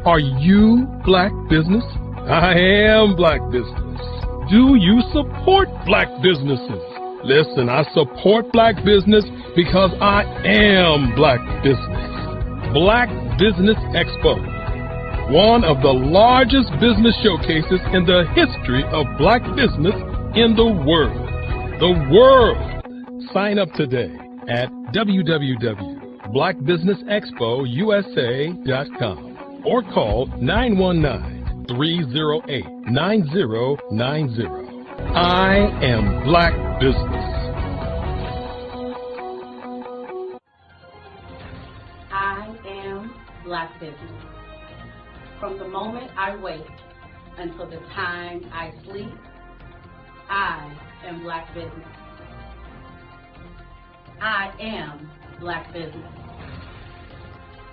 Are you black business? I am black business. Do you support black businesses? Listen, I support black business because I am black business. Black Business Expo, one of the largest business showcases in the history of black business in the world. The world! Sign up today at www.blackbusinessexpousa.com or call 919-308-9090. I am black business. I am black business. From the moment I wake until the time I sleep, I am black business. I am black business.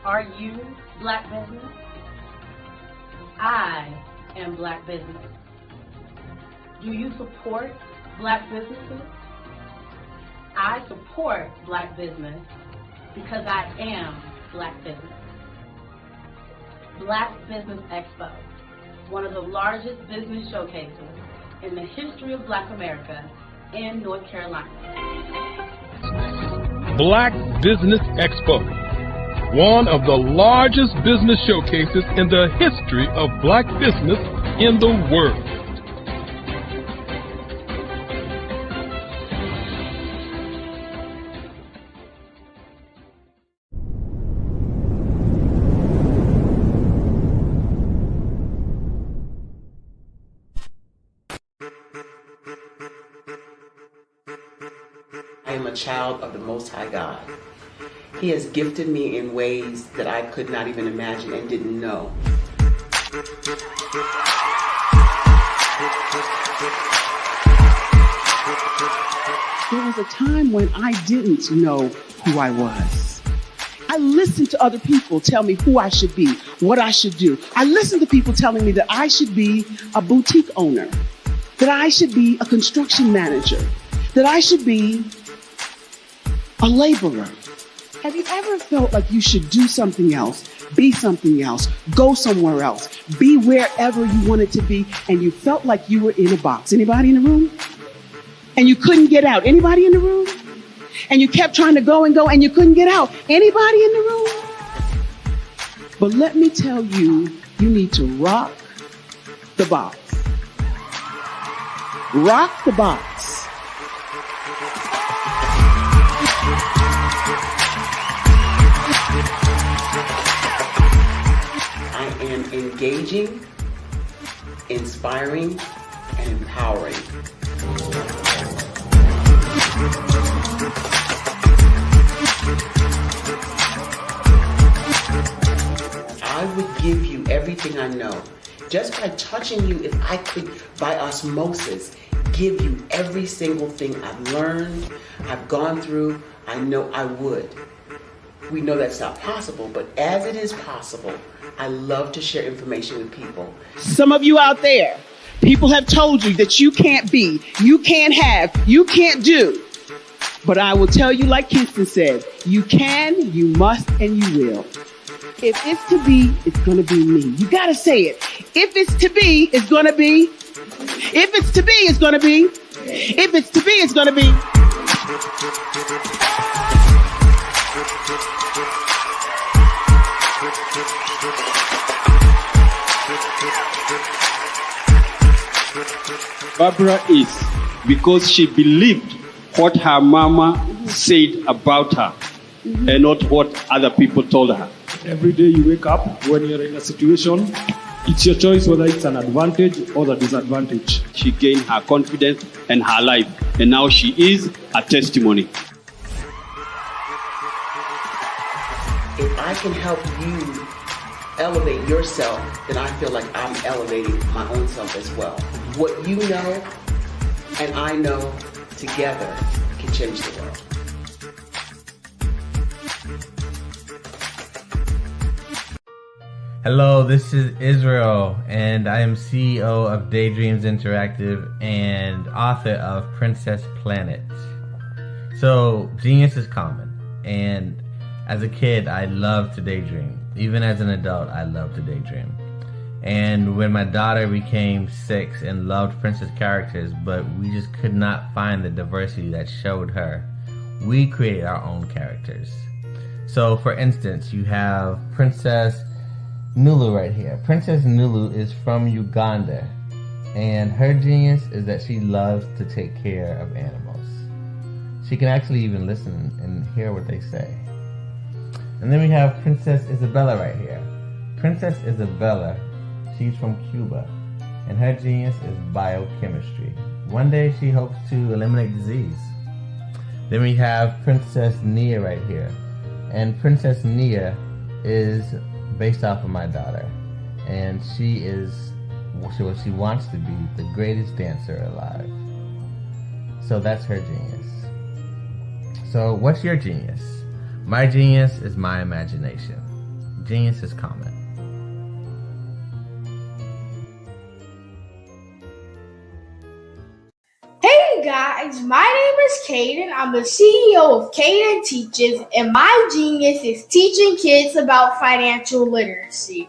Are you black business? I am black business. Do you support black businesses? I support black business because I am black business. Black Business Expo, one of the largest business showcases in the history of Black America in North Carolina. Black Business Expo, one of the largest business showcases in the history of black business in the world. I am a child of the Most High God. He has gifted me in ways that I could not even imagine and didn't know. There was a time when I didn't know who I was. I listened to other people tell me who I should be, what I should do. I listened to people telling me that I should be a boutique owner, that I should be a construction manager, that I should be a laborer. Have you ever felt like you should do something else, be something else, go somewhere else, be wherever you wanted to be, and you felt like you were in a box? Anybody in the room? And you couldn't get out. Anybody in the room? And you kept trying to go and go and you couldn't get out. Anybody in the room? But let me tell you, you need to rock the box. Rock the box. I am engaging, inspiring, and empowering. I would give you everything I know. Just by touching you, if I could, by osmosis, give you every single thing I've learned, I've gone through, I know I would. We know that's not possible, but as it is possible, I love to share information with people. Some of you out there, people have told you that you can't be, you can't have, you can't do. But I will tell you, like Kingston said, you can, you must, and you will. If it's to be, it's going to be me. You got to say it. If it's to be, it's going to be. If it's to be, it's going to be. If it's to be, it's going to be. Barbara is because she believed what her mama said about her and not what other people told her. Every day you wake up, when you're in a situation, it's your choice whether it's an advantage or the disadvantage. She gained her confidence and her life, and now she is a testimony. If I can help you elevate yourself, then I feel like I'm elevating my own self as well. What you know and I know together can change the world. Hello, this is Israel, and I am CEO of Daydreams Interactive and author of Princess Planet. So, genius is common, and as a kid, I loved to daydream. Even as an adult, I love to daydream. And when my daughter became 6 and loved princess characters, but we just could not find the diversity that showed her, we created our own characters. So for instance, you have Princess Nulu right here. Princess Nulu is from Uganda, and her genius is that she loves to take care of animals. She can actually even listen and hear what they say. And then we have Princess Isabella right here. Princess Isabella, she's from Cuba, and her genius is biochemistry. One day she hopes to eliminate disease. Then we have Princess Nia right here, and Princess Nia is based off of my daughter, and she is what she wants to be, the greatest dancer alive. So that's her genius. So what's your genius? My genius is my imagination. Genius is common. Hey guys, my name is Caden. I'm the CEO of Caden Teaches, and my genius is teaching kids about financial literacy.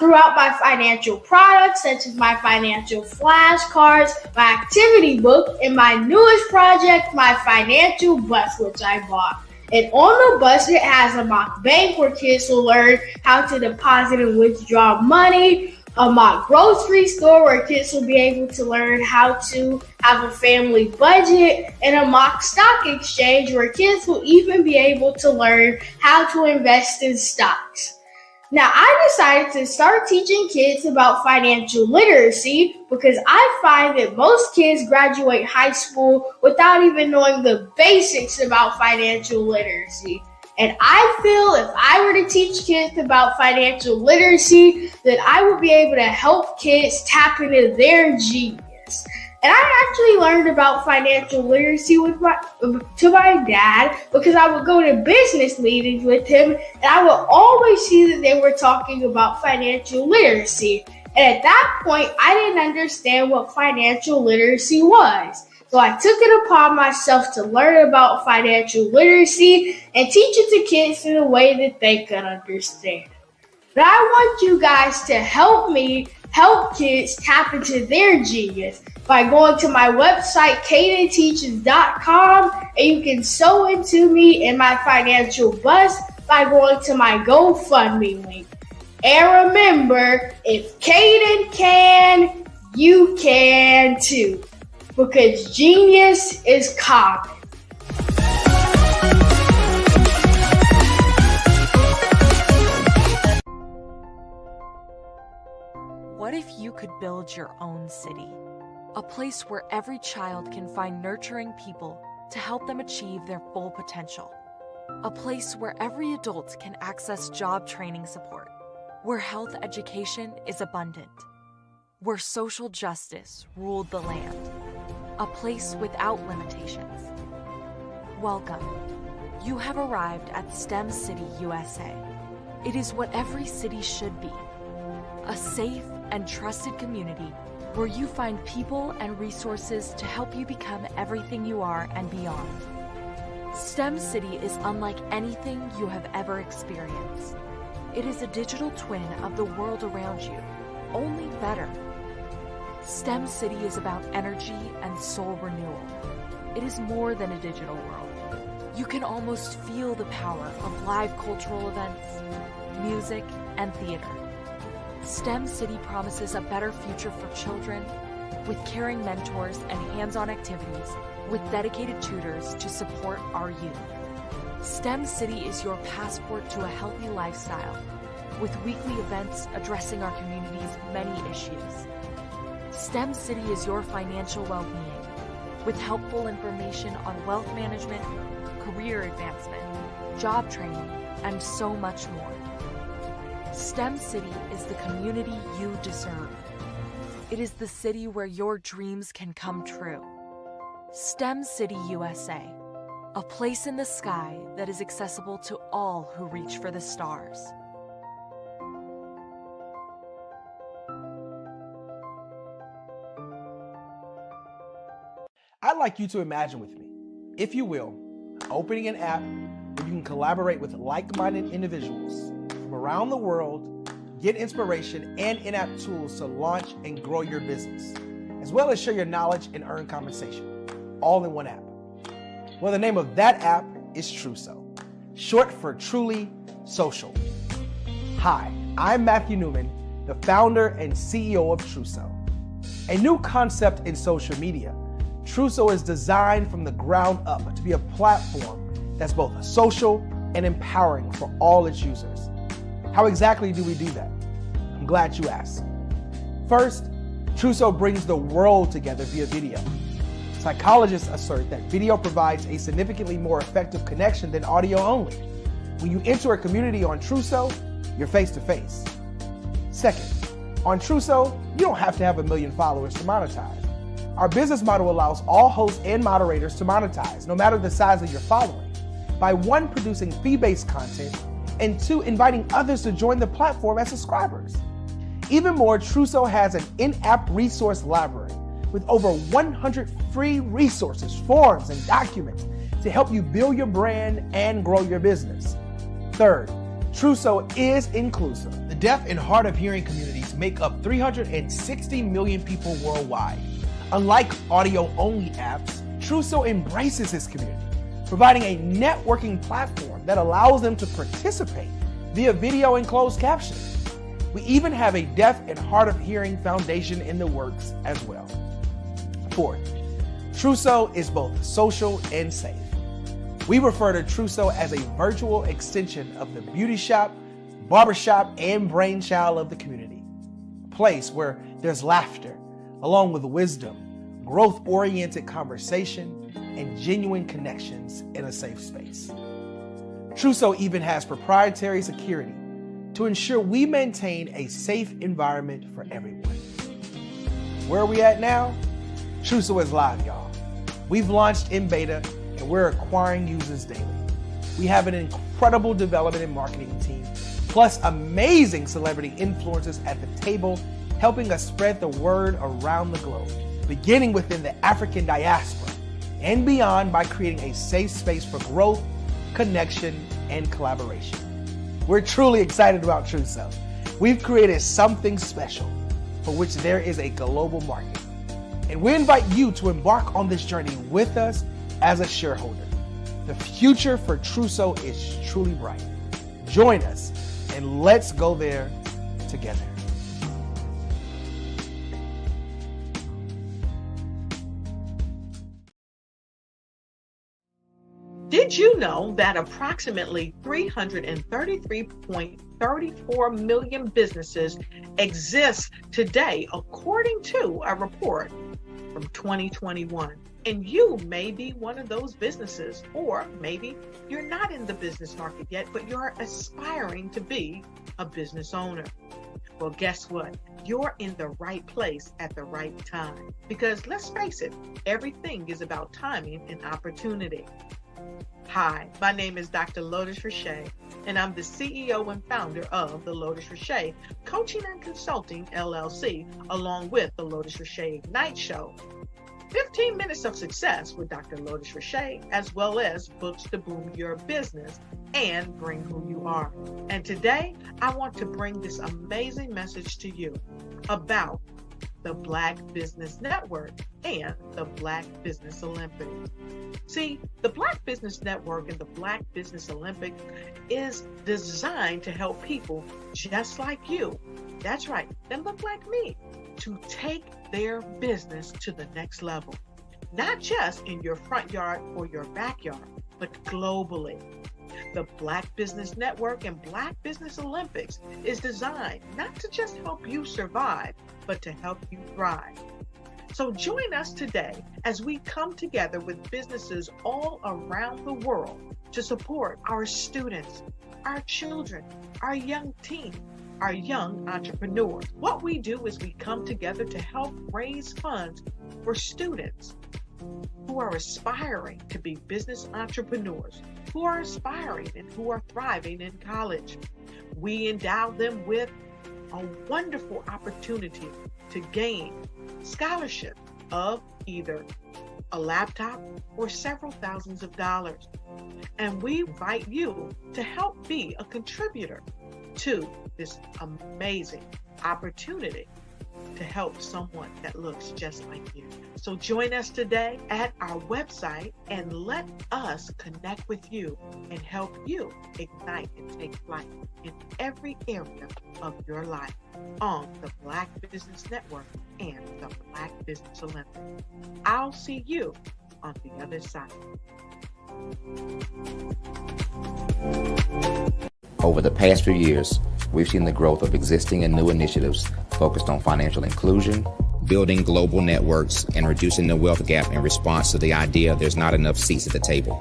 Throughout my financial products, such as my financial flashcards, my activity book, and my newest project, my financial bus, which I bought. And on the bus, it has a mock bank where kids will learn how to deposit and withdraw money, a mock grocery store where kids will be able to learn how to have a family budget, and a mock stock exchange where kids will even be able to learn how to invest in stocks. Now, I decided to start teaching kids about financial literacy because I find that most kids graduate high school without even knowing the basics about financial literacy. And I feel if I were to teach kids about financial literacy, that I would be able to help kids tap into their genius. And I actually learned about financial literacy to my dad because I would go to business meetings with him, and I would always see that they were talking about financial literacy. And at that point, I didn't understand what financial literacy was. So I took it upon myself to learn about financial literacy and teach it to kids in a way that they could understand. But I want you guys to help me help kids tap into their genius by going to my website, cadenteaches.com, and you can sew into me in my financial bus by going to my GoFundMe link. And remember, if Caden can, you can too, because genius is common. What if you could build your own city? A place where every child can find nurturing people to help them achieve their full potential. A place where every adult can access job training support. Where health education is abundant. Where social justice ruled the land. A place without limitations. Welcome. You have arrived at STEM City, USA. It is what every city should be. A safe and trusted community where you find people and resources to help you become everything you are and beyond. STEM City is unlike anything you have ever experienced. It is a digital twin of the world around you, only better. STEM City is about energy and soul renewal. It is more than a digital world. You can almost feel the power of live cultural events, music, and theater. STEM City promises a better future for children with caring mentors and hands-on activities with dedicated tutors to support our youth. STEM City is your passport to a healthy lifestyle with weekly events addressing our community's many issues. STEM City is your financial well-being with helpful information on wealth management, career advancement, job training, and so much more. STEM City is the community you deserve. It is the city where your dreams can come true. STEM City USA, a place in the sky that is accessible to all who reach for the stars. I'd like you to imagine with me, if you will, opening an app where you can collaborate with like-minded individuals from around the world, get inspiration and in-app tools to launch and grow your business, as well as share your knowledge and earn compensation, all in one app. Well, the name of that app is Truso, short for Truly Social. Hi, I'm Matthew Newman, the founder and CEO of Truso. A new concept in social media, Truso is designed from the ground up to be a platform that's both social and empowering for all its users. How exactly do we do that? I'm glad you asked. First, Truso brings the world together via video. Psychologists assert that video provides a significantly more effective connection than audio only. When you enter a community on Truso, you're face to face. Second, on Truso, you don't have to have 1 million followers to monetize. Our business model allows all hosts and moderators to monetize, no matter the size of your following, by 1, producing fee-based content, and 2, inviting others to join the platform as subscribers. Even more, Truso has an in-app resource library with over 100 free resources, forms, and documents to help you build your brand and grow your business. Third, Truso is inclusive. The deaf and hard of hearing communities make up 360 million people worldwide. Unlike audio-only apps, Truso embraces its community, providing a networking platform that allows them to participate via video and closed captioning. We even have a deaf and hard of hearing foundation in the works as well. Fourth, Truso is both social and safe. We refer to Truso as a virtual extension of the beauty shop, barbershop, and brainchild of the community. A place where there's laughter, along with wisdom, growth-oriented conversation, and genuine connections in a safe space. Truso even has proprietary security to ensure we maintain a safe environment for everyone. Where are we at now? Truso is live, y'all. We've launched in beta and we're acquiring users daily. We have an incredible development and marketing team, plus amazing celebrity influencers at the table, helping us spread the word around the globe, beginning within the African diaspora and beyond by creating a safe space for growth, connection, and collaboration. We're truly excited about Truso. We've created something special for which there is a global market. And we invite you to embark on this journey with us as a shareholder. The future for Truso is truly bright. Join us and let's go there together. Did you know that approximately 333.34 million businesses exist today, according to a report from 2021? And you may be one of those businesses, or maybe you're not in the business market yet, but you're aspiring to be a business owner. Well, guess what? You're in the right place at the right time. Because let's face it, everything is about timing and opportunity. Hi, my name is Dr. Lotus Richey, and I'm the CEO and founder of the Lotus Richey Coaching and Consulting LLC, along with the Lotus Richey Ignite Show. 15 minutes of success with Dr. Lotus Richey, as well as books to boom your business and bring who you are. And today, I want to bring this amazing message to you about the Black Business Network and the Black Business Olympics. See, the Black Business Network and the Black Business Olympics is designed to help people just like you, that's right, that look like me, to take their business to the next level. Not just in your front yard or your backyard, but globally. The Black Business Network and Black Business Olympics is designed not to just help you survive, but to help you thrive. So join us today as we come together with businesses all around the world to support our students, our children, our young teens, our young entrepreneurs. What we do is we come together to help raise funds for students who are aspiring to be business entrepreneurs, who are aspiring and who are thriving in college. We endow them with a wonderful opportunity to gain scholarship of either a laptop or several thousands of dollars. And we invite you to help be a contributor to this amazing opportunity to help someone that looks just like you. So join us today at our website and let us connect with you and help you ignite and take flight in every area of your life on the Black Business Network and the Black Business Olympics. I'll see you on the other side. Over the past few years, we've seen the growth of existing and new initiatives focused on financial inclusion, building global networks, and reducing the wealth gap in response to the idea there's not enough seats at the table.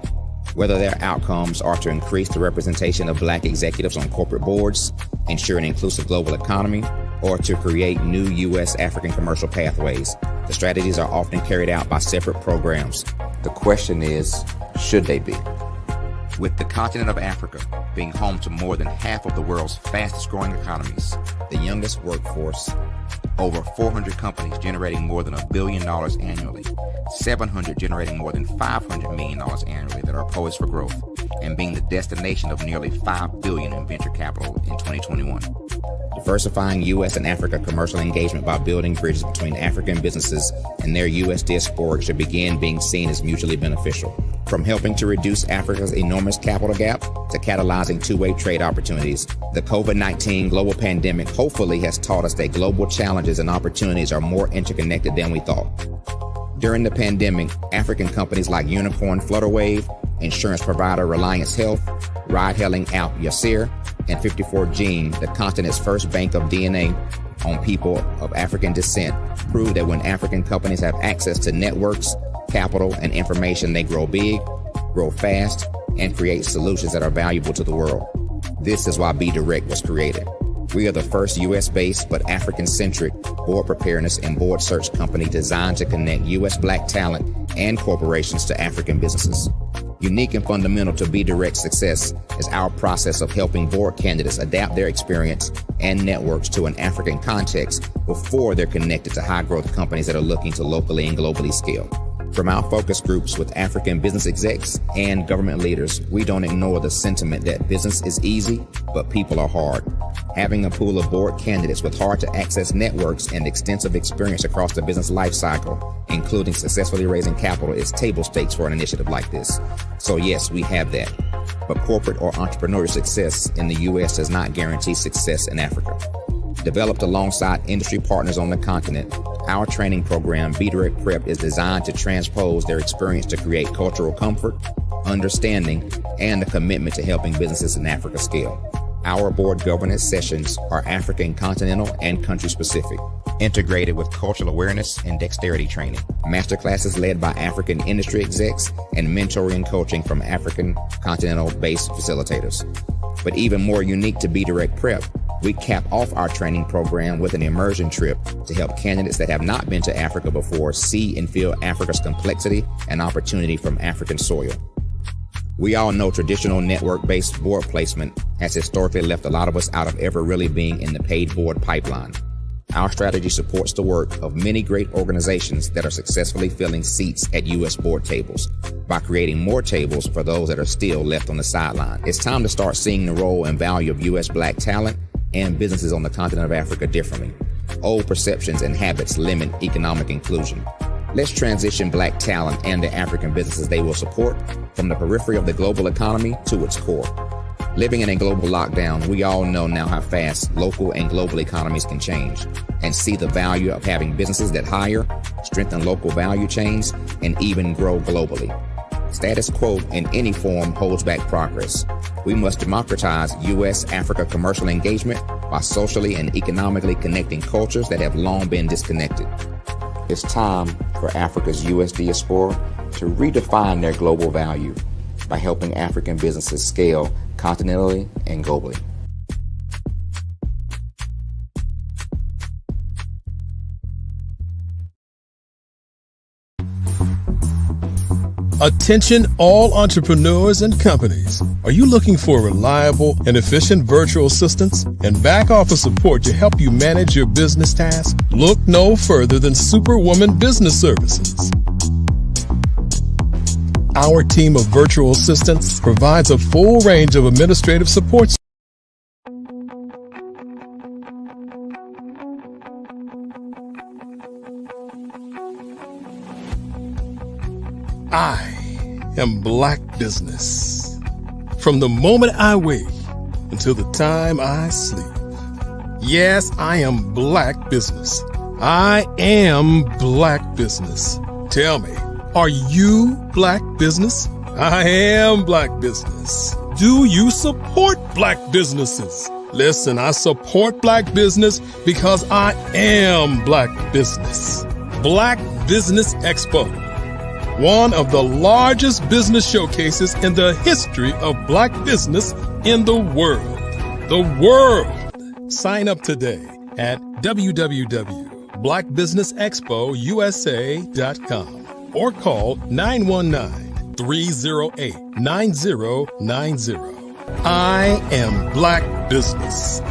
Whether their outcomes are to increase the representation of Black executives on corporate boards, ensure an inclusive global economy, or to create new U.S. African commercial pathways, the strategies are often carried out by separate programs. The question is, should they be? With the continent of Africa being home to more than half of the world's fastest growing economies, the youngest workforce, over 400 companies generating more than $1 billion annually, 700 generating more than $500 million annually that are poised for growth, and being the destination of nearly $5 billion in venture capital in 2021. Diversifying U.S. and Africa commercial engagement by building bridges between African businesses and their U.S. diaspora should begin being seen as mutually beneficial. From helping to reduce Africa's enormous capital gap to catalyzing two-way trade opportunities, the COVID-19 global pandemic hopefully has taught us that global challenges and opportunities are more interconnected than we thought. During the pandemic, African companies like Unicorn Flutterwave, insurance provider Reliance Health, ride-hailing app Yasir, and 54Gene, the continent's first bank of DNA on people of African descent, proved that when African companies have access to networks, capital, and information, they grow big, grow fast, and create solutions that are valuable to the world. This is why Be Direct was created. We are the first U.S.-based but African-centric board preparedness and board search company designed to connect U.S. Black talent and corporations to African businesses. Unique and fundamental to Be Direct's success is our process of helping board candidates adapt their experience and networks to an African context before they're connected to high-growth companies that are looking to locally and globally scale. From our focus groups with African business execs and government leaders, we don't ignore the sentiment that business is easy, but people are hard. Having a pool of board candidates with hard-to-access networks and extensive experience across the business life cycle, including successfully raising capital, is table stakes for an initiative like this. So yes, we have that. But corporate or entrepreneurial success in the U.S. does not guarantee success in Africa. Developed alongside industry partners on the continent, our training program, Be Direct Prep, is designed to transpose their experience to create cultural comfort, understanding, and a commitment to helping businesses in Africa scale. Our board governance sessions are African, continental, and country-specific, integrated with cultural awareness and dexterity training, masterclasses led by African industry execs, and mentoring and coaching from African continental-based facilitators. But even more unique to Be Direct Prep, we cap off our training program with an immersion trip to help candidates that have not been to Africa before see and feel Africa's complexity and opportunity from African soil. We all know traditional network-based board placement has historically left a lot of us out of ever really being in the paid board pipeline. Our strategy supports the work of many great organizations that are successfully filling seats at U.S. board tables by creating more tables for those that are still left on the sideline. It's time to start seeing the role and value of U.S. Black talent and businesses on the continent of Africa differently. Old perceptions and habits limit economic inclusion. Let's transition Black talent and the African businesses they will support from the periphery of the global economy to its core. Living in a global lockdown, we all know now how fast local and global economies can change, and see the value of having businesses that hire, strengthen local value chains, and even grow globally. Status quo in any form holds back progress. We must democratize U.S.-Africa commercial engagement by socially and economically connecting cultures that have long been disconnected. It's time for Africa's U.S. diaspora to redefine their global value by helping African businesses scale continentally and globally. Attention all entrepreneurs and companies. Are you looking for reliable and efficient virtual assistants and back office support to help you manage your business tasks? Look no further than Superwoman Business Services. Our team of virtual assistants provides a full range of administrative support. I am Black business. From the moment I wake until the time I sleep. Yes, I am Black business. I am Black business. Tell me, are you Black business? I am Black business. Do you support Black businesses? Listen, I support Black business because I am Black business. Black Business Expo, one of the largest business showcases in the history of Black business in the world. The world. Sign up today at www.blackbusinessexpousa.com or call 919-308-9090. I am Black business.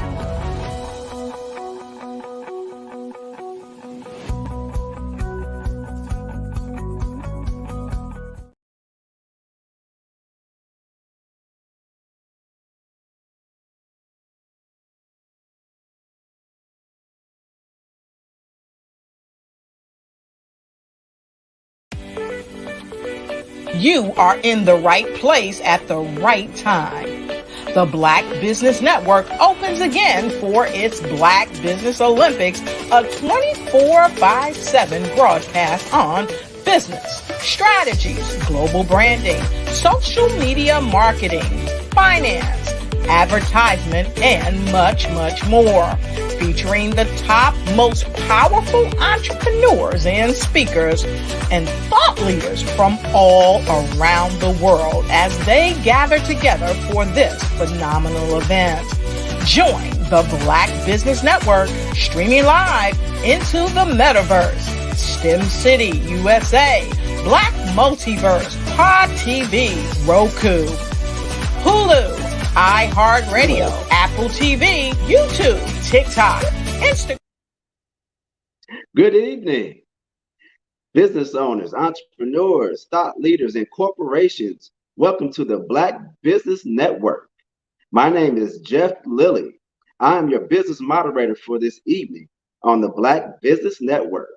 You are in the right place at the right time. The Black Business Network opens again for its Black Business Olympics, a 24/7 broadcast on business, strategies, global branding, social media marketing, finance, advertisement, and much, much more. Featuring the top, most powerful entrepreneurs and speakers and thought leaders from all around the world as they gather together for this phenomenal event. Join the Black Business Network streaming live into the metaverse, STEM City, USA, Black Multiverse, Pod TV, Roku, Hulu, iHeartRadio, Apple TV, YouTube, TikTok, Instagram. Good evening, business owners, entrepreneurs, thought leaders, and corporations. Welcome to the Black Business Network. My name is Jeff Lilly. I am your business moderator for this evening on the Black Business Network.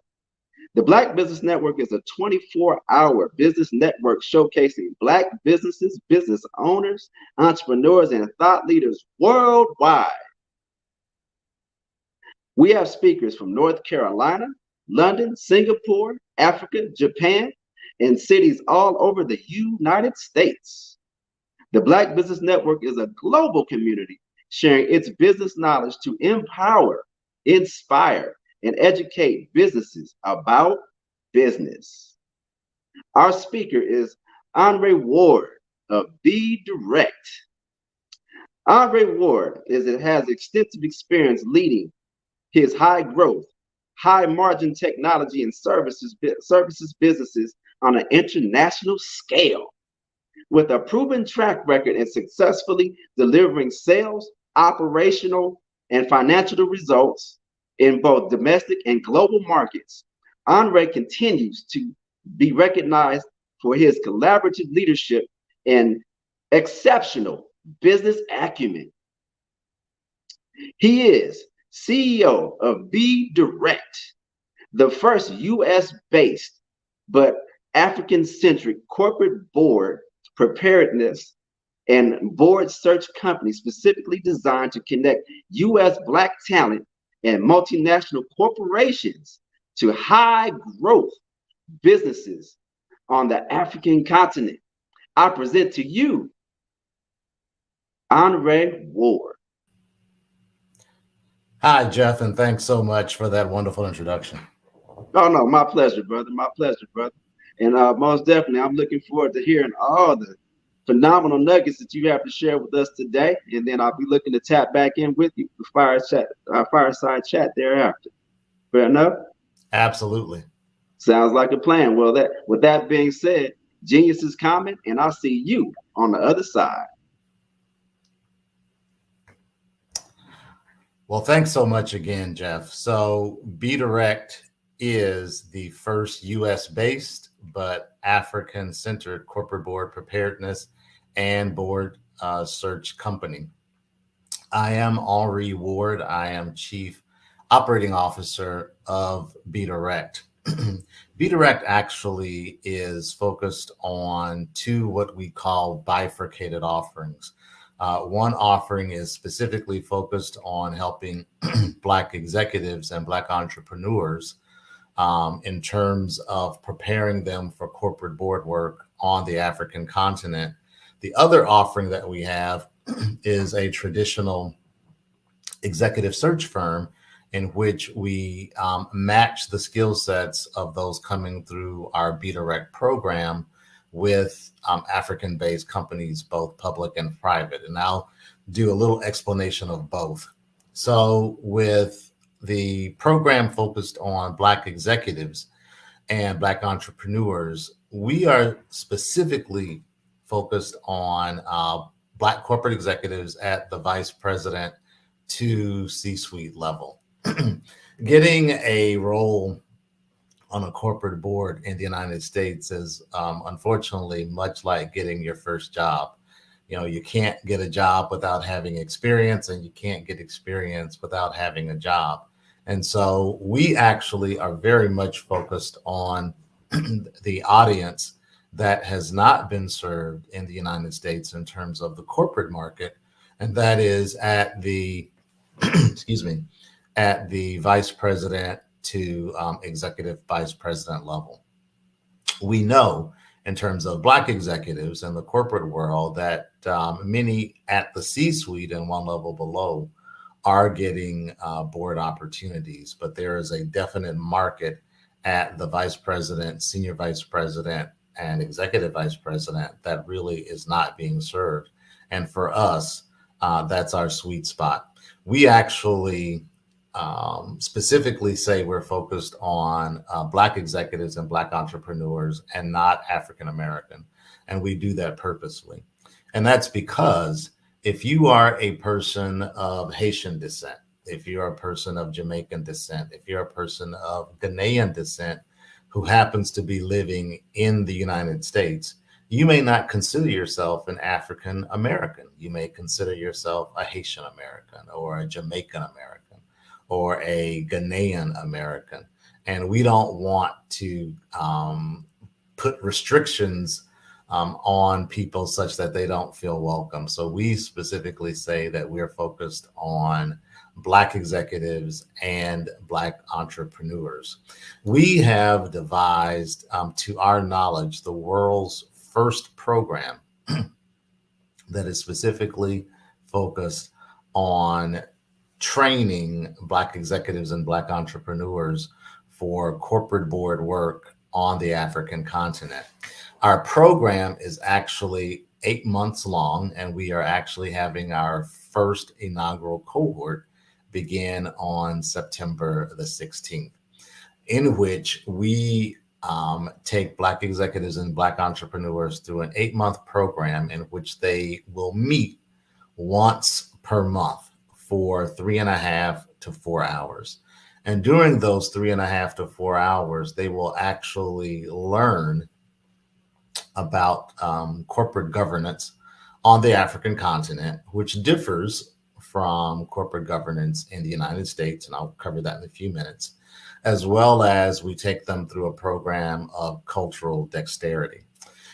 The Black Business Network is a 24-hour business network showcasing Black businesses, business owners, entrepreneurs, and thought leaders worldwide. We have speakers from North Carolina, London, Singapore, Africa, Japan, and cities all over the United States. The Black Business Network is a global community sharing its business knowledge to empower, inspire, and educate businesses about business. Our speaker is Andre Ward of Be Direct. Andre Ward has extensive experience leading his high growth, high margin technology and services businesses on an international scale. With a proven track record in successfully delivering sales, operational, and financial results in both domestic and global markets, Andre continues to be recognized for his collaborative leadership and exceptional business acumen. He is CEO of Be Direct, the first US-based but African-centric corporate board preparedness and board search company specifically designed to connect US Black talent and multinational corporations to high growth businesses on the African continent. I present to you Andre Ward. Hi, Jeff, and thanks so much for that wonderful introduction. Oh, no, my pleasure, brother. My pleasure, brother. And most definitely, I'm looking forward to hearing all the phenomenal nuggets that you have to share with us today. And then I'll be looking to tap back in with you for fireside chat thereafter. Fair enough? Absolutely. Sounds like a plan. Well, with that being said, genius is coming, and I'll see you on the other side. Well, thanks so much again, Jeff. So Be Direct is the first US-based but African-centered corporate board preparedness and board search company. I am Henri Ward. I am Chief Operating Officer of Be Direct. Be Direct actually is focused on two what we call bifurcated offerings. One offering is specifically focused on helping Black executives and Black entrepreneurs in terms of preparing them for corporate board work on the African continent. The other offering that we have is a traditional executive search firm in which we match the skill sets of those coming through our Be Direct program with African-based companies, both public and private. And I'll do a little explanation of both. So with the program focused on Black executives and Black entrepreneurs, we are specifically focused on Black corporate executives at the vice president to C-suite level. Getting a role on a corporate board in the United States is unfortunately much like getting your first job. You know, you can't get a job without having experience, and you can't get experience without having a job. And so we actually are very much focused on the audience that has not been served in the United States in terms of the corporate market, and that is at the excuse me, at the vice president to executive vice president level. We know in terms of Black executives in the corporate world that many at the C-suite and one level below are getting board opportunities, but there is a definite market at the vice president, senior vice president, and executive vice president that really is not being served. And for us, that's our sweet spot. We actually specifically say we're focused on Black executives and Black entrepreneurs and not African American. And we do that purposely. And that's because if you are a person of Haitian descent, if you're a person of Jamaican descent, if you're a person of Ghanaian descent who happens to be living in the United States, you may not consider yourself an African American. You may consider yourself a Haitian American or a Jamaican American or a Ghanaian American. And we don't want to put restrictions on people such that they don't feel welcome. So we specifically say that we're focused on Black executives and Black entrepreneurs. We have devised, to our knowledge, the world's first program that is specifically focused on training Black executives and Black entrepreneurs for corporate board work on the African continent. Our program is actually 8 months long, and we are actually having our first inaugural cohort begin on September the 16th, in which we take Black executives and Black entrepreneurs through an 8-month program in which they will meet once per month for 3.5 to 4 hours. And during those 3.5 to 4 hours, they will actually learn about corporate governance on the African continent, which differs from corporate governance in the United States, and I'll cover that in a few minutes, as well as we take them through a program of cultural dexterity.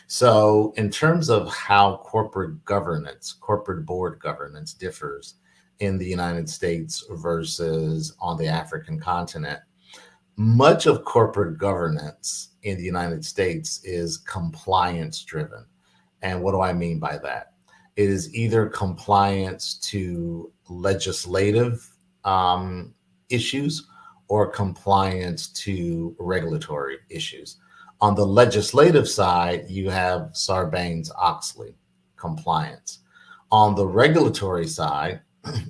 So in terms of how corporate governance, corporate board governance differs in the United States versus on the African continent, much of corporate governance in the United States is compliance driven. And what do I mean by that? It is either compliance to legislative issues or compliance to regulatory issues. On the legislative side, you have Sarbanes-Oxley compliance. On the regulatory side,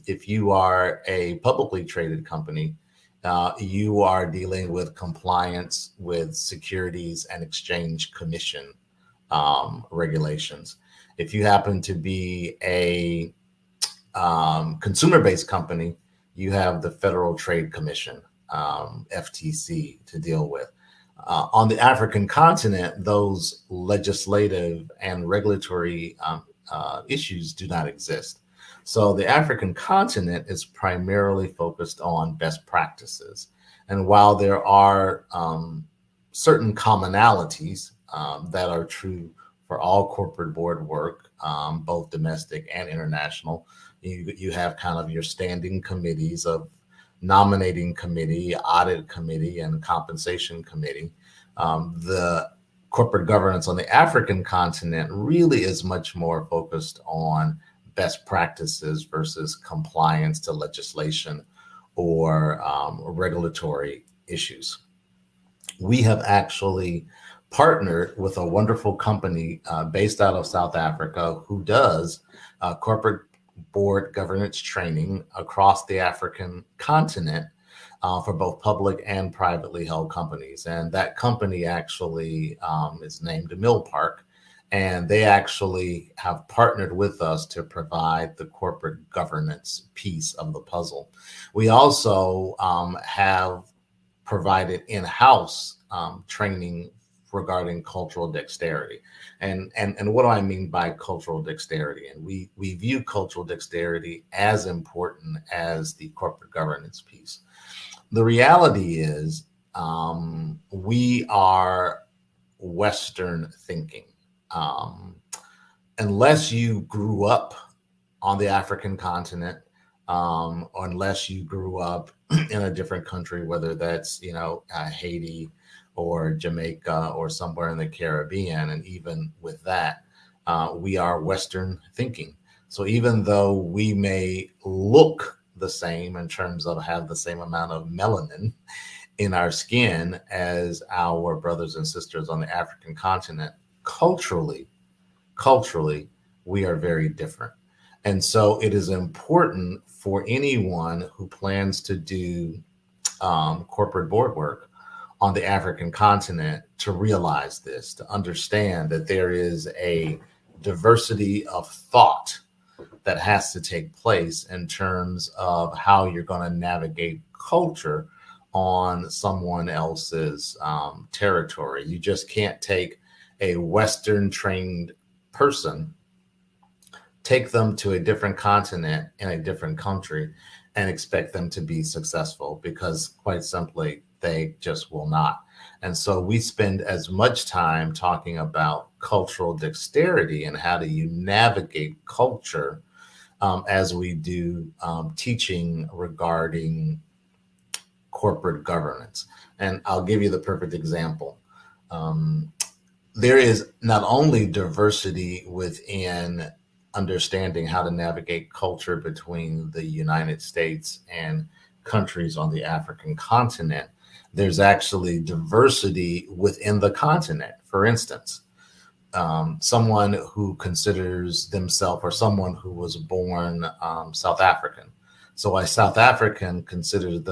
if you are a publicly traded company, you are dealing with compliance with Securities and Exchange Commission regulations. If you happen to be a consumer-based company, you have the Federal Trade Commission, FTC, to deal with. On the African continent, those legislative and regulatory issues do not exist. So the African continent is primarily focused on best practices. And while there are certain commonalities that are true for all corporate board work, both domestic and international, you have kind of your standing committees of nominating committee, audit committee, and compensation committee. The corporate governance on the African continent really is much more focused on best practices versus compliance to legislation or regulatory issues. We have actually partnered with a wonderful company based out of South Africa who does corporate board governance training across the African continent for both public and privately held companies. And that company actually is named Mill Park, and they actually have partnered with us to provide the corporate governance piece of the puzzle. We also have provided in-house training regarding cultural dexterity. And what do I mean by cultural dexterity? And we view cultural dexterity as important as the corporate governance piece. The reality is we are Western thinking. Unless you grew up on the African continent, or unless you grew up in a different country, whether that's, Haiti or Jamaica or somewhere in the Caribbean, and even with that, we are Western thinking. So even though we may look the same in terms of have the same amount of melanin in our skin as our brothers and sisters on the African continent, culturally, we are very different. And so it is important for anyone who plans to do corporate board work on the African continent to realize this, to understand that there is a diversity of thought that has to take place in terms of how you're going to navigate culture on someone else's territory. You just can't take a Western trained person, take them to a different continent in a different country and expect them to be successful, because quite simply, they just will not. And so we spend as much time talking about cultural dexterity and how do you navigate culture as we do teaching regarding corporate governance. And I'll give you the perfect example. There is not only diversity within understanding how to navigate culture between the United States and countries on the African continent, there's actually diversity within the continent. For instance, someone who considers themselves, or someone who was born South African. So a South African considers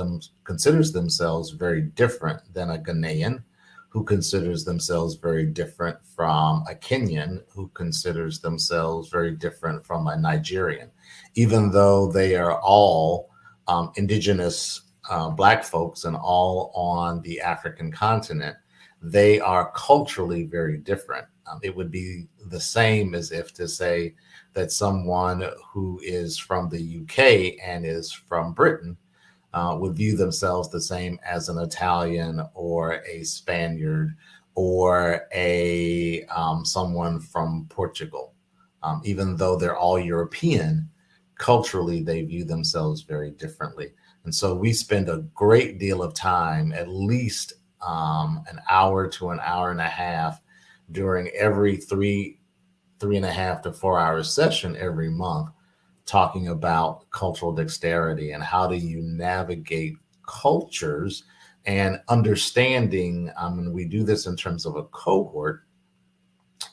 themselves very different than a Ghanaian, who considers themselves very different from a Kenyan, who considers themselves very different from a Nigerian, even though they are all indigenous Black folks and all on the African continent. They are culturally very different. It would be the same as if to say that someone who is from the UK and is from Britain would view themselves the same as an Italian or a Spaniard or a someone from Portugal. Even though they're all European, culturally they view themselves very differently. And so we spend a great deal of time, at least an hour to an hour and a half during every three and a half to 4 hour session every month, talking about cultural dexterity and how do you navigate cultures and understanding. And we do this in terms of a cohort.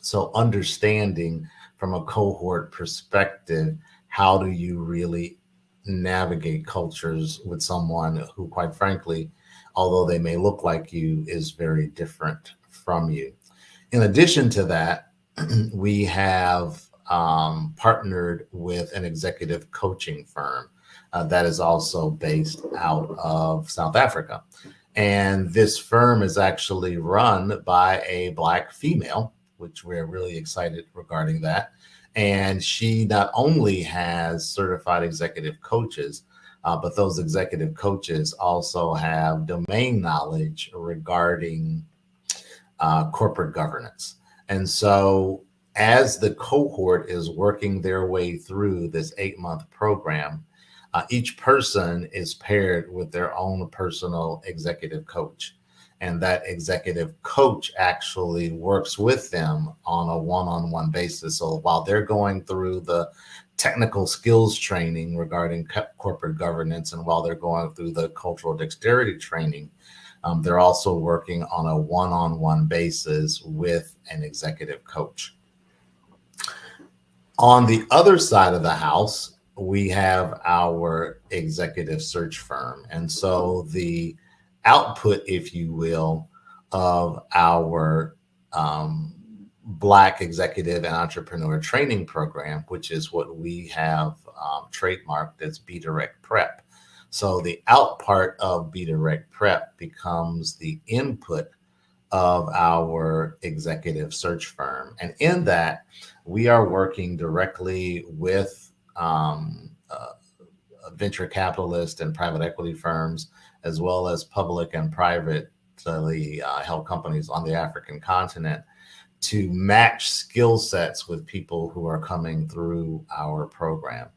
So understanding from a cohort perspective, how do you really navigate cultures with someone who, quite frankly, although they may look like you, is very different from you. In addition to that, we have partnered with an executive coaching firm that is also based out of South Africa. And this firm is actually run by a Black female, which we're really excited regarding that. And she not only has certified executive coaches, but those executive coaches also have domain knowledge regarding corporate governance. And so as the cohort is working their way through this 8-month program, each person is paired with their own personal executive coach. And that executive coach actually works with them on a one-on-one basis. So while they're going through the technical skills training regarding corporate governance, and while they're going through the cultural dexterity training, they're also working on a one-on-one basis with an executive coach. On the other side of the house, we have our executive search firm. And so the output, if you will, of our Black executive and entrepreneur training program, which is what we have trademarked as Be Direct Prep. So the out part of Be Direct Prep becomes the input of our executive search firm. And in that, we are working directly with venture capitalists and private equity firms, as well as public and privately held companies on the African continent, to match skill sets with people who are coming through our program.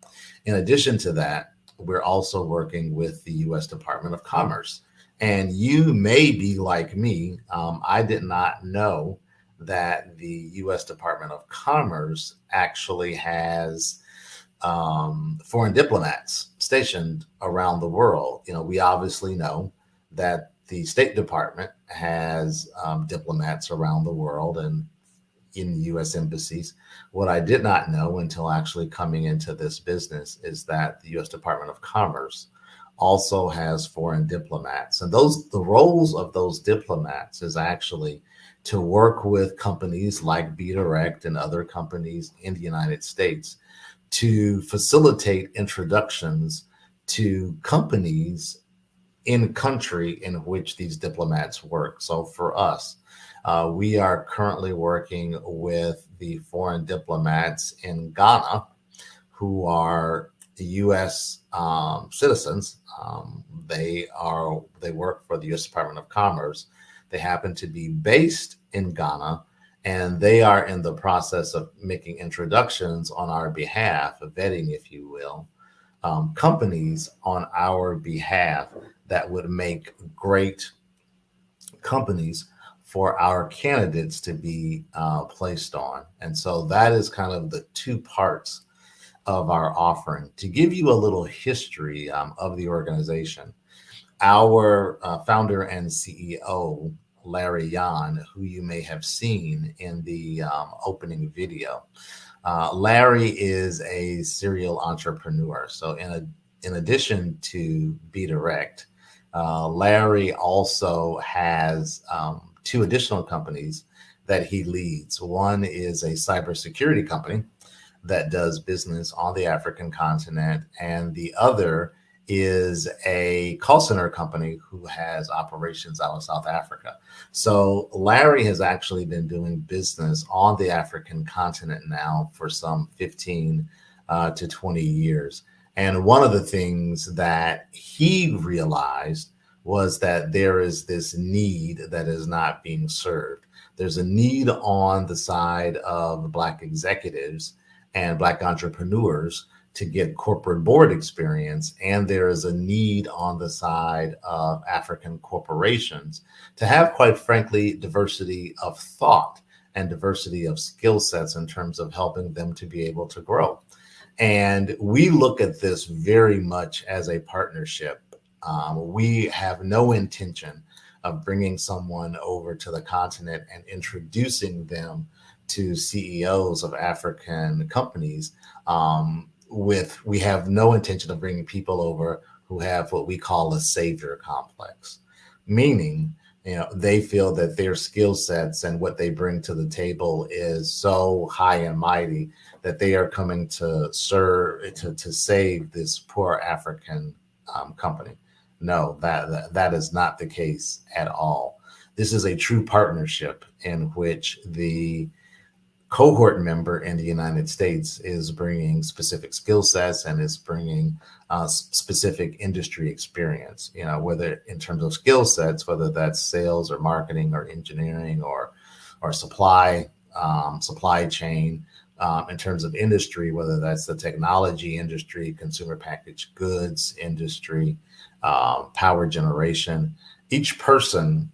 In addition to that, we're also working with the U.S. Department of Commerce. And you may be like me. I did not know that the U.S. Department of Commerce actually has foreign diplomats stationed around the world. You know, we obviously know that the State Department has diplomats around the world and in U.S. embassies. What I did not know until actually coming into this business is that the U.S. Department of Commerce also has foreign diplomats. And the roles of those diplomats is actually to work with companies like Be Direct and other companies in the United States to facilitate introductions to companies in country in which these diplomats work. So for us, we are currently working with the foreign diplomats in Ghana who are U.S. citizens. They work for the U.S. Department of Commerce. They happen to be based in Ghana, and they are in the process of making introductions on our behalf, vetting, if you will, companies on our behalf that would make great companies for our candidates to be placed on. And so that is kind of the two parts of our offering. To give you a little history of the organization, our founder and CEO, Larry Yan, who you may have seen in the opening video, Larry is a serial entrepreneur. So in addition to Be Direct, Larry also has two additional companies that he leads. One is a cybersecurity company that does business on the African continent, and the other is a call center company who has operations out of South Africa. So Larry has actually been doing business on the African continent now for some 15 to 20 years. And one of the things that he realized was that there is this need that is not being served. There's a need on the side of Black executives and Black entrepreneurs to get corporate board experience. And there is a need on the side of African corporations to have, quite frankly, diversity of thought and diversity of skill sets in terms of helping them to be able to grow. And we look at this very much as a partnership. We have no intention of bringing someone over to the continent and introducing them to CEOs of African companies. We have no intention of bringing people over who have what we call a savior complex, meaning, they feel that their skill sets and what they bring to the table is so high and mighty that they are coming to serve, to save this poor African company. No, that is not the case at all. This is a true partnership in which the cohort member in the United States is bringing specific skill sets and is bringing specific industry experience, you know, whether in terms of skill sets, whether that's sales or marketing or engineering or supply chain, in terms of industry, whether that's the technology industry, consumer packaged goods industry, power generation. Each person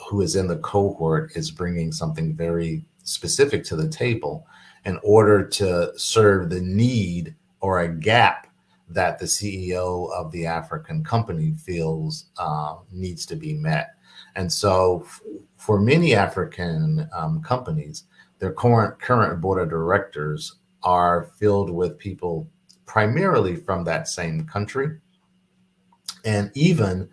who is in the cohort is bringing something very specific to the table in order to serve the need or a gap that the CEO of the African company feels needs to be met. And so for many African companies, their current board of directors are filled with people primarily from that same country, and even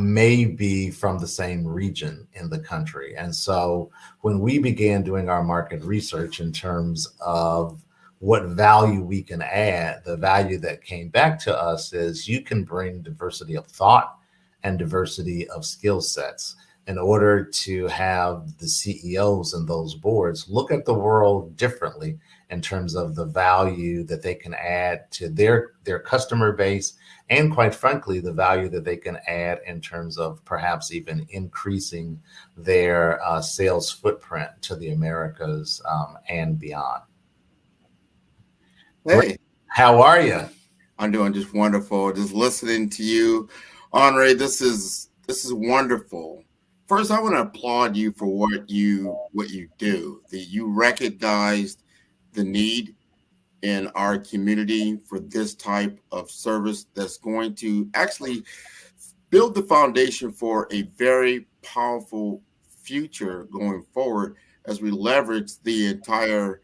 may be from the same region in the country. And so when we began doing our market research in terms of what value we can add, the value that came back to us is you can bring diversity of thought and diversity of skill sets in order to have the CEOs and those boards look at the world differently in terms of the value that they can add to their customer base, and quite frankly, the value that they can add in terms of perhaps even increasing their sales footprint to the Americas and beyond. Hey, Great. How are you? I'm doing just wonderful. Just listening to you, Andre. This is wonderful. First, I want to applaud you for what you do. That you recognized the need in our community for this type of service that's going to actually build the foundation for a very powerful future going forward as we leverage the entire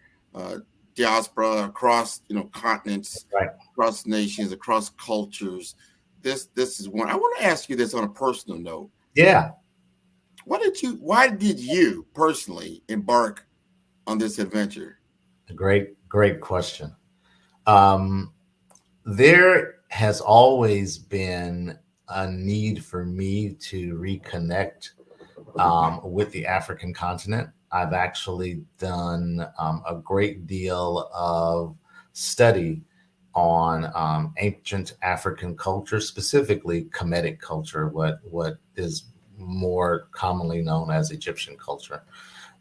diaspora across continents, right, across nations, across cultures. This is one. I want to ask you this on a personal note. Yeah. Why did you personally embark on this adventure? Great question. There has always been a need for me to reconnect with the African continent. I've actually done a great deal of study on ancient African culture, specifically Kemetic culture, what is more commonly known as Egyptian culture.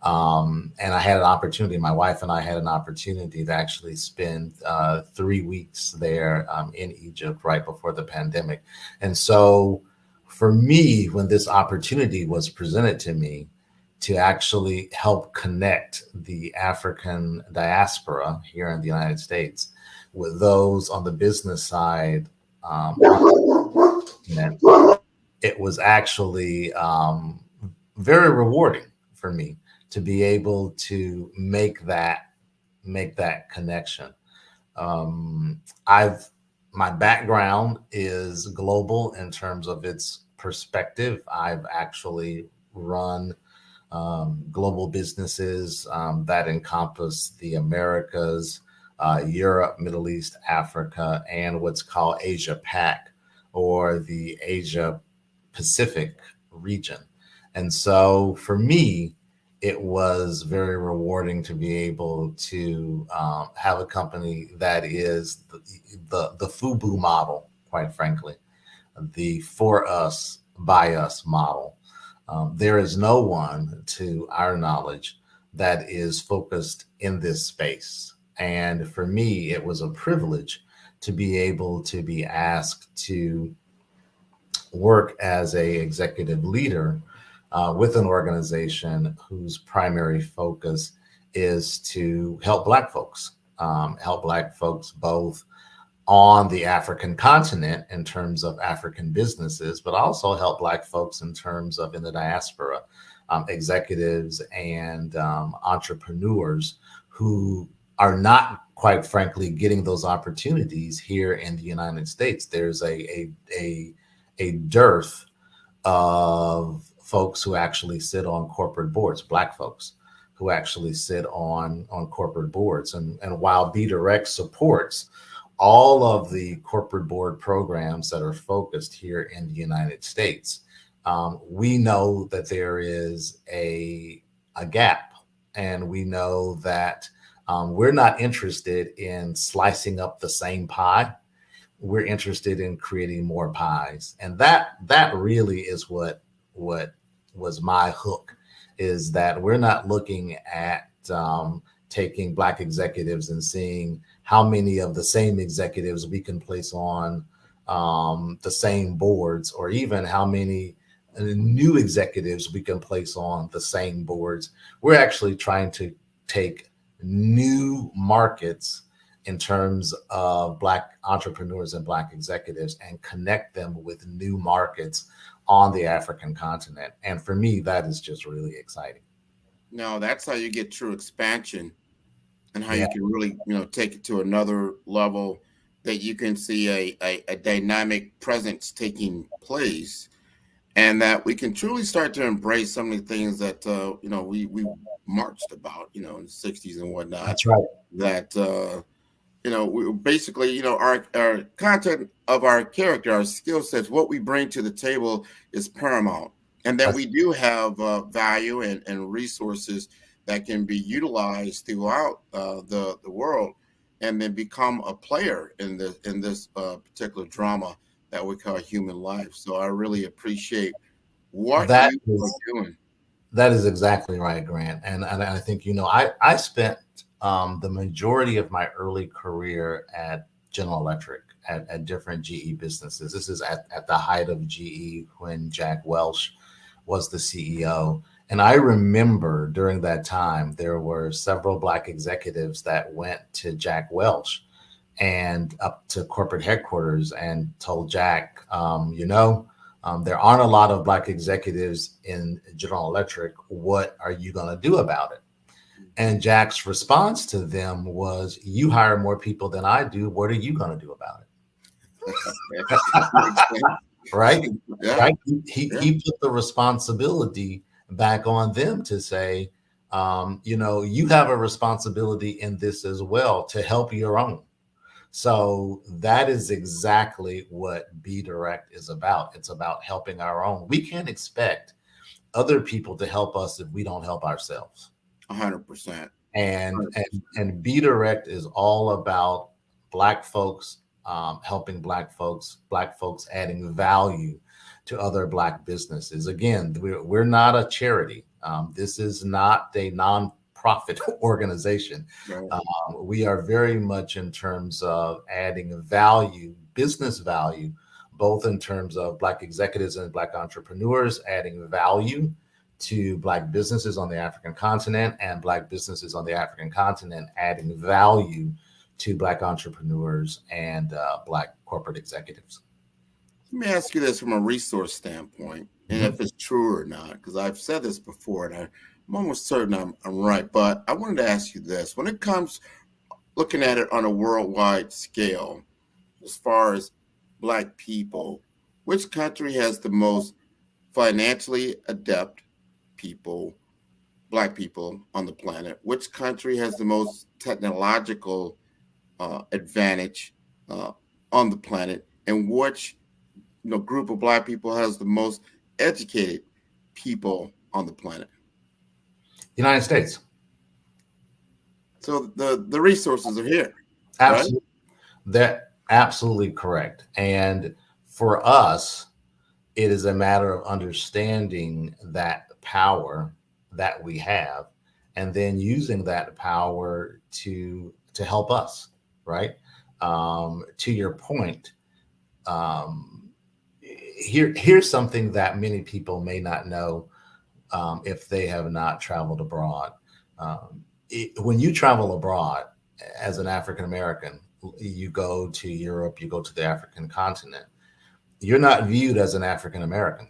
And I had an opportunity, my wife and I had an opportunity to actually spend 3 weeks there in Egypt right before the pandemic. And so for me, when this opportunity was presented to me to actually help connect the African diaspora here in the United States with those on the business side, it was actually very rewarding for me to be able to make that connection. My background is global in terms of its perspective. I've actually run global businesses that encompass the Americas, Europe, Middle East, Africa, and what's called Asia Pac, or the Asia Pacific region. And so for me, it was very rewarding to be able to have a company that is the FUBU model, quite frankly, the for us, by us model. There is no one, to our knowledge, that is focused in this space. And for me, it was a privilege to be able to be asked to work as an executive leader with an organization whose primary focus is to help Black folks both on the African continent in terms of African businesses, but also help Black folks in terms of in the diaspora, executives and entrepreneurs who are not, quite frankly, getting those opportunities here in the United States. There's a dearth of folks who actually sit on corporate boards, Black folks who actually sit on corporate boards. And while BDirect supports all of the corporate board programs that are focused here in the United States, we know that there is a gap and we know that we're not interested in slicing up the same pie. We're interested in creating more pies, and that really is what was my hook, is that we're not looking at taking Black executives and seeing how many of the same executives we can place on the same boards, or even how many new executives we can place on the same boards. We're actually trying to take new markets in terms of Black entrepreneurs and Black executives and connect them with new markets on the African continent. And for me, that is just really exciting. No, that's how you get true expansion, and how you can really, take it to another level, that you can see a dynamic presence taking place, and that we can truly start to embrace some of the things that, we marched about, in the 60s and whatnot. That's right. That, we basically, our content of our character, our skill sets, what we bring to the table is paramount. And that we do have value and resources that can be utilized throughout the world, and then become a player in this particular drama that we call human life. So I really appreciate what you are doing. That is exactly right, Grant. And I think, I spent the majority of my early career at General Electric, at different GE businesses. This is at the height of GE when Jack Welch was the CEO. And I remember during that time, there were several Black executives that went to Jack Welch and up to corporate headquarters and told Jack, there aren't a lot of Black executives in General Electric. What are you going to do about it? And Jack's response to them was, you hire more people than I do. What are you going to do about it? Right? Yeah. Right? He put the responsibility back on them to say, you have a responsibility in this as well, to help your own. So that is exactly what Be Direct is about. It's about helping our own. We can't expect other people to help us if we don't help ourselves. 100%. And Be Direct is all about Black folks helping Black folks adding value to other Black businesses. Again, we're not a charity. This is not a nonprofit organization. Right. We are very much in terms of adding value, business value, both in terms of Black executives and Black entrepreneurs, adding value to Black businesses on the African continent, and Black businesses on the African continent adding value to Black entrepreneurs and Black corporate executives. Let me ask you this from a resource standpoint, and if it's true or not, because I've said this before, and I'm almost certain I'm right, but I wanted to ask you this. When it comes looking at it on a worldwide scale, as far as Black people, which country has the most financially adept people, Black people on the planet? Which country has the most technological advantage on the planet? And which group of Black people has the most educated people on the planet? United States. So the resources are here. Absolutely. Right? That's absolutely correct. And for us, it is a matter of understanding that power that we have, and then using that power to help us, right? To your point, here's something that many people may not know if they have not traveled abroad. When you travel abroad as an African American, you go to Europe, you go to the African continent, you're not viewed as an African American.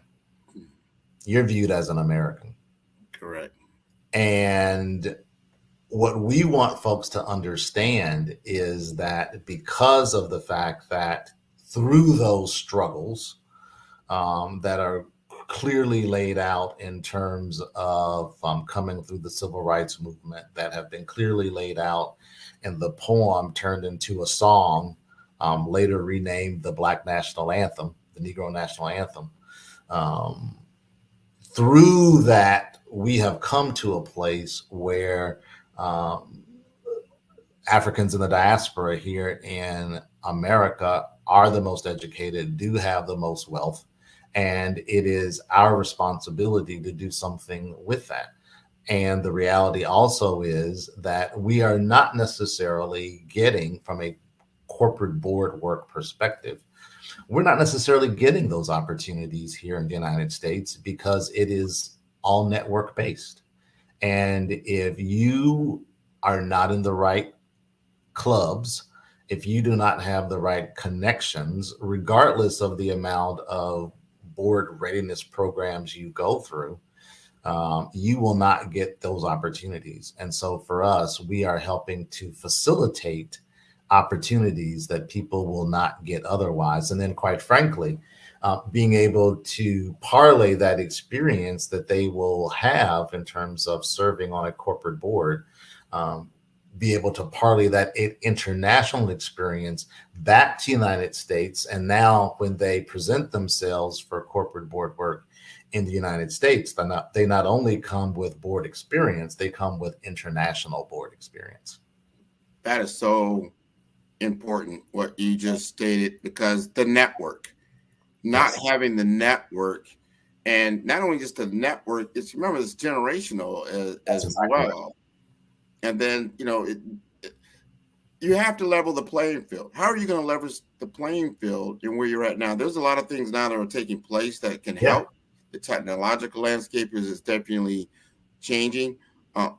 You're viewed as an American. Correct. And what we want folks to understand is that because of the fact that through those struggles that are clearly laid out in terms of coming through the civil rights movement, that have been clearly laid out in the poem turned into a song, later renamed the Black National Anthem, the Negro National Anthem. Through that we have come to a place where Africans in the diaspora here in America are the most educated, do have the most wealth, and it is our responsibility to do something with that. And the reality also is that we are not necessarily getting, from a corporate board work perspective, we're not necessarily getting those opportunities here in the United States because it is all network based. And if you are not in the right clubs, if you do not have the right connections, regardless of the amount of board readiness programs you go through, you will not get those opportunities. And so for us, we are helping to facilitate opportunities that people will not get otherwise. And then quite frankly, being able to parlay that experience that they will have in terms of serving on a corporate board, be able to parlay that international experience back to the United States. And now when they present themselves for corporate board work in the United States, they not only come with board experience, they come with international board experience. That is so important, what you just stated, because the network, not having the network, and not only just the network, it's, remember, it's generational as well. And then, you know, you have to level the playing field. How are you going to leverage the playing field and where you're at now? There's a lot of things now that are taking place that can help. The technological landscape is definitely changing,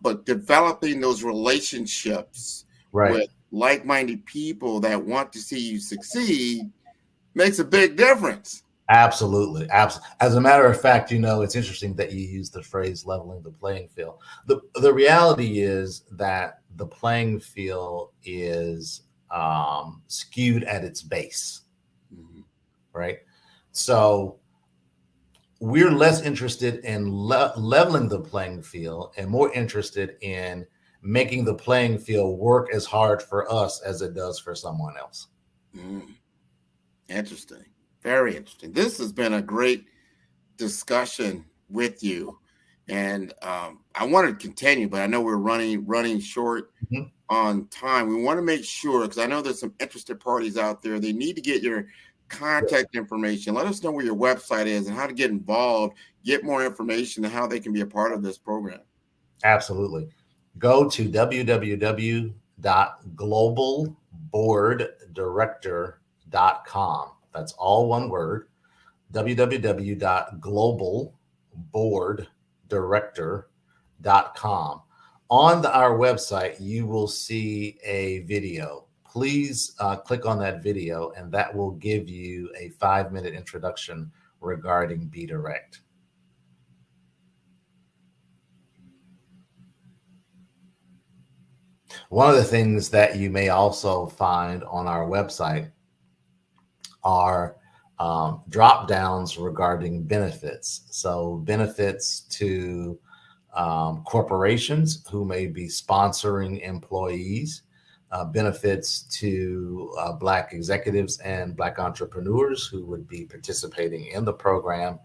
but developing those relationships with like-minded people that want to see you succeed makes a big difference. Absolutely. As a matter of fact, you know, it's interesting that you use the phrase leveling the playing field. The reality is that the playing field is skewed at its base, right? So we're less interested in leveling the playing field and more interested in making the playing field work as hard for us as it does for someone else. Interesting. Very interesting. This has been a great discussion with you. And I want to continue, but I know we're running short on time. We want to make sure, because I know there's some interested parties out there. They need to get your contact information. Let us know where your website is and how to get involved, get more information, and how they can be a part of this program. Absolutely. Go to www.globalboarddirector.com. That's all one word, www.globalboarddirector.com. On our website, you will see a video. Please click on that video, and that will give you a 5-minute introduction regarding Be Direct. One of the things that you may also find on our website are drop downs regarding benefits. So benefits to corporations who may be sponsoring employees, benefits to Black executives and Black entrepreneurs who would be participating in the program,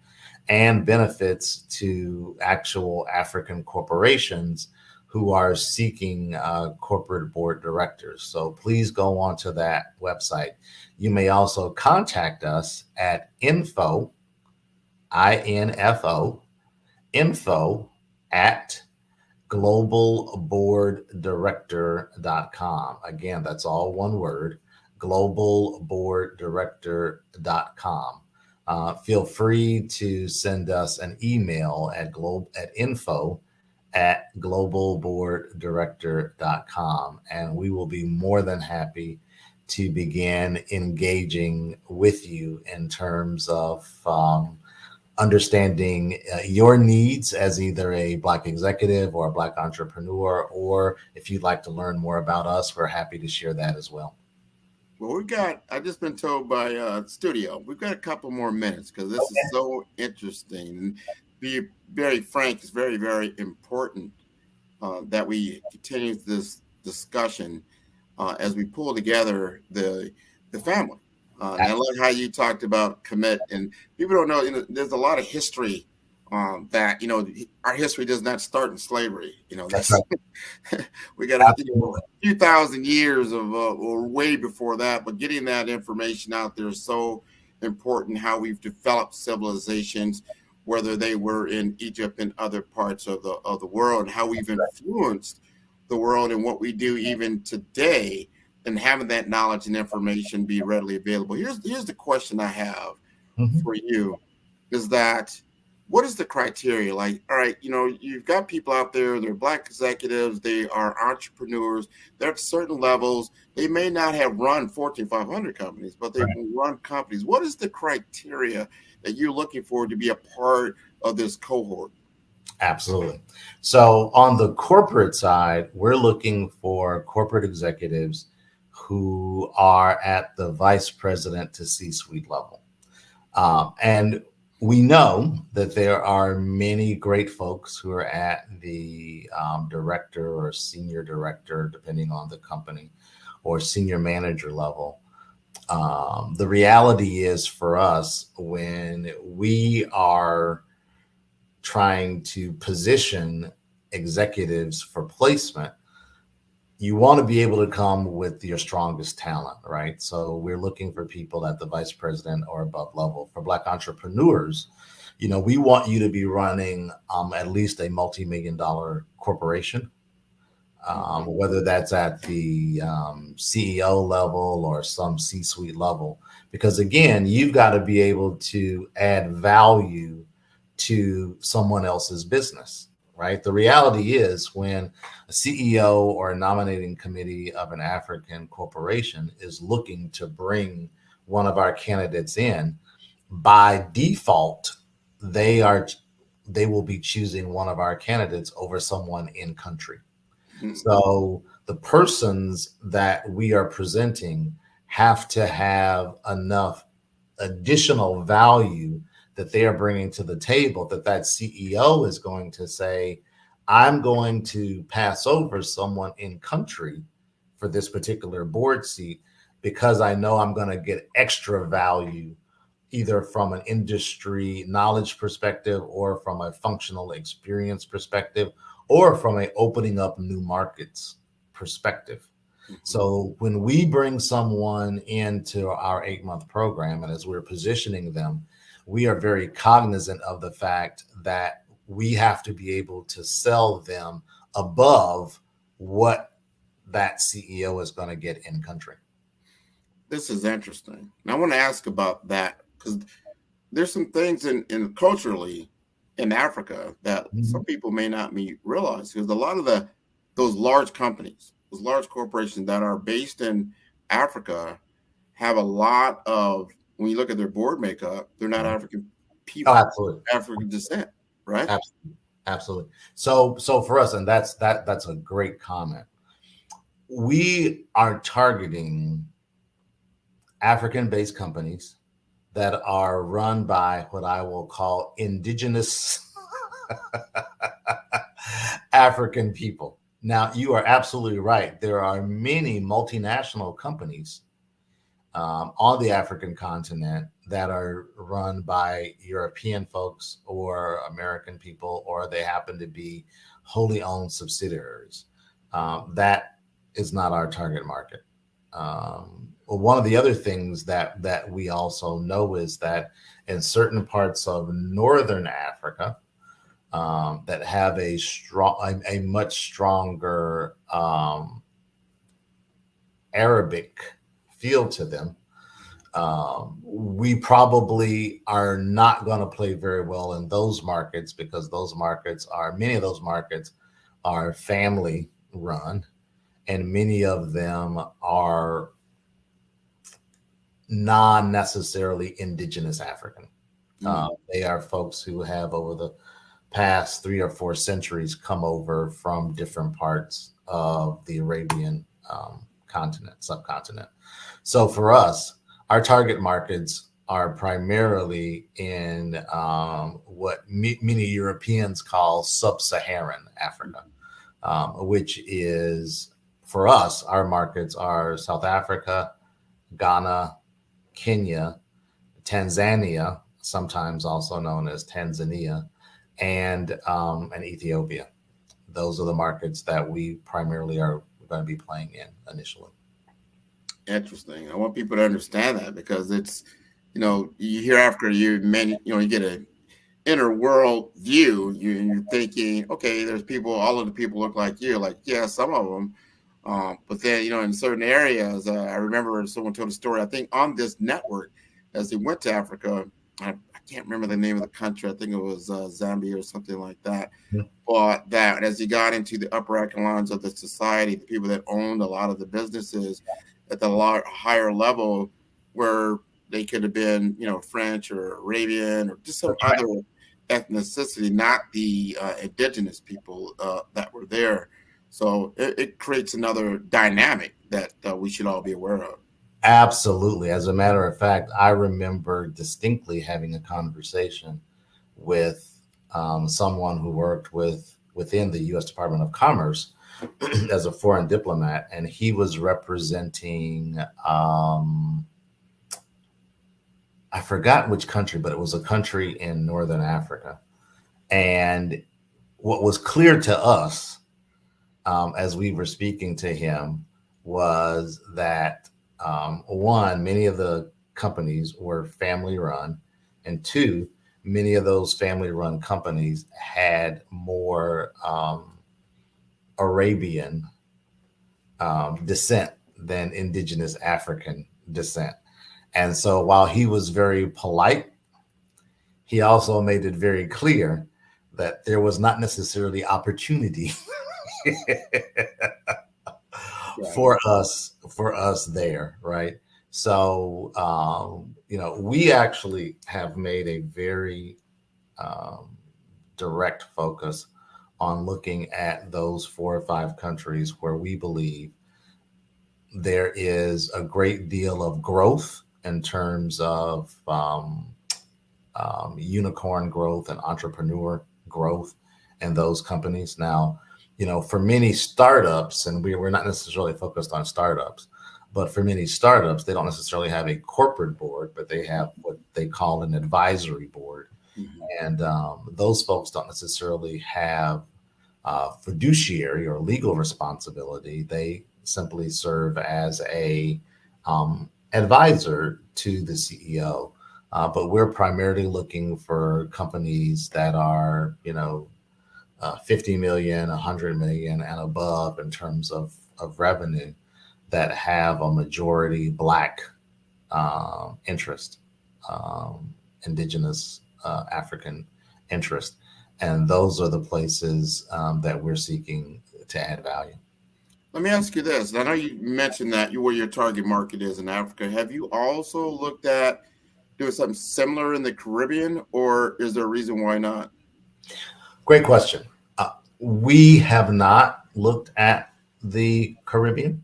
and benefits to actual African corporations who are seeking corporate board directors. So please go onto that website. You may also contact us at info, info at globalboarddirector.com. Again, that's all one word, globalboarddirector.com. Feel free to send us an email at info at globalboarddirector.com, and we will be more than happy to begin engaging with you in terms of understanding your needs as either a Black executive or a Black entrepreneur, or if you'd like to learn more about us, we're happy to share that as well. Well, I've just been told by studio, we've got a couple more minutes because this is so interesting. And be very frank, it's very, very important that we continue this discussion as we pull together the family. And I love how you talked about commit, and people don't know, there's a lot of history that, you know, our history does not start in slavery. You know, That's right. We got a few thousand years of, or way before that, but getting that information out there is so important. How we've developed civilizations, whether they were in Egypt and other parts of the world, and how we've influenced the world and what we do even today, and having that knowledge and information be readily available. Here's the question I have for you, is that what is the criteria? Like, all right, you know, you've got people out there, they're Black executives, they are entrepreneurs, they're at certain levels. They may not have run Fortune 500 companies, but they've run companies. What is the criteria that you're looking for to be a part of this cohort? Absolutely. So on the corporate side, we're looking for corporate executives who are at the vice president to C-suite level. And we know that there are many great folks who are at the director or senior director, depending on the company, or senior manager level. The reality is for us, when we are trying to position executives for placement, you want to be able to come with your strongest talent, right? So we're looking for people at the vice president or above level. For Black entrepreneurs, you know, we want you to be running at least a multi-million-dollar corporation, whether that's at the CEO level or some C-suite level, because again, you've got to be able to add value to someone else's business. Right. The reality is when a CEO or a nominating committee of an African corporation is looking to bring one of our candidates in, by default, they will be choosing one of our candidates over someone in country. So the persons that we are presenting have to have enough additional value that they are bringing to the table, that CEO is going to say, I'm going to pass over someone in country for this particular board seat because I know I'm going to get extra value, either from an industry knowledge perspective or from a functional experience perspective, or from a opening up new markets perspective. So when we bring someone into our 8-month program, and as we're positioning them, we are very cognizant of the fact that we have to be able to sell them above what that CEO is going to get in country. This is interesting. And I want to ask about that, because there's some things in culturally in Africa that some people may not realize, because a lot of those large companies, those large corporations that are based in Africa have a lot of, when you look at their board makeup, they're not African people. Oh, absolutely. African descent, right? Absolutely. Absolutely. So for us, and that's a great comment. We are targeting African-based companies that are run by what I will call indigenous African people. Now, you are absolutely right. There are many multinational companies on the African continent that are run by European folks or American people, or they happen to be wholly owned subsidiaries. That is not our target market. One of the other things that we also know is that in certain parts of Northern Africa that have a much stronger Arabic feel to them, we probably are not going to play very well in those markets, because many of those markets are family run, and many of them are non-necessarily indigenous African. They are folks who have, over the past 3 or 4 centuries, come over from different parts of the Arabian subcontinent. So for us, our target markets are primarily in what many Europeans call sub-Saharan Africa, which is, for us, our markets are South Africa, Ghana, Kenya, Tanzania, sometimes also known as Tanzania, and Ethiopia. Those are the markets that we primarily are going to be playing in initially. Interesting. I want people to understand that, because it's, you hear Africa, you get an inner world view. You're thinking, okay, there's people, all of the people look like you. Like, yeah, some of them. But then, in certain areas, I remember someone told a story, I think on this network, as they went to Africa. I can't remember the name of the country. I think it was Zambia or something like that. Yeah. But that as he got into the upper echelons of the society, the people that owned a lot of the businesses at the higher level, where they could have been, French or Arabian or just some other ethnicity, not the indigenous people that were there. So it creates another dynamic that we should all be aware of. Absolutely. As a matter of fact, I remember distinctly having a conversation with someone who worked within the U.S. Department of Commerce as a foreign diplomat, and he was representing, I forgot which country, but it was a country in Northern Africa. And what was clear to us as we were speaking to him was that one, many of the companies were family run, and two, many of those family run companies had more Arabian descent than indigenous African descent. And so while he was very polite, he also made it very clear that there was not necessarily opportunity for us there, right? So we actually have made a very direct focus on looking at those 4 or 5 countries where we believe there is a great deal of growth in terms of unicorn growth and entrepreneur growth in those companies. Now, for many startups, and we're not necessarily focused on startups, but for many startups, they don't necessarily have a corporate board, but they have what they call an advisory board. Mm-hmm. And those folks don't necessarily have fiduciary or legal responsibility. They simply serve as a advisor to the CEO. But we're primarily looking for companies that are, 50 million, 100 million and above in terms of revenue, that have a majority Black interest, indigenous African interest. And those are the places that we're seeking to add value. Let me ask you this. I know you mentioned that where your target market is in Africa. Have you also looked at doing something similar in the Caribbean, or is there a reason why not? Great question. We have not looked at the Caribbean,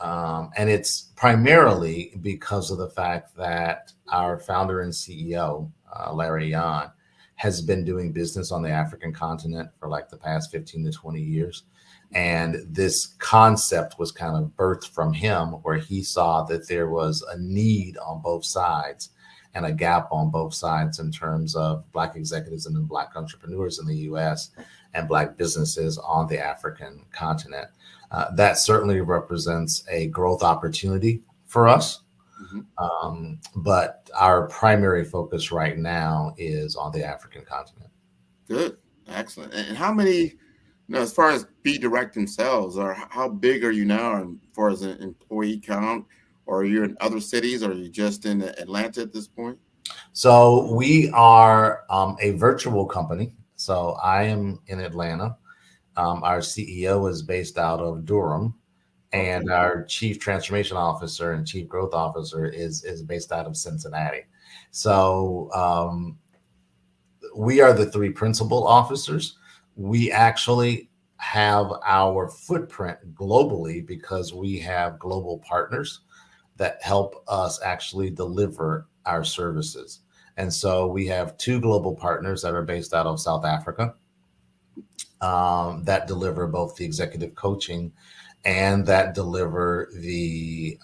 and it's primarily because of the fact that our founder and CEO, Larry Yan, has been doing business on the African continent for like the past 15 to 20 years. And this concept was kind of birthed from him, where he saw that there was a need on both sides and a gap on both sides in terms of Black executives and Black entrepreneurs in the U.S. and Black businesses on the African continent. That certainly represents a growth opportunity for us. Mm-hmm. But our primary focus right now is on the African continent. Good. Excellent. And how many, as far as Be Direct themselves, or how big are you now as far as an employee count? Or are you in other cities? Or are you just in Atlanta at this point? So we are a virtual company. So I am in Atlanta. Our CEO is based out of Durham, and our Chief Transformation Officer and Chief Growth Officer is based out of Cincinnati. So we are the 3 principal officers. We actually have our footprint globally because we have global partners that help us actually deliver our services. And so we have 2 global partners that are based out of South Africa that deliver both the executive coaching and that deliver the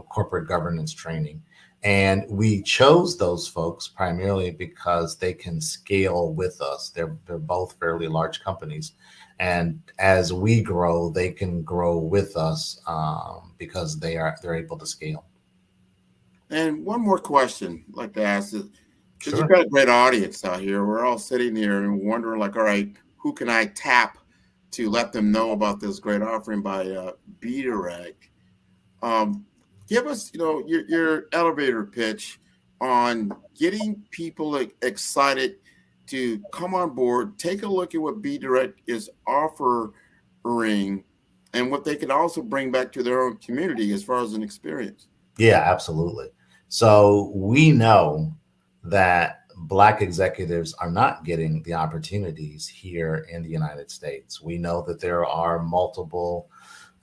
corporate governance training. And we chose those folks primarily because they can scale with us. They're both fairly large companies. And as we grow, they can grow with us because they're able to scale. And one more question I'd like to ask is, because Sure. you've got a great audience out here. We're all sitting here and wondering, like, all right, who can I tap to let them know about this great offering by Be Direct? Give us, your elevator pitch on getting people excited to come on board, take a look at what Be Direct is offering, and what they can also bring back to their own community as far as an experience. Yeah, absolutely. So we know that Black executives are not getting the opportunities here in the United States. We know that there are multiple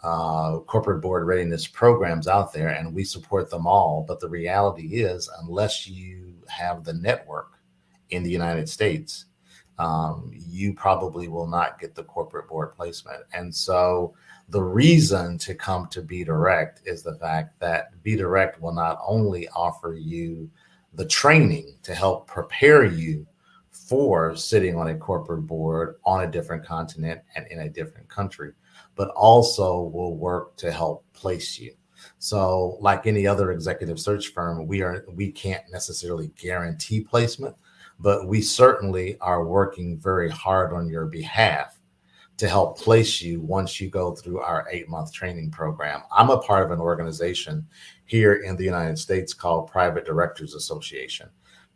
corporate board readiness programs out there, and we support them all. But the reality is, unless you have the network in the United States, you probably will not get the corporate board placement. And so the reason to come to Be Direct is the fact that Be Direct will not only offer you the training to help prepare you for sitting on a corporate board on a different continent and in a different country, but also will work to help place you. So like any other executive search firm, we can't necessarily guarantee placement, but we certainly are working very hard on your behalf to help place you once you go through our 8-month training program. I'm a part of an organization here in the United States called Private Directors Association.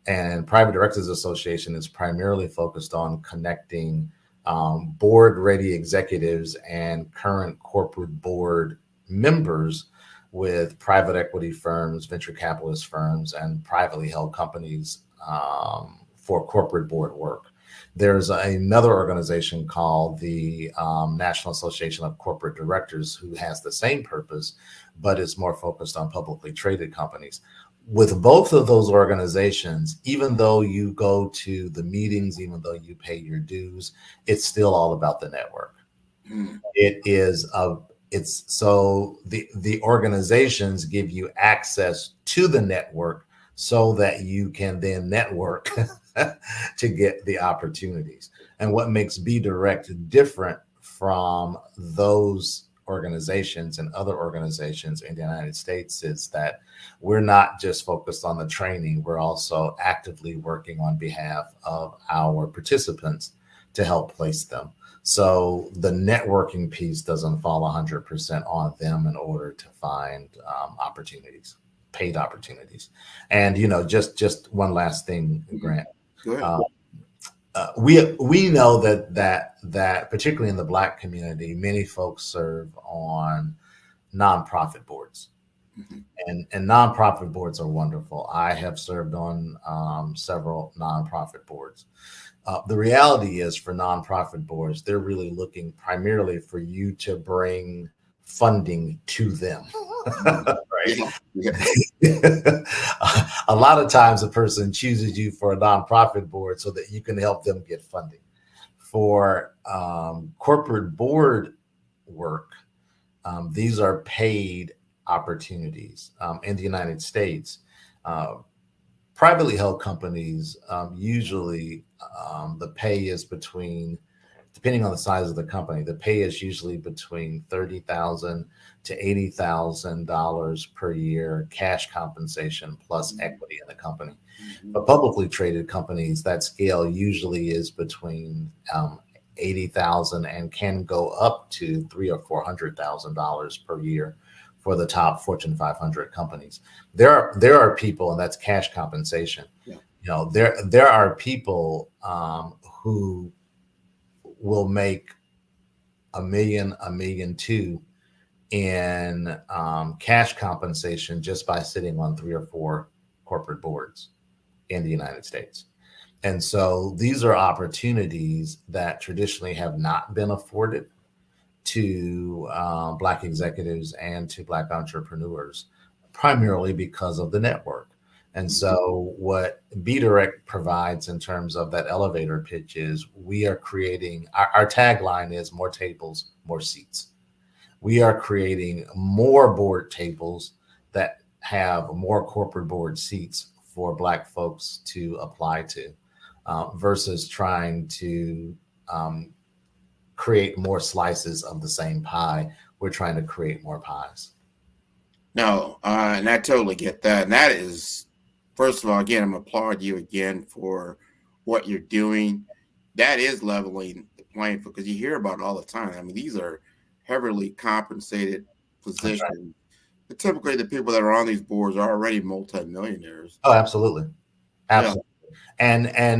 And Private Directors Association is primarily focused on connecting board-ready executives and current corporate board members with private equity firms, venture capitalist firms, and privately held companies for corporate board work. There's another organization called the National Association of Corporate Directors who has the same purpose, but is more focused on publicly traded companies. With both of those organizations, even though you go to the meetings, even though you pay your dues, it's still all about the network. So the organizations give you access to the network so that you can then network to get the opportunities. And what makes Be Direct different from those organizations and other organizations in the United States is that we're not just focused on the training, we're also actively working on behalf of our participants to help place them. So the networking piece doesn't fall 100% on them in order to find opportunities, paid opportunities. And, just one last thing, Grant. We know that particularly in the Black community, many folks serve on nonprofit boards. And nonprofit boards are wonderful. I have served on several nonprofit boards. The reality is, for nonprofit boards, they're really looking primarily for you to bring funding to them. Right? A lot of times a person chooses you for a nonprofit board so that you can help them get funding. For corporate board work, these are paid opportunities. In the United States, privately held companies, usually the pay is between, depending on the size of the company, the pay is usually between $30,000 to $80,000 per year, cash compensation plus equity in the company. But publicly traded companies, that scale usually is between $80,000 and can go up to $300,000 or $400,000 per year for the top Fortune 500 companies. There are people, and that's cash compensation. There are people who will make $1 million, $1.2 million in cash compensation just by sitting on 3 or 4 corporate boards in the United States. And so these are opportunities that traditionally have not been afforded to Black executives and to Black entrepreneurs, primarily because of the network. And so what Be Direct provides in terms of that elevator pitch is we are creating, our tagline is more tables, more seats. We are creating more board tables that have more corporate board seats for Black folks to apply to, versus trying to create more slices of the same pie. We're trying to create more pies. No, and I totally get that. And that is, first of all, again, I'm applaud you again for what you're doing. That is leveling the playing field, because you hear about it all the time. I mean, these are heavily compensated positions. Right. But typically, the people that are on these boards are already multimillionaires. Oh, absolutely, absolutely. Yeah.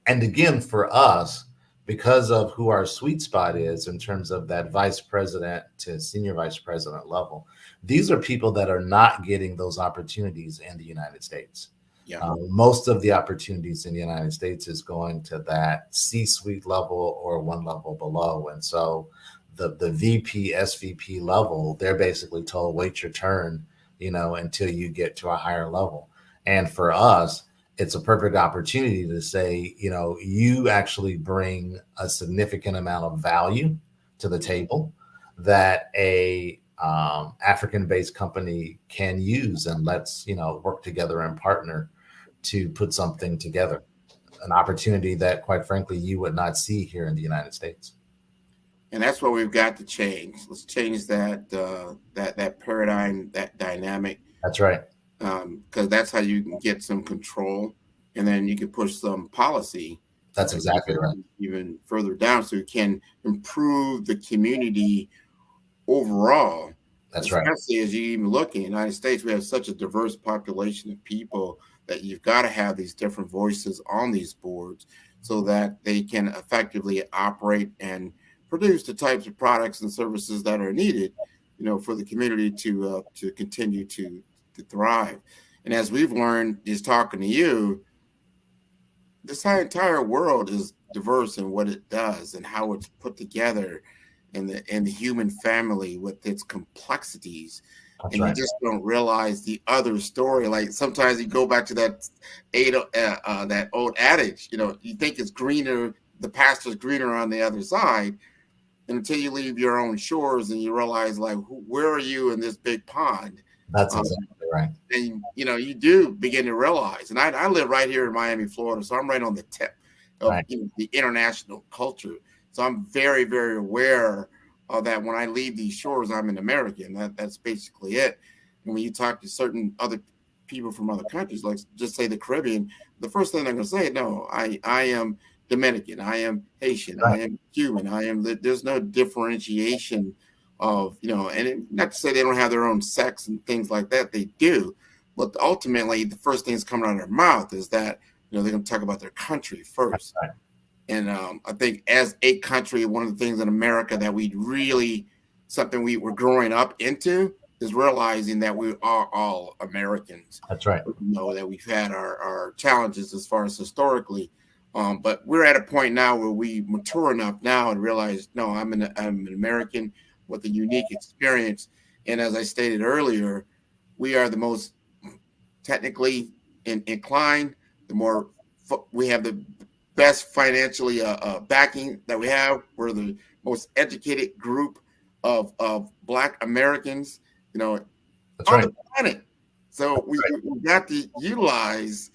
And again, for us, because of who our sweet spot is in terms of that vice president to senior vice president level, these are people that are not getting those opportunities in the United States. Yeah. Most of the opportunities in the United States is going to that C-suite level or one level below. And so the VP, SVP level, they're basically told, wait your turn, until you get to a higher level. And for us, it's a perfect opportunity to say, you actually bring a significant amount of value to the table that a African-based company can use, and let's, work together and partner to put something together, an opportunity that, quite frankly, you would not see here in the United States. And that's what we've got to change. Let's change that that paradigm, that dynamic. That's right. Because that's how you can get some control, and then you can push some policy. That's exactly right. Even further down, so you can improve the community overall. That's right. Especially as you even look in the United States, we have such a diverse population of people that you've got to have these different voices on these boards so that they can effectively operate and produce the types of products and services that are needed, for the community to continue to thrive. And as we've learned just talking to you, this entire world is diverse in what it does and how it's put together, and the human family with its complexities. That's and right. You just don't realize the other story. Like sometimes you go back to that old adage, you think it's greener, the pasture's greener on the other side, and until you leave your own shores and you realize, like, where are you in this big pond? That's exactly right. And you do begin to realize. And I live right here in Miami, Florida, so I'm right on the tip of right. The international culture. So I'm very, very aware of that. When I leave these shores, I'm an American. That's basically it. And when you talk to certain other people from other countries, like just say the Caribbean, the first thing they're going to say, no, I am Dominican, I am Haitian, right. I am Cuban, there's no differentiation of, and not to say they don't have their own sex and things like that, they do. But ultimately, the first thing that's coming out of their mouth is that, they're going to talk about their country first. Right. And I think as a country, one of the things in America that we really, something we were growing up into is realizing that we are all Americans. That's right. That we've had our challenges as far as historically. But we're at a point now where we mature enough now and realize, no, I'm an American with a unique experience. And as I stated earlier, we are the most technically inclined, we have the best financially backing that we have. We're the most educated group of Black Americans, That's on right. the planet. So we got to utilize,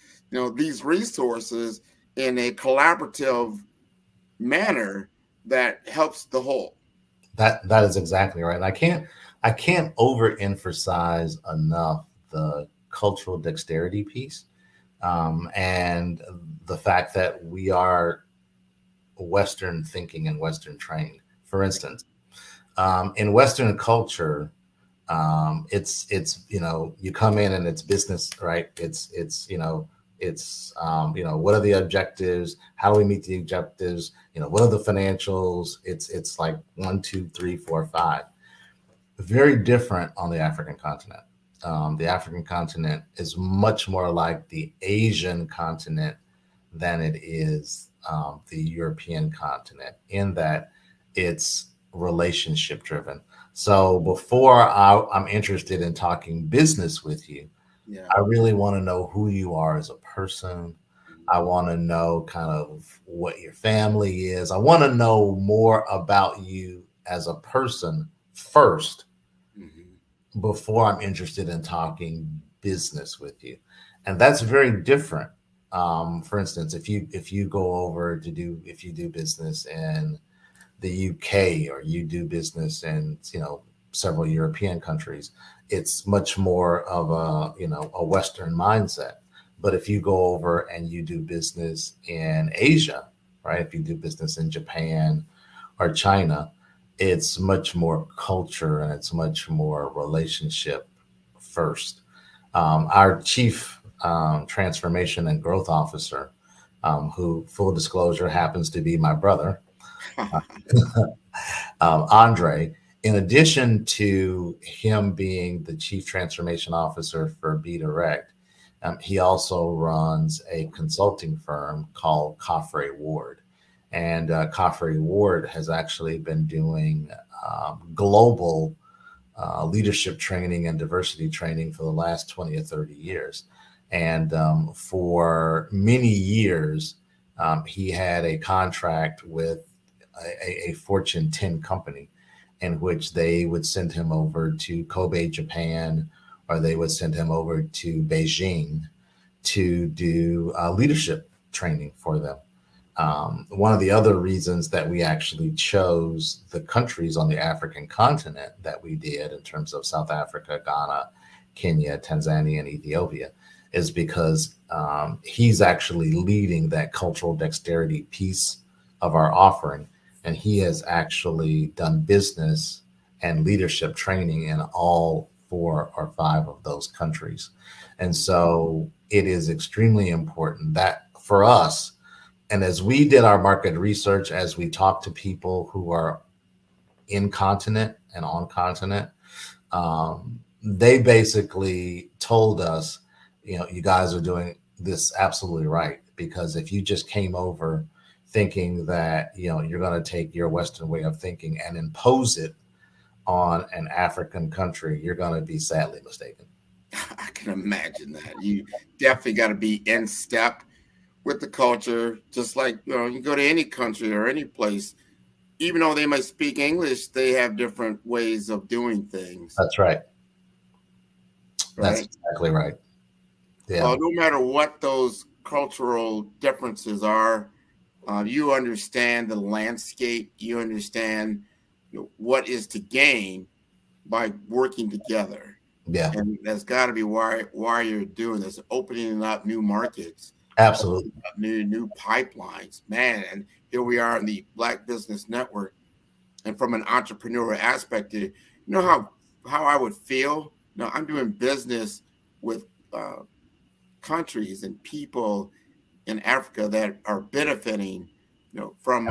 these resources in a collaborative manner that helps the whole. That is exactly right. I can't overemphasize enough the cultural dexterity piece, and the fact that we are Western thinking and Western trained. For instance, in Western culture, it's you come in and it's business, right? It's what are the objectives? How do we meet the objectives? What are the financials? It's like 1, 2, 3, 4, 5. Very different on the African continent. The African continent is much more like the Asian continent than it is the European continent, in that it's relationship driven. So before I'm interested in talking business with you, I really want to know who you are as a person. I want to know kind of what your family is. I want to know more about you as a person first, before I'm interested in talking business with you. And that's very different. For instance, if you go over to if you do business in the UK, or you do business in, several European countries, it's much more of a Western mindset. But if you go over and you do business in Asia, right? If you do business in Japan or China, it's much more culture and it's much more relationship first. Our chief transformation and growth officer, who, full disclosure, happens to be my brother, Andre, in addition to him being the chief transformation officer for Be Direct, he also runs a consulting firm called Coffray Ward. And Coffray Ward has actually been doing global leadership training and diversity training for the last 20 or 30 years. And for many years, he had a contract with a Fortune 10 company, in which they would send him over to Kobe, Japan, or they would send him over to Beijing to do leadership training for them. One of the other reasons that we actually chose the countries on the African continent that we did, in terms of South Africa, Ghana, Kenya, Tanzania, and Ethiopia, is because he's actually leading that cultural dexterity piece of our offering. And he has actually done business and leadership training in all 4 or 5 of those countries. And so it is extremely important that for us, and as we did our market research, as we talked to people who are in continent and on continent, they basically told us, you guys are doing this absolutely right. Because if you just came over thinking that, you're going to take your Western way of thinking and impose it on an African country, you're going to be sadly mistaken. I can imagine that. You definitely got to be in step with the culture, just like, you go to any country or any place, even though they might speak English, they have different ways of doing things. That's right. That's exactly right. Yeah. Well, no matter what those cultural differences are, you understand the landscape, you understand what is to gain by working together. Yeah. And that's got to be why you're doing this, opening up new markets. Absolutely. New pipelines, man. And here we are in the Black Business Network. And from an entrepreneurial aspect, you know how I would feel? I'm doing business with countries and people in Africa that are benefiting, from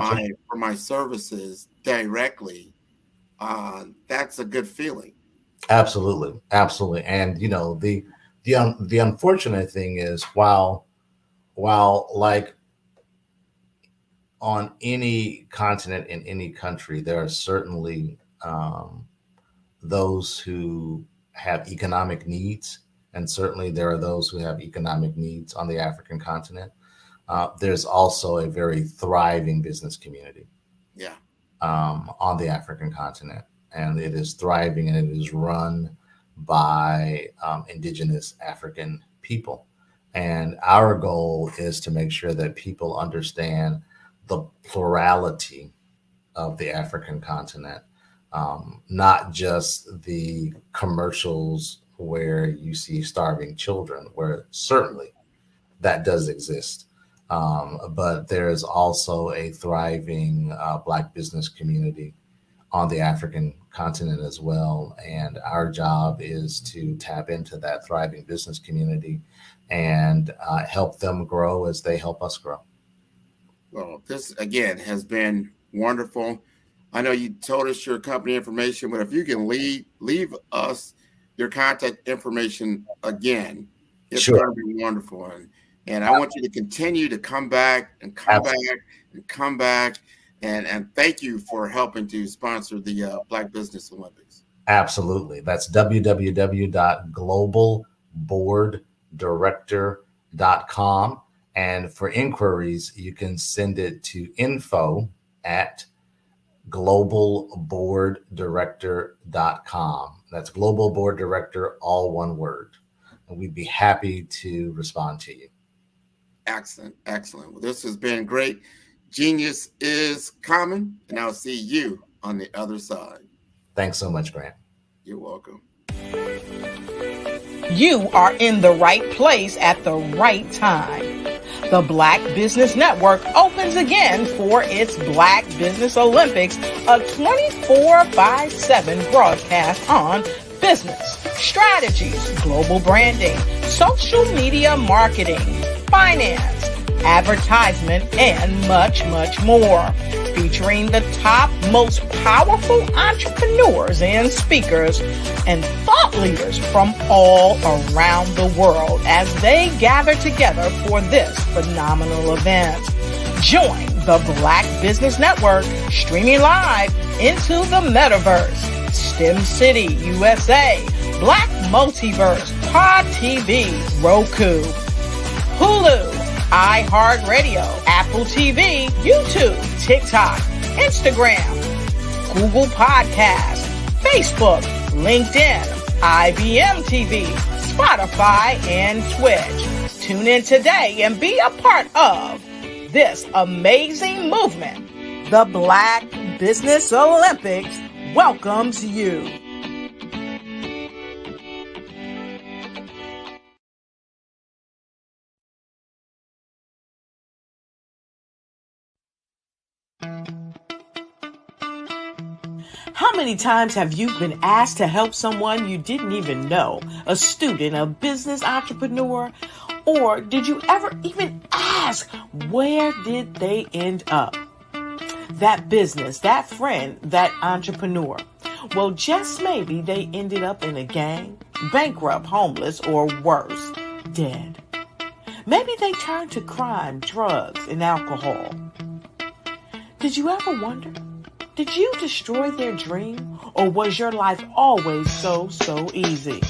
my services directly. That's a good feeling. Absolutely, absolutely. And the unfortunate thing is, while like on any continent in any country, there are certainly those who have economic needs, and certainly there are those who have economic needs on the African continent. There's also a very thriving business community, on the African continent, and it is thriving, and it is run by indigenous African people. And our goal is to make sure that people understand the plurality of the African continent, not just the commercials where you see starving children, where certainly that does exist. But there is also a thriving Black business community on the African continent as well. And our job is to tap into that thriving business community and help them grow as they help us grow. Well, this again has been wonderful. I know you told us your company information, but if you can leave us your contact information again, it's going to be wonderful. And I want you to continue to come back and come back and come back. And thank you for helping to sponsor the Black Business Olympics. Absolutely. That's www.globalboarddirector.com. And for inquiries, you can send it to info@globalboarddirector.com. That's Global Board Director, all one word. and we'd be happy to respond to you. Excellent, excellent. Well, this has been great. Genius is common, and I'll see you on the other side. Thanks so much, Grant. You're welcome. You are in the right place at the right time. The Black Business Network opens again for its Black Business Olympics, a 24/7 broadcast on business, strategies, global branding, social media marketing, finance, advertisement, and much, much more. Featuring the top, most powerful entrepreneurs and speakers and thought leaders from all around the world as they gather together for this phenomenal event. Join the Black Business Network streaming live into the metaverse, STEM City, USA, Black Multiverse, Pod TV, Roku, Hulu, iHeartRadio, Apple TV, YouTube, TikTok, Instagram, Google Podcasts, Facebook, LinkedIn, IBM TV, Spotify, and Twitch. Tune in today and be a part of this amazing movement. The Black Business Olympics welcomes you. How many times have you been asked to help someone you didn't even know, a student, a business entrepreneur, or did you ever even ask, where did they end up? That business, that friend, that entrepreneur. Well, just maybe they ended up in a gang, bankrupt, homeless, or worse, dead. Maybe they turned to crime, drugs, and alcohol. Did you ever wonder? Did you destroy their dream, or was your life always so easy?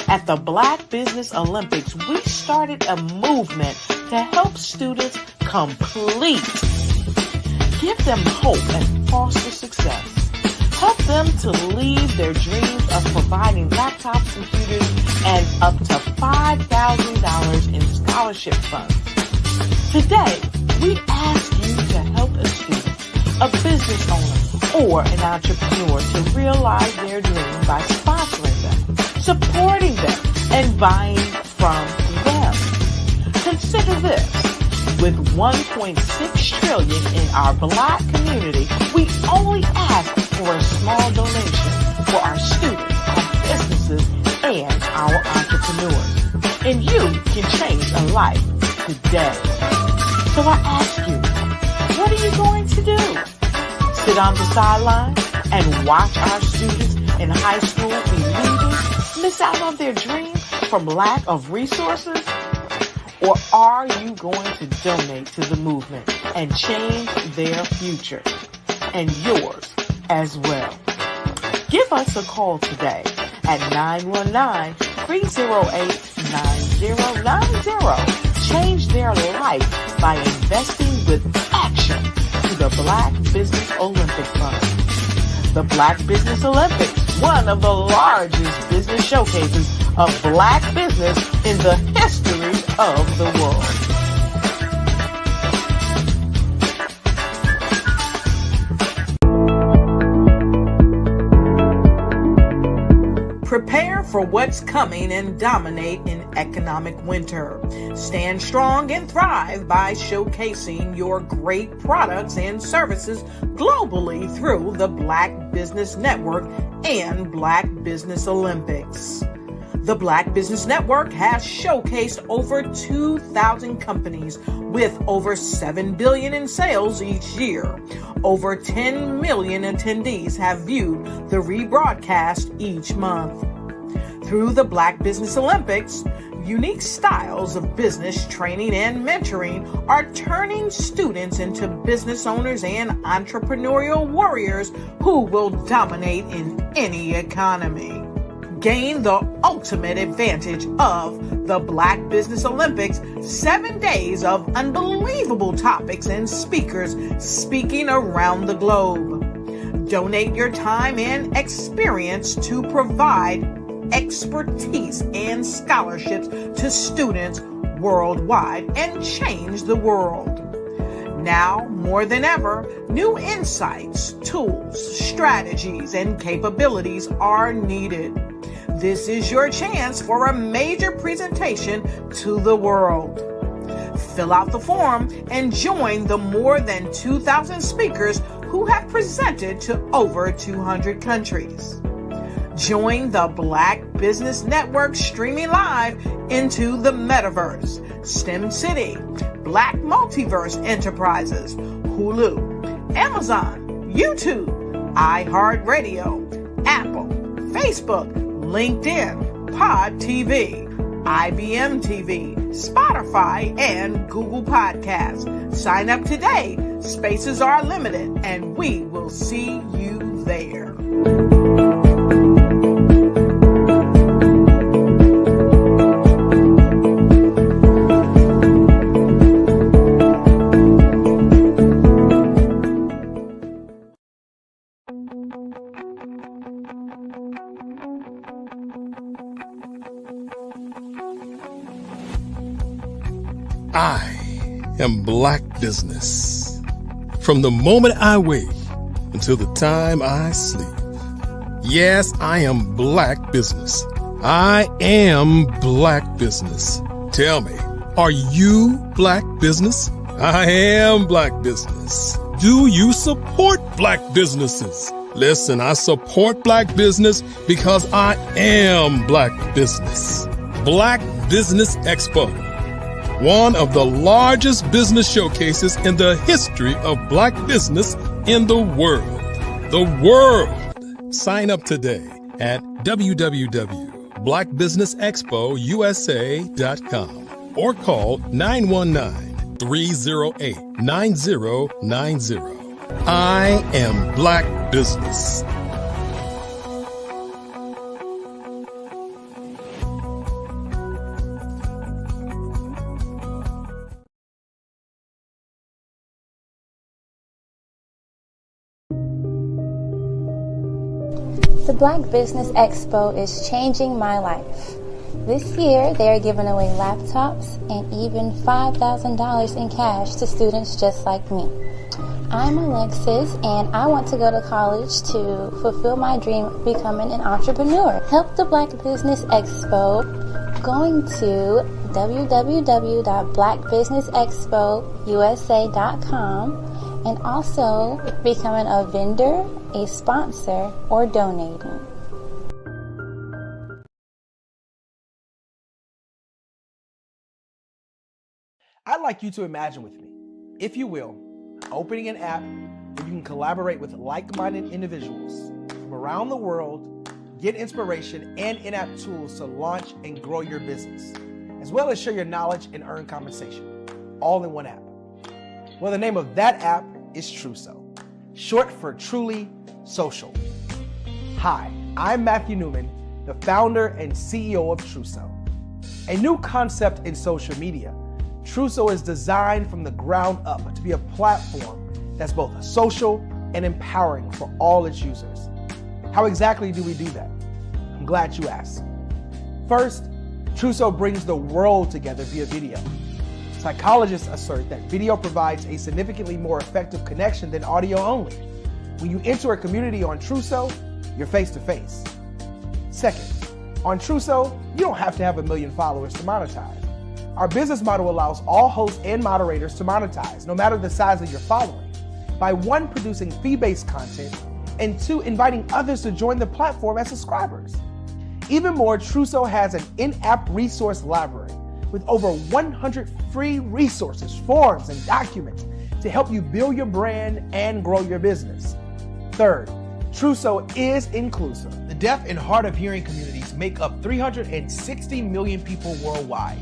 At the Black Business Olympics, we started a movement to help students complete. Give them hope and foster success. Help them to leave their dreams of providing laptops, computers, and up to $5,000 in scholarship funds. Today, we ask you to help a student, a business owner, or an entrepreneur to realize their dream by sponsoring them, supporting them, and buying from them. Consider this. With $1.6 trillion in our Black community, we only ask for a small donation for our students, our businesses, and our entrepreneurs. And you can change a life today. So I ask you, what are you going to do? Sit on the sideline and watch our students in high school be leaders, miss out on their dream from lack of resources? Or are you going to donate to the movement and change their future and yours as well? Give us a call today at 919-308-9090. Change their life by investing with action to the Black Business Olympic Fund. The Black Business Olympics, one of the largest business showcases of Black business in the history of the world. Prepare for what's coming and dominate in economic winter. Stand strong and thrive by showcasing your great products and services globally through the Black Business Network and Black Business Olympics. The Black Business Network has showcased over 2,000 companies with over $7 billion in sales each year. Over 10 million attendees have viewed the rebroadcast each month. Through the Black Business Olympics, unique styles of business training and mentoring are turning students into business owners and entrepreneurial warriors who will dominate in any economy. Gain the ultimate advantage of the Black Business Olympics, 7 days of unbelievable topics and speakers speaking around the globe. Donate your time and experience to provide expertise and scholarships to students worldwide and change the world. Now, more than ever, new insights, tools, strategies, and capabilities are needed. This is your chance for a major presentation to the world. Fill out the form and join the more than 2,000 speakers who have presented to over 200 countries. Join the Black Business Network streaming live into the Metaverse, STEM City, Black Multiverse Enterprises, Hulu, Amazon, YouTube, iHeartRadio, Apple, Facebook, LinkedIn, Pod TV, IBM TV, Spotify, and Google Podcasts. Sign up today. Spaces are limited, and we will see you there. I am Black business. From the moment I wake until the time I sleep. Yes, I am Black business. I am Black business. Tell me, are you Black business? I am Black business. Do you support Black businesses? Listen, I support Black business because I am Black business. Black Business Expo. One of the largest business showcases in the history of Black business in the world. The world! Sign up today at www.blackbusinessexpousa.com or call 919-308-9090. I am Black business. The Black Business Expo is changing my life. This year, they are giving away laptops and even $5,000 in cash to students just like me. I'm Alexis, and I want to go to college to fulfill my dream of becoming an entrepreneur. Help the Black Business Expo going to www.blackbusinessexpousa.com and also becoming a vendor, a sponsor, or donating. I'd like you to imagine with me, if you will, opening an app where you can collaborate with like-minded individuals from around the world, get inspiration and in-app tools to launch and grow your business, as well as share your knowledge and earn compensation, all in one app. Well, the name of that app is Truso, short for Truly Social. Hi, I'm Matthew Newman, the founder and CEO of Truso. A new concept in social media, Truso is designed from the ground up to be a platform that's both social and empowering for all its users. How exactly do we do that? I'm glad you asked. First, Truso brings the world together via video. Psychologists assert that video provides a significantly more effective connection than audio only. When you enter a community on Truso, you're face to face. Second, on Truso, you don't have to have 1 million followers to monetize. Our business model allows all hosts and moderators to monetize, no matter the size of your following, by 1, producing fee-based content, and 2, inviting others to join the platform as subscribers. Even more, Truso has an in-app resource library with over 100 free resources, forms, and documents to help you build your brand and grow your business. Third, Truso is inclusive. The deaf and hard of hearing communities make up 360 million people worldwide.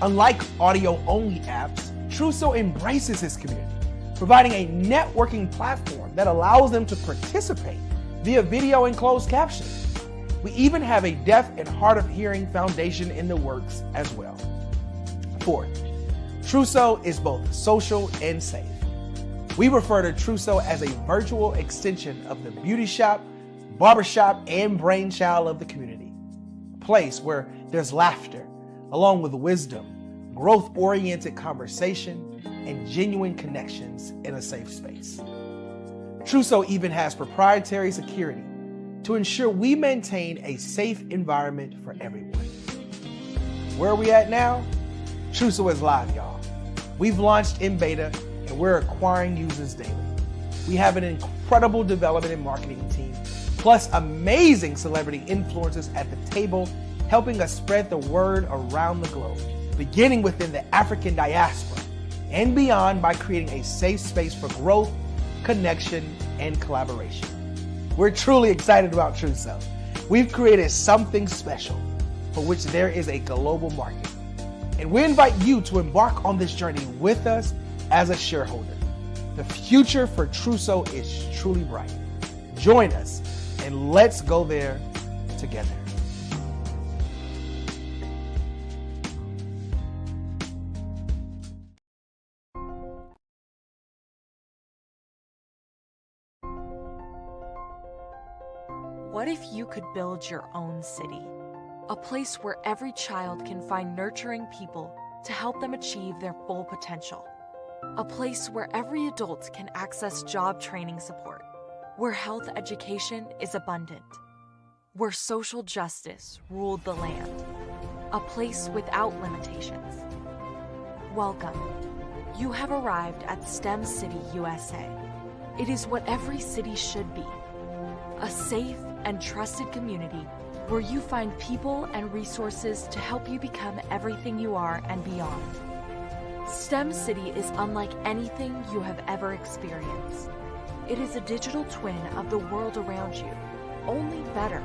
Unlike audio-only apps, Truso embraces its community, providing a networking platform that allows them to participate via video and closed captioning. We even have a deaf and hard of hearing foundation in the works as well. Fourth, Truso is both social and safe. We refer to Truso as a virtual extension of the beauty shop, barbershop, and brainchild of the community. place where there's laughter, along with wisdom, growth-oriented conversation, and genuine connections in a safe space. Trousseau even has proprietary security to ensure we maintain a safe environment for everyone. Where are we at now? Trousseau is live, y'all. We've launched in beta and we're acquiring users daily. We have an incredible development and marketing team, plus amazing celebrity influencers at the table, helping us spread the word around the globe, beginning within the African diaspora and beyond by creating a safe space for growth, connection, and collaboration. We're truly excited about Trousseau. We've created something special for which there is a global market. And we invite you to embark on this journey with us as a shareholder. The future for Trousseau is truly bright. Join us and let's go there together. What if you could build your own city? A place where every child can find nurturing people to help them achieve their full potential. A place where every adult can access job training support, where health education is abundant, where social justice ruled the land. A place without limitations. Welcome. You have arrived at STEM City, USA. It is what every city should be. A safe and trusted community where you find people and resources to help you become everything you are and beyond. STEM City is unlike anything you have ever experienced. It is a digital twin of the world around you, only better.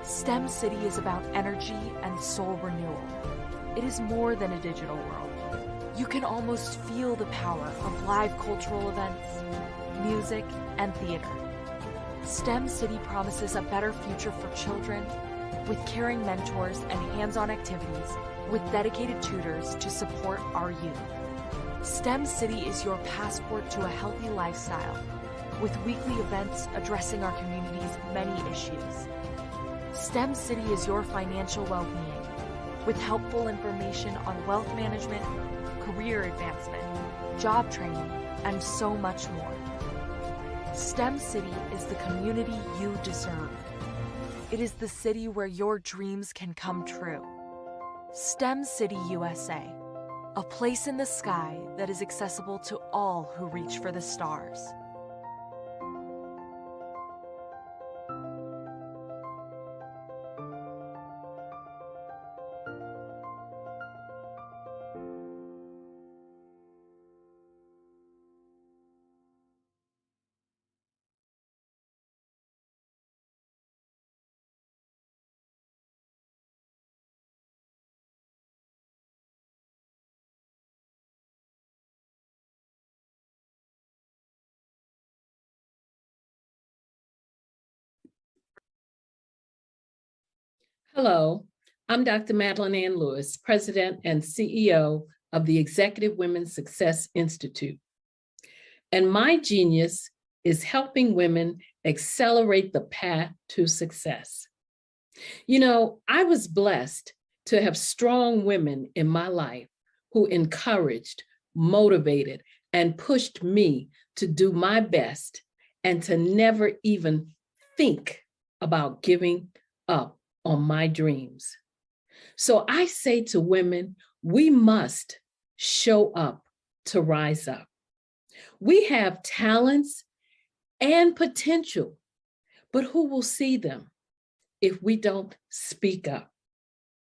STEM City is about energy and soul renewal. It is more than a digital world. You can almost feel the power of live cultural events, music, and theater. STEM City promises a better future for children with caring mentors and hands-on activities with dedicated tutors to support our youth. STEM City is your passport to a healthy lifestyle with weekly events addressing our community's many issues. STEM City is your financial well-being with helpful information on wealth management, career advancement, job training, and so much more. STEM City is the community you deserve. It is the city where your dreams can come true. STEM City USA, a place in the sky that is accessible to all who reach for the stars. Hello, I'm Dr. Madeline Ann Lewis, President and CEO of the Executive Women's Success Institute. And my genius is helping women accelerate the path to success. You know, I was blessed to have strong women in my life who encouraged, motivated, and pushed me to do my best and to never even think about giving up on my dreams. So I say to women, we must show up to rise up. We have talents and potential, but who will see them if we don't speak up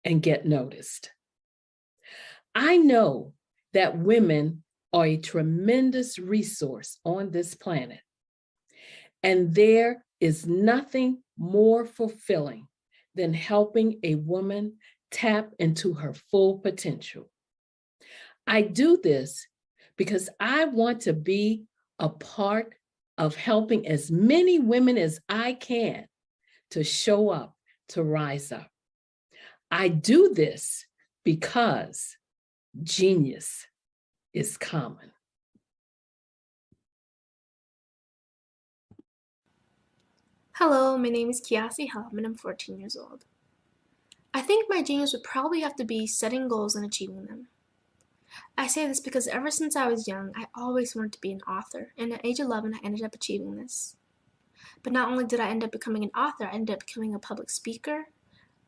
and get noticed? I know that women are a tremendous resource on this planet, and there is nothing more fulfilling than helping a woman tap into her full potential. I do this because I want to be a part of helping as many women as I can to show up, to rise up. I do this because genius is common. Hello, my name is Kiasi Helm and I'm 14 years old. think my genius would probably have to be setting goals and achieving them. I say this because ever since I was young, I always wanted to be an author, and at age 11, I ended up achieving this. But not only did I end up becoming an author, I ended up becoming a public speaker,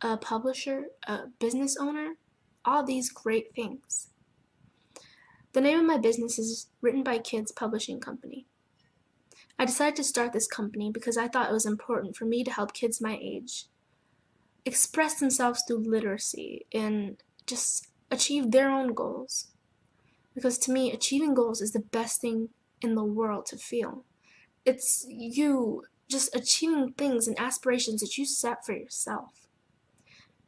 a publisher, a business owner, all these great things. The name of my business is Written by Kids Publishing Company. I decided to start this company because I thought it was important for me to help kids my age express themselves through literacy and just achieve their own goals. Because to me, achieving goals is the best thing in the world to feel. It's you just achieving things and aspirations that you set for yourself.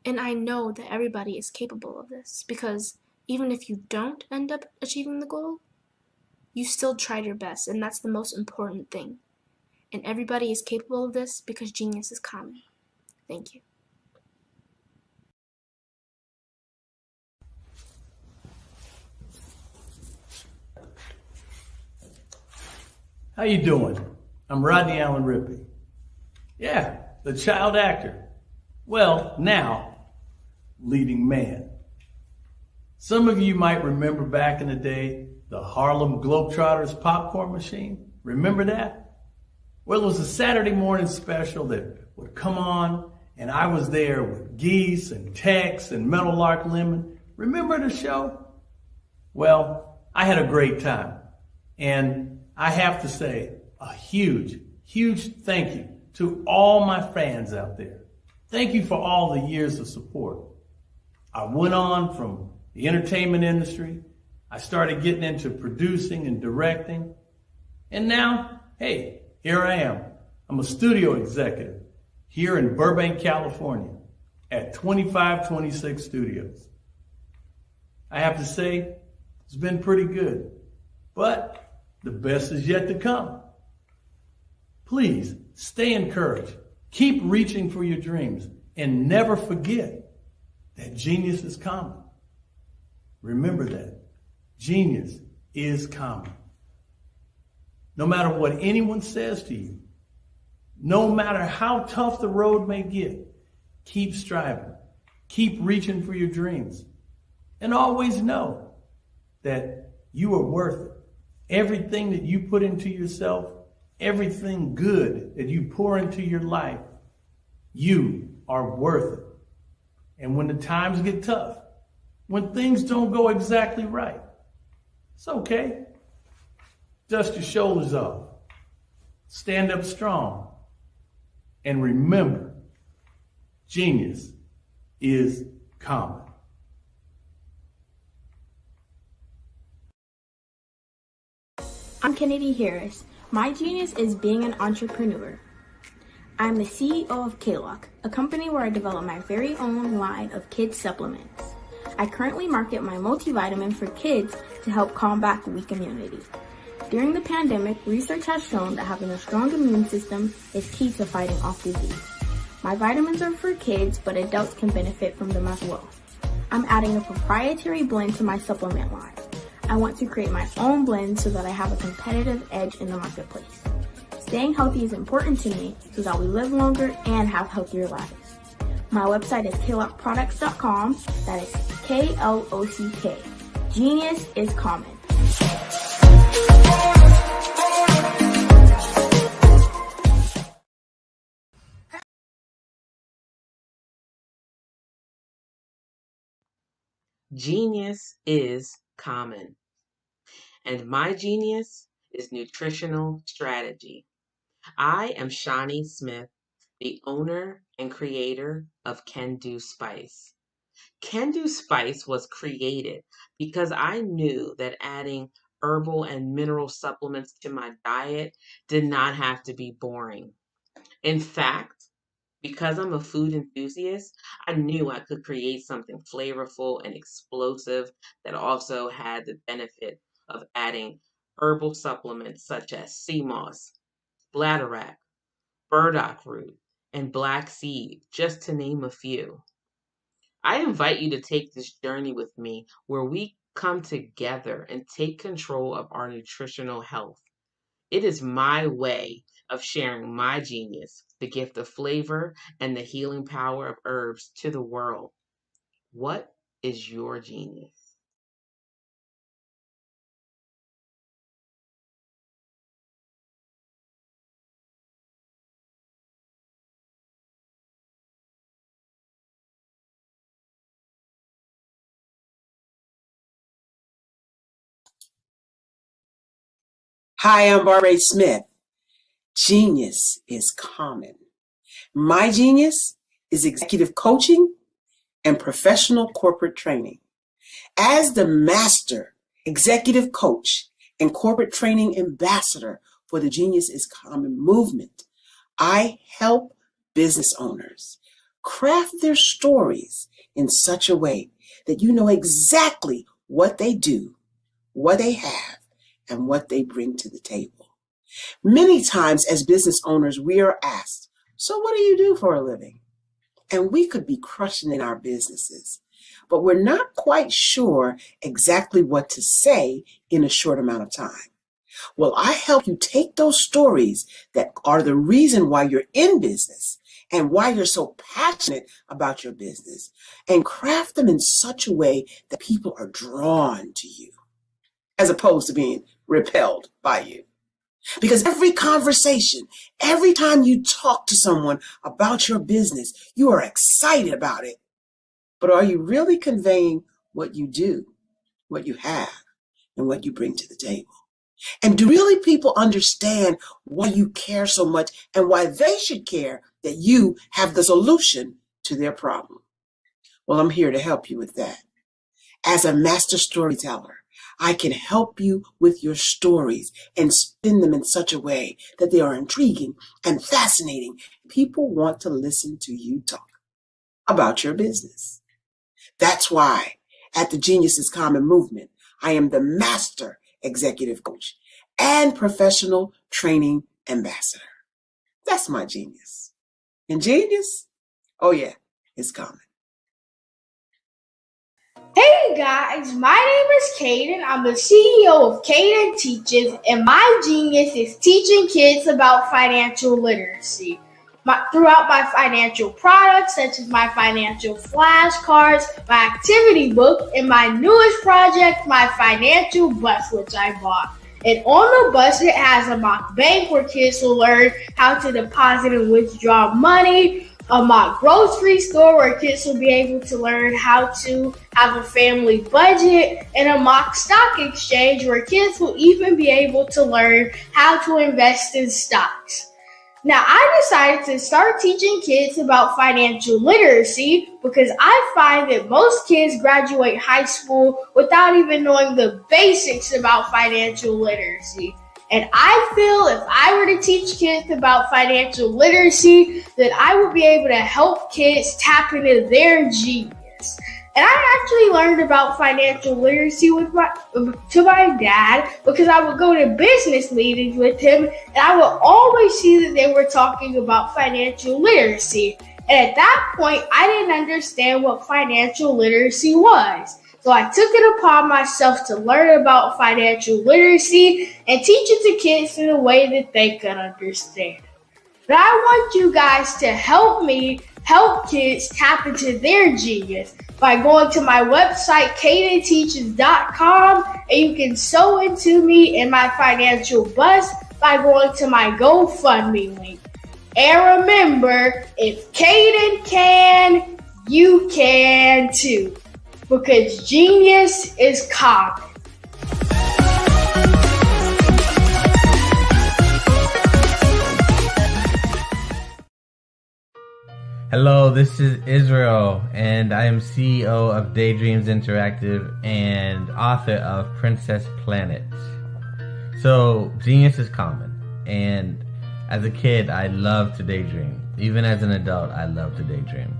And I know that everybody is capable of this because even if you don't end up achieving the goal, you still tried your best, and that's the most important thing. And everybody is capable of this because genius is common. Thank you. How you doing? I'm Rodney Allen Rippey. Yeah, the child actor. Well, now, leading man. Some of you might remember back in the day, the Harlem Globetrotters popcorn machine. Remember that? Well, it was a Saturday morning special that would come on, and I was there with Geese and Tex and Meadowlark Lemon. Remember the show? Well, I had a great time. And I have to say a huge, huge thank you to all my fans out there. Thank you for all the years of support. I went on from the entertainment industry. I started getting into producing and directing. And now, hey, here I am. I'm a studio executive here in Burbank, California at 2526 Studios. I have to say, it's been pretty good, but the best is yet to come. Please stay encouraged. Keep reaching for your dreams and never forget that genius is common. Remember that. Genius is common. No matter what anyone says to you, no matter how tough the road may get, keep striving. Keep reaching for your dreams. And always know that you are worth it. Everything that you put into yourself, everything good that you pour into your life, you are worth it. And when the times get tough, when things don't go exactly right, it's okay. Dust your shoulders off. Stand up strong. And remember, genius is common. I'm Kennedy Harris. My genius is being an entrepreneur. I'm the CEO of K-Lock, a company where I develop my very own line of kids supplements. I currently market my multivitamin for kids to help combat weak immunity. During the pandemic, research has shown that having a strong immune system is key to fighting off disease. My vitamins are for kids, but adults can benefit from them as well. I'm adding a proprietary blend to my supplement line. I want to create my own blend so that I have a competitive edge in the marketplace. Staying healthy is important to me so that we live longer and have healthier lives. My website is klockproducts.com. That is K-L-O-C-K. Genius is common. Genius is common. And my genius is nutritional strategy. I am Shawnee Smith, the owner and creator of Can Do Spice. Can Do Spice was created because I knew that adding herbal and mineral supplements to my diet did not have to be boring. In fact, because I'm a food enthusiast, I knew I could create something flavorful and explosive that also had the benefit of adding herbal supplements such as sea moss, bladderwrack, burdock root, and black seed, just to name a few. I invite you to take this journey with me where we come together and take control of our nutritional health. It is my way of sharing my genius, the gift of flavor and the healing power of herbs to the world. What is your genius? Hi, I'm Barbara Smith. Genius is common. My genius is executive coaching and professional corporate training. As the master executive coach and corporate training ambassador for the Genius is Common movement, I help business owners craft their stories in such a way that you know exactly what they do, what they have, and what they bring to the table. Many times as business owners, we are asked, so what do you do for a living? And we could be crushing in our businesses, but we're not quite sure exactly what to say in a short amount of time. Well, I help you take those stories that are the reason why you're in business and why you're so passionate about your business and craft them in such a way that people are drawn to you as opposed to being repelled by you. Because every conversation, every time you talk to someone about your business, you are excited about it. But are you really conveying what you do, what you have, and what you bring to the table? And do really people understand why you care so much and why they should care that you have the solution to their problem? Well, I'm here to help you with that. As a master storyteller, I can help you with your stories and spin them in such a way that they are intriguing and fascinating. People want to listen to you talk about your business. That's why at the Genius is Common movement, I am the master executive coach and professional training ambassador. That's my genius. And genius? Oh yeah, it's common. Hey guys, my name is Caden. I'm the CEO of Caden Teaches, and my genius is teaching kids about financial literacy. Throughout my financial products, such as my financial flashcards, my activity book, and my newest project, my financial bus, which I bought. And on the bus, it has a mock bank where kids will learn how to deposit and withdraw money, a mock grocery store where kids will be able to learn how to have a family budget, and a mock stock exchange where kids will even be able to learn how to invest in stocks. Now, I decided to start teaching kids about financial literacy because I find that most kids graduate high school without even knowing the basics about financial literacy. And I feel if I were to teach kids about financial literacy, that I would be able to help kids tap into their genius. And I actually learned about financial literacy to my dad because I would go to business meetings with him and I would always see that they were talking about financial literacy. And at that point, I didn't understand what financial literacy was. So I took it upon myself to learn about financial literacy and teach it to kids in a way that they could understand. But I want you guys to help me help kids tap into their genius by going to my website, cadenteaches.com, and you can sew into me in my financial bus by going to my GoFundMe link. And remember, if Caden can, you can too. Because genius is common. Hello, this is Israel, and I am CEO of Daydreams Interactive and author of Princess Planet. So, genius is common, and as a kid, I loved to daydream. Even as an adult, I love to daydream.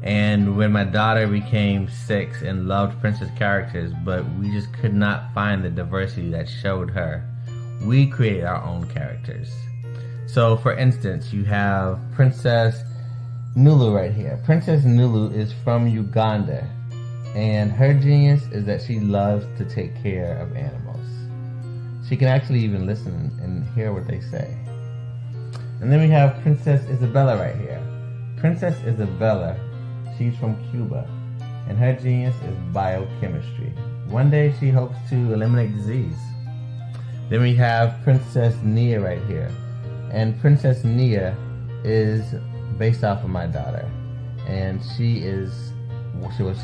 And when my daughter became 6 and loved princess characters, but we just could not find the diversity that showed her, we created our own characters. So for instance, you have Princess Nulu right here. Princess Nulu is from Uganda, and her genius is that she loves to take care of animals. She can actually even listen and hear what they say. And then we have Princess Isabella right here. Princess Isabella, she's from Cuba, and her genius is biochemistry. One day she hopes to eliminate disease. Then we have Princess Nia right here. And Princess Nia is based off of my daughter. And she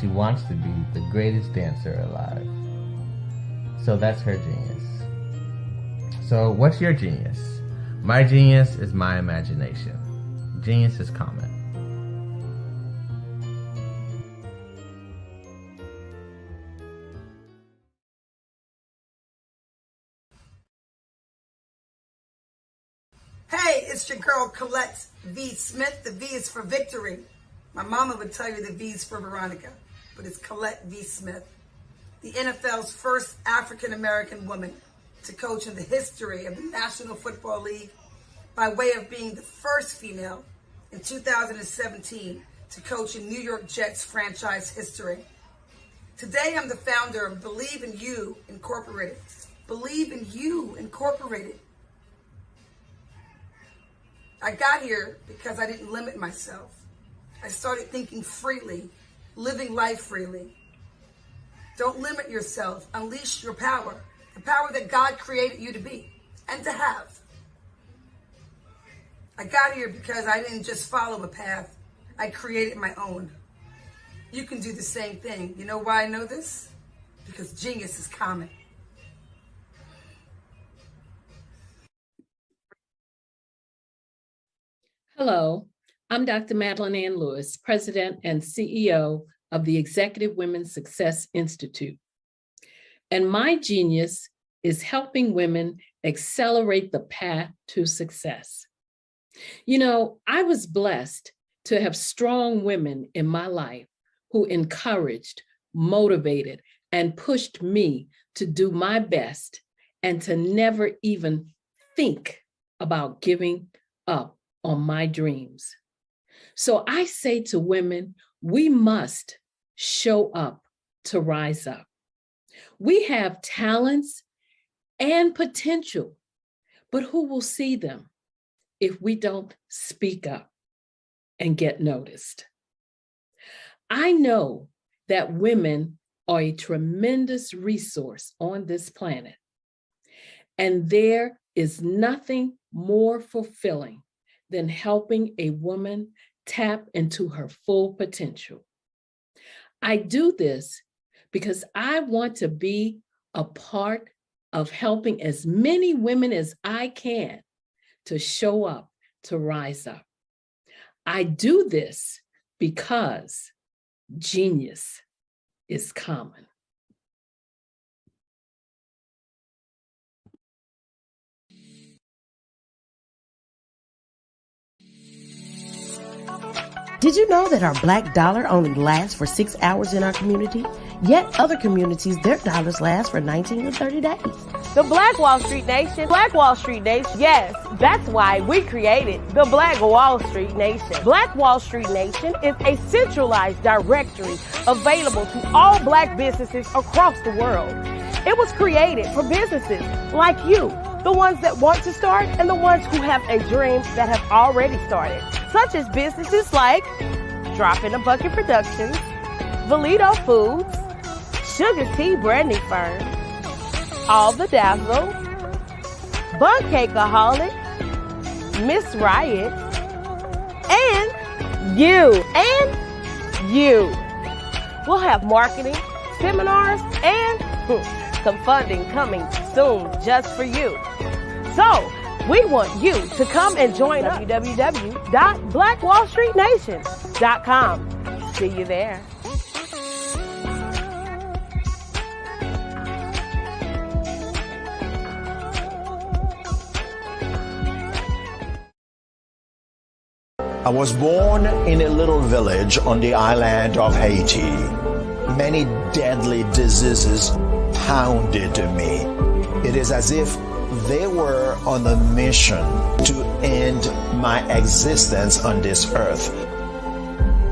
wants to be the greatest dancer alive. So that's her genius. So what's your genius? My genius is my imagination. Genius is common. Hey, it's your girl Colette V. Smith. The V is for victory. My mama would tell you the V is for Veronica, but it's Colette V. Smith, the NFL's first African-American woman to coach in the history of the National Football League, by way of being the first female in 2017 to coach in New York Jets franchise history. Today, I'm the founder of Believe in You Incorporated. Believe in You Incorporated. I got here because I didn't limit myself. I started thinking freely, living life freely. Don't limit yourself. Unleash your power, the power that God created you to be and to have. I got here because I didn't just follow a path. I created my own. You can do the same thing. You know why I know this? Because genius is common. Hello, I'm Dr. Madeline Ann Lewis, President and CEO of the Executive Women's Success Institute. And my genius is helping women accelerate the path to success. You know, I was blessed to have strong women in my life who encouraged, motivated, and pushed me to do my best and to never even think about giving up on my dreams. So I say to women, we must show up to rise up. We have talents and potential, but who will see them if we don't speak up and get noticed? I know that women are a tremendous resource on this planet, and there is nothing more fulfilling than helping a woman tap into her full potential. I do this because I want to be a part of helping as many women as I can to show up, to rise up. I do this because genius is common. Did you know that our black dollar only lasts for 6 hours in our community? Yet other communities, their dollars last for 19 to 30 days. The Black Wall Street Nation. Black Wall Street Nation. Yes, that's why we created the Black Wall Street Nation. Black Wall Street Nation is a centralized directory available to all black businesses across the world. It was created for businesses like you, the ones that want to start and the ones who have a dream that have already started, such as businesses like Drop in a Bucket Productions, Valito Foods, Sugar Tea Branding Firm, All the Dazzle, Buncakeaholic, Miss Riot, and you. We'll have marketing, seminars, and some funding coming soon just for you. So, we want you to come and join us. www.blackwallstreetnation.com. See you there. I was born in a little village on the island of Haiti. Many deadly diseases pounded me. It is as if they were on a mission to end my existence on this earth.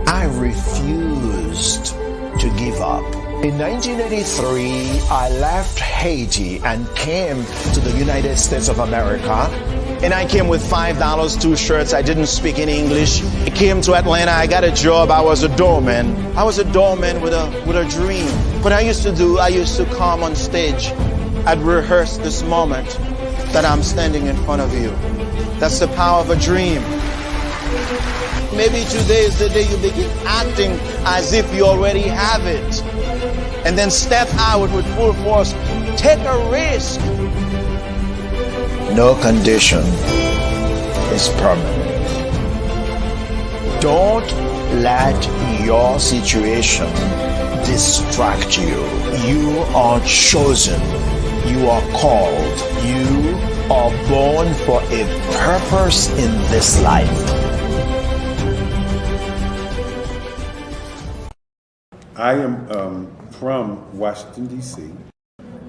I refused to give up. In 1983, I left Haiti and came to the United States of America, and I came with $5, 2 shirts. I didn't speak in English. I came to Atlanta. I got a job. I was a doorman. I was a doorman with a dream. What I used to come on stage. I'd rehearse this moment that I'm standing in front of you. That's the power of a dream. Maybe today is the day you begin acting as if you already have it. And then step out with full force. Take a risk. No condition is permanent. Don't let your situation distract you. You are chosen. You are called. You are born for a purpose in this life. I am from Washington, D.C.,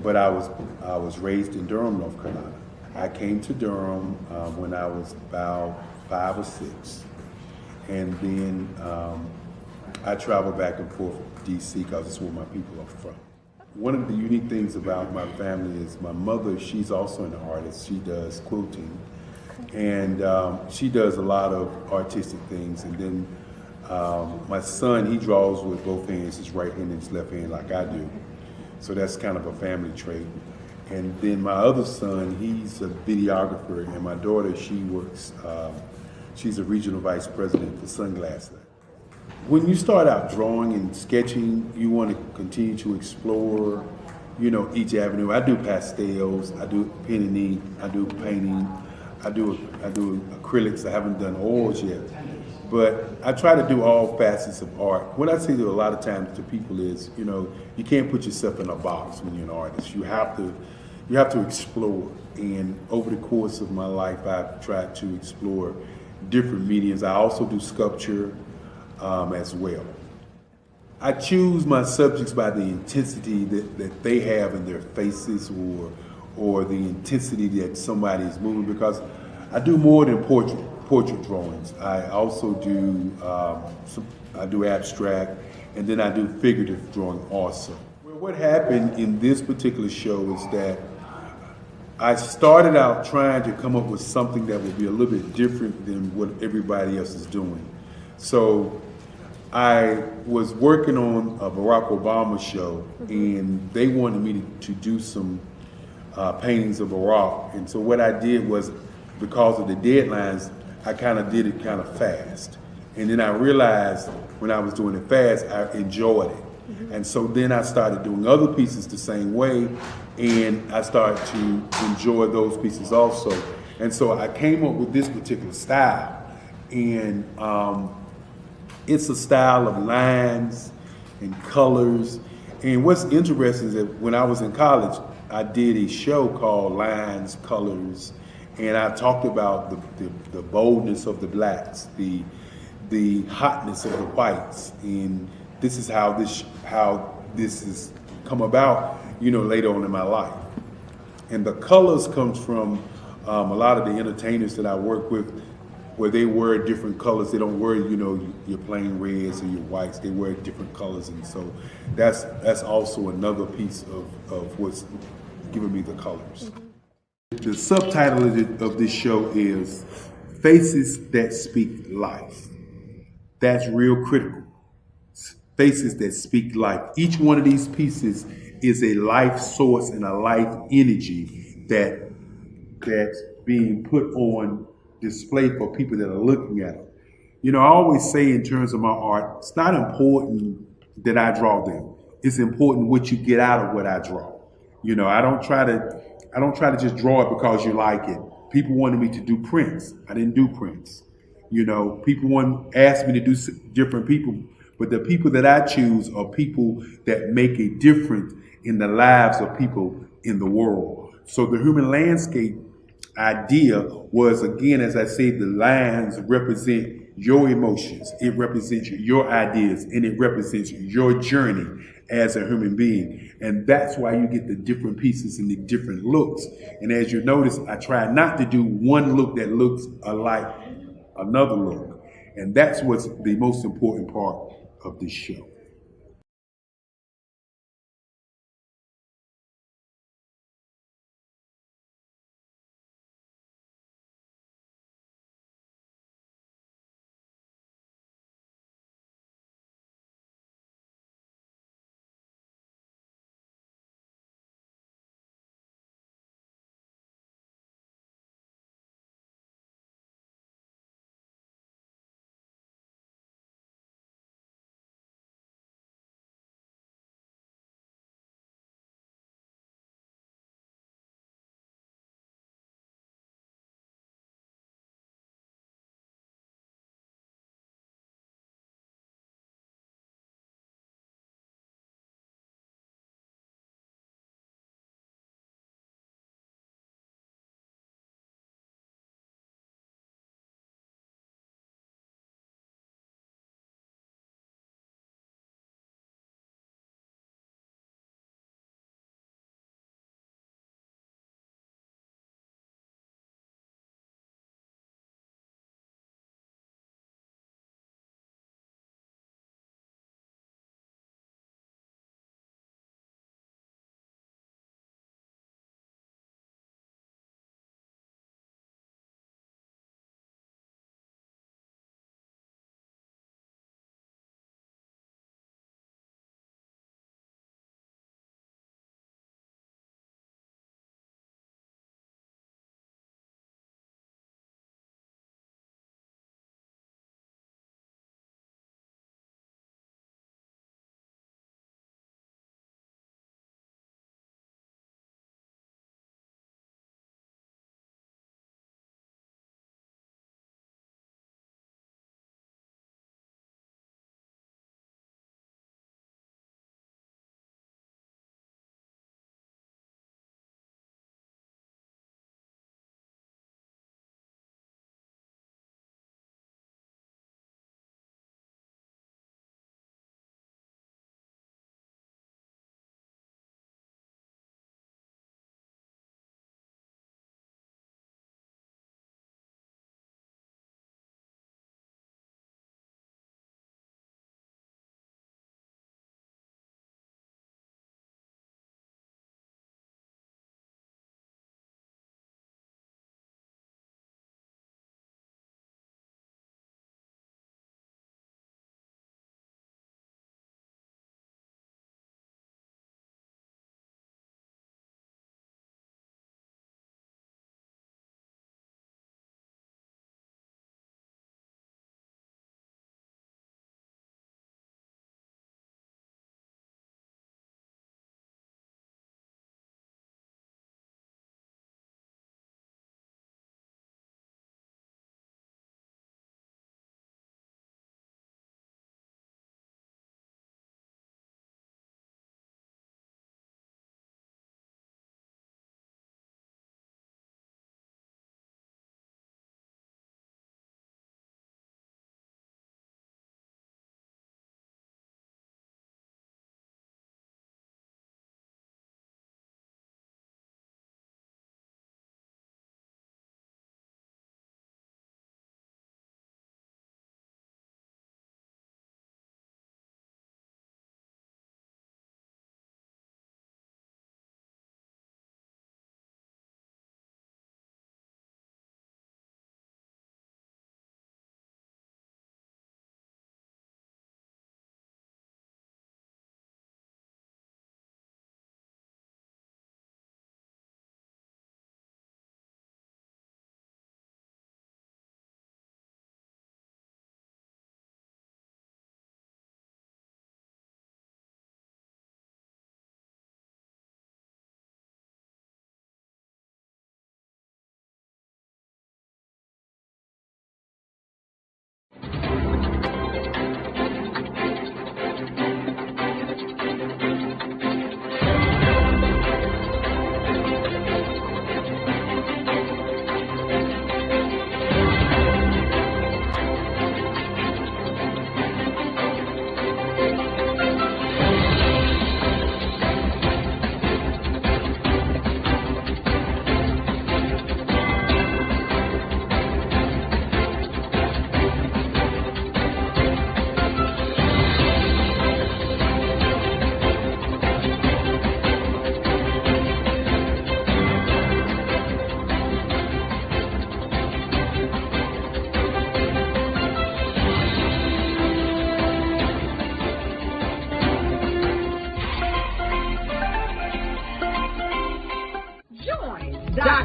but I was raised in Durham, North Carolina. I came to Durham when I was about 5 or 6, and then I traveled back and forth to D.C. because it's where my people are from. One of the unique things about my family is my mother, she's also an artist. She does quilting, and she does a lot of artistic things. And then my son, he draws with both hands, his right hand and his left hand like I do. So that's kind of a family trait. And then my other son, he's a videographer, and my daughter, she works, she's a regional vice president for Sunglasses. When you start out drawing and sketching, you want to continue to explore, you know, each avenue. I do pastels, I do pen and ink, I do painting, I do acrylics. I haven't done oils yet, but I try to do all facets of art. What I say to a lot of times to people is, you know, you can't put yourself in a box when you're an artist. You have to explore. And over the course of my life, I've tried to explore different mediums. I also do sculpture as well. I choose my subjects by the intensity that they have in their faces, or the intensity that somebody is moving, because I do more than portrait drawings. I also do I do abstract, and then I do figurative drawing also. Well, what happened in this particular show is that I started out trying to come up with something that would be a little bit different than what everybody else is doing. So I was working on a Barack Obama show, and they wanted me to do some paintings of Barack. And so what I did was, because of the deadlines, I kind of did it kind of fast. And then I realized when I was doing it fast, I enjoyed it. And so then I started doing other pieces the same way, and I started to enjoy those pieces also. And so I came up with this particular style. And it's a style of lines and colors. And what's interesting is that when I was in college, I did a show called Lines, Colors, and I talked about the boldness of the blacks, the hotness of the whites, and this is how this has come about, you know, later on in my life. And the colors comes from a lot of the entertainers that I work with, where they wear different colors. They don't wear, you know, your plain reds or your whites. They wear different colors, and so that's also another piece of what's giving me the colors. The subtitle of this show is Faces That Speak Life. That's real critical. Faces that speak life. Each one of these pieces is a life source and a life energy that's being put on display for people that are looking at it. You know, I always say in terms of my art, it's not important that I draw them. It's important what you get out of what I draw. You know, I don't try to just draw it because you like it. People wanted me to do prints. I didn't do prints. You know, people asked me to do different people, but the people that I choose are people that make a difference in the lives of people in the world. So the human landscape idea was, again, as I say, the lines represent your emotions, it represents your ideas, and it represents your journey as a human being. And that's why you get the different pieces and the different looks. And as you notice, I try not to do one look that looks alike another look. And that's what's the most important part of this show.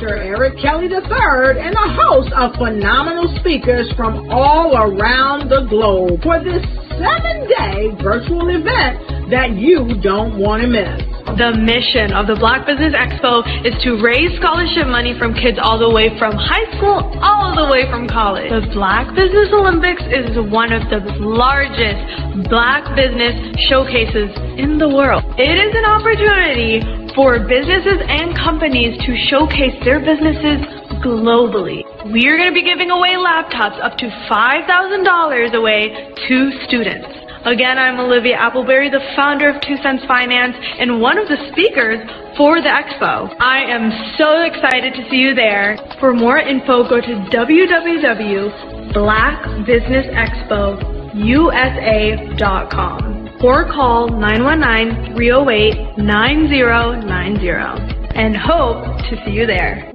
Dr. Eric Kelly III and a host of phenomenal speakers from all around the globe for this 7-day virtual event that you don't want to miss. The mission of the Black Business Expo is to raise scholarship money from kids all the way from high school all the way from college. The Black Business Olympics is one of the largest Black business showcases in the world. It is an opportunity for businesses and companies to showcase their businesses globally. We are going to be giving away laptops up to $5,000 away to students. Again, I'm Olivia Appleberry, the founder of 2 Cents Finance and one of the speakers for the expo. I am so excited to see you there. For more info, go to www.blackbusinessexpousa.com or call 919-308-9090 and hope to see you there.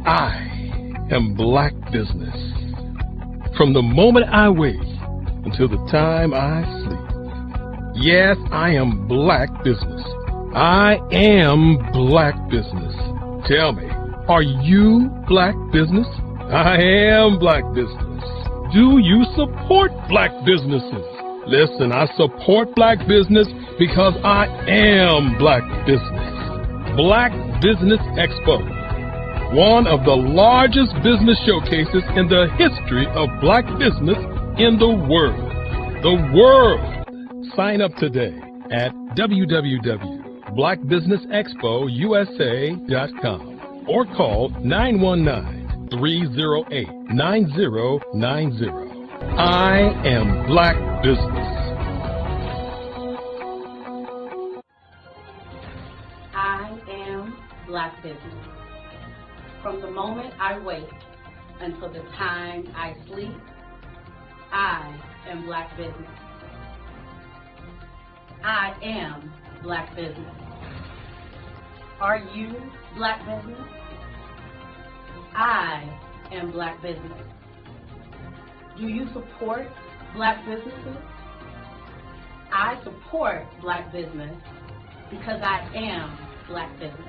I am Black business. From the moment I wake until the time I sleep. Yes, I am Black business. I am Black business. Tell me, are you Black business? I am Black business. Do you support Black businesses? Listen, I support Black business because I am Black business. Black Business Expo, one of the largest business showcases in the history of Black business in the world. The world! Sign up today at www.blackbusinessexpousa.com or call 919-308-9090. I am Black business. I am Black business. From the moment I wake until the time I sleep, I am Black business. I am Black business. Are you Black business? I am Black business. Do you support Black businesses? I support Black business because I am Black business.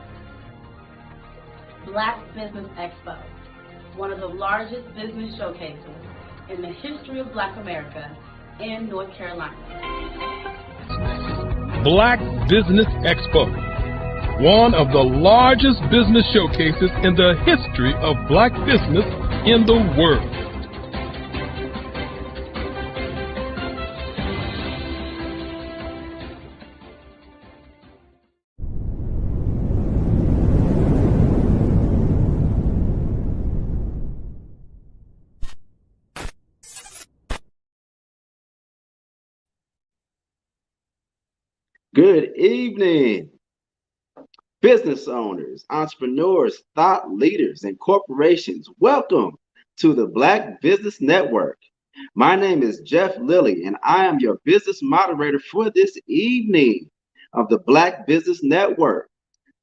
Black Business Expo, one of the largest business showcases in the history of Black America in North Carolina. Black Business Expo, one of the largest business showcases in the history of Black business in the world. Good evening, business owners, entrepreneurs, thought leaders, and corporations. Welcome to the Black Business Network. My name is Jeff Lilly, and I am your business moderator for this evening of the Black Business Network.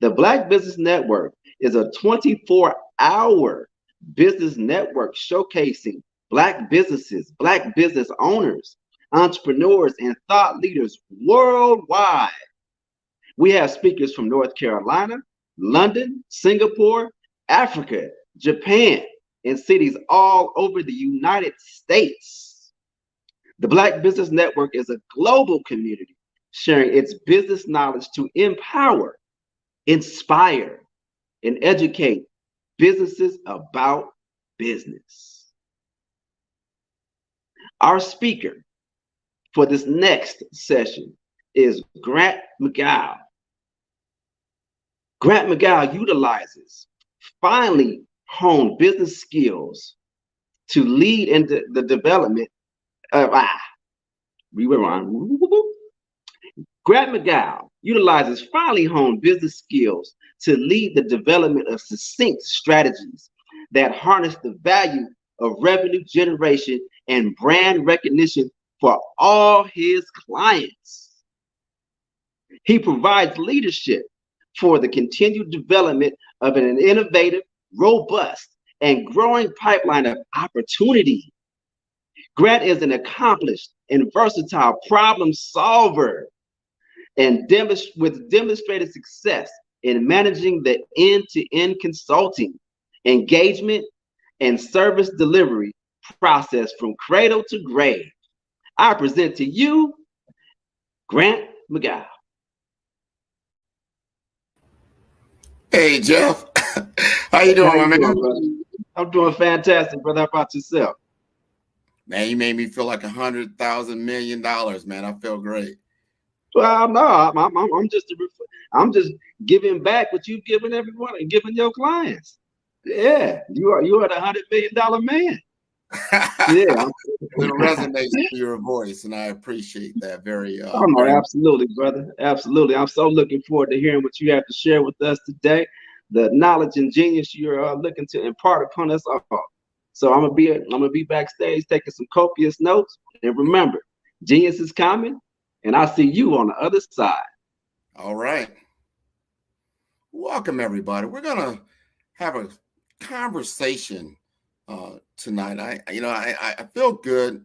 The Black Business Network is a 24-hour business network showcasing Black businesses, Black business owners, entrepreneurs, and thought leaders worldwide. We have speakers from North Carolina, London, Singapore, Africa, Japan, and cities all over the United States. The Black Business Network is a global community sharing its business knowledge to empower, inspire, and educate businesses about business. Our speaker for this next session is Grant McGow. Grant McGow utilizes finely honed business skills to lead in the development of Grant McGow utilizes finely honed business skills to lead the development of succinct strategies that harness the value of revenue generation and brand recognition for all his clients. He provides leadership for the continued development of an innovative, robust, and growing pipeline of opportunity. Grant is an accomplished and versatile problem solver and with demonstrated success in managing the end-to-end consulting, engagement, and service delivery process from cradle to grave. I present to you Grant McGow. Hey, Jeff. How you doing, my man? Brother? I'm doing fantastic, brother. How about yourself? Man, you made me feel like $100,000 million, man. I feel great. Well, no, I'm just giving back what you've given everyone and giving your clients. Yeah, you are the $100 million man. Yeah, it resonates to your voice, and I appreciate that very. Oh no, absolutely, brother, absolutely. I'm so looking forward to hearing what you have to share with us today. The knowledge and genius you're looking to impart upon us all. So I'm gonna be backstage taking some copious notes, and remember, genius is coming, and I see you on the other side. All right. Welcome, everybody. We're gonna have a conversation tonight. I feel good.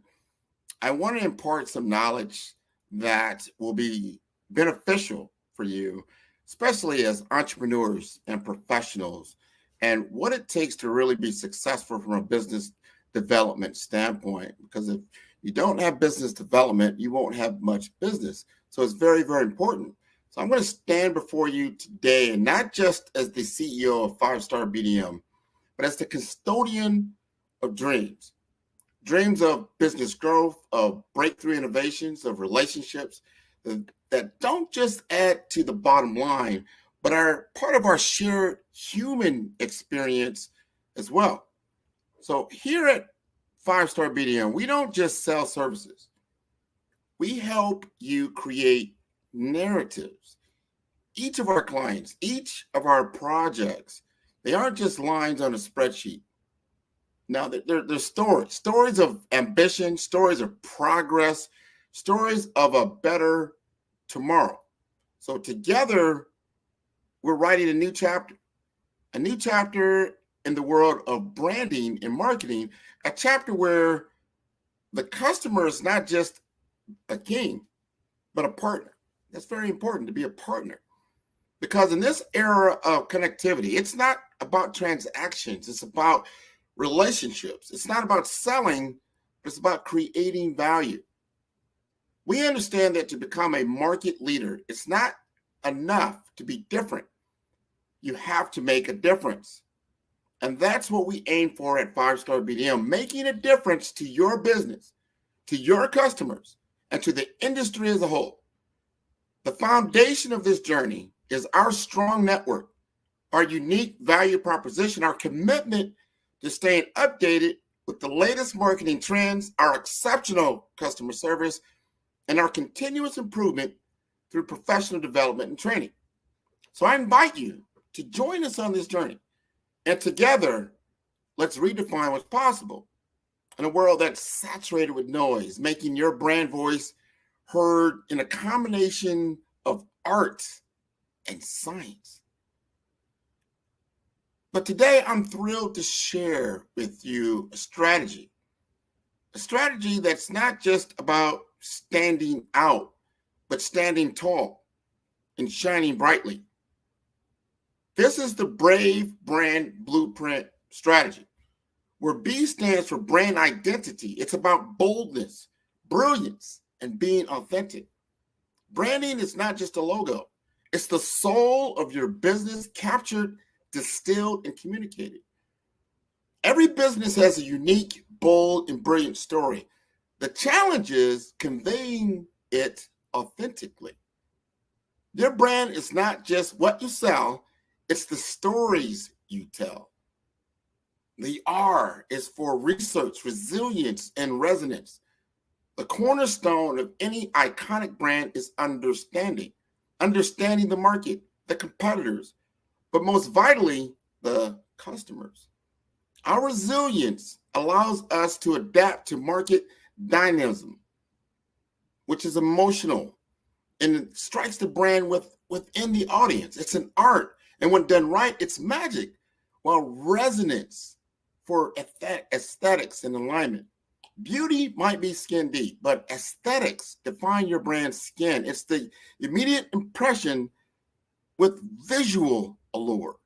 I want to impart some knowledge that will be beneficial for you, especially as entrepreneurs and professionals, and what it takes to really be successful from a business development standpoint. Because if you don't have business development, you won't have much business. So it's very, very important. So I'm going to stand before you today, and not just as the CEO of 5-Star BDM, but as the custodian of dreams. Dreams of business growth, of breakthrough innovations, of relationships that don't just add to the bottom line, but are part of our shared human experience as well. So here at 5-Star BDM, we don't just sell services. We help you create narratives. Each of our clients, each of our projects, they aren't just lines on a spreadsheet. Now, they're stories of ambition, stories of progress, stories of a better tomorrow. So together, we're writing a new chapter in the world of branding and marketing, a chapter where the customer is not just a king, but a partner. That's very important, to be a partner. Because in this era of connectivity, it's not about transactions. It's about relationships. It's not about selling, but it's about creating value. We understand that to become a market leader, it's not enough to be different. You have to make a difference. And that's what we aim for at 5-Star BDM, making a difference to your business, to your customers, and to the industry as a whole. The foundation of this journey is our strong network, our unique value proposition, our commitment to staying updated with the latest marketing trends, our exceptional customer service, and our continuous improvement through professional development and training. So I invite you to join us on this journey. And together, let's redefine what's possible in a world that's saturated with noise, making your brand voice heard in a combination of art and science. But today, I'm thrilled to share with you a strategy that's not just about standing out, but standing tall and shining brightly. This is the Brave Brand Blueprint strategy, where B stands for brand identity. It's about boldness, brilliance, and being authentic. Branding is not just a logo. It's the soul of your business, captured, distilled, and communicated. Every business has a unique, bold, and brilliant story. The challenge is conveying it authentically. Your brand is not just what you sell, it's the stories you tell. The R is for research, resilience, and resonance. The cornerstone of any iconic brand is understanding the market, the competitors, but most vitally, the customers. Our resilience allows us to adapt to market dynamism, which is emotional, and it strikes the brand within the audience. It's an art, and when done right, it's magic, while resonance for aesthetics and alignment. Beauty might be skin deep, but aesthetics define your brand's skin. It's the immediate impression with visual allure.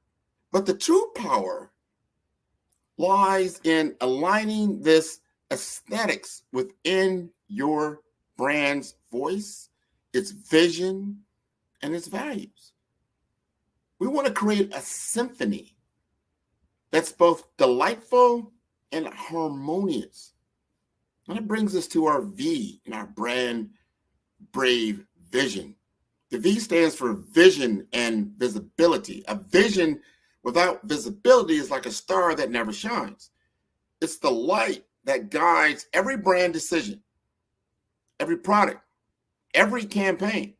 But the true power lies in aligning this aesthetics within your brand's voice, its vision, and its values. We want to create a symphony that's both delightful and harmonious. And it brings us to our V in our brand brave vision. The V stands for vision and visibility. A vision without visibility is like a star that never shines. It's the light that guides every brand decision, every product, every campaign.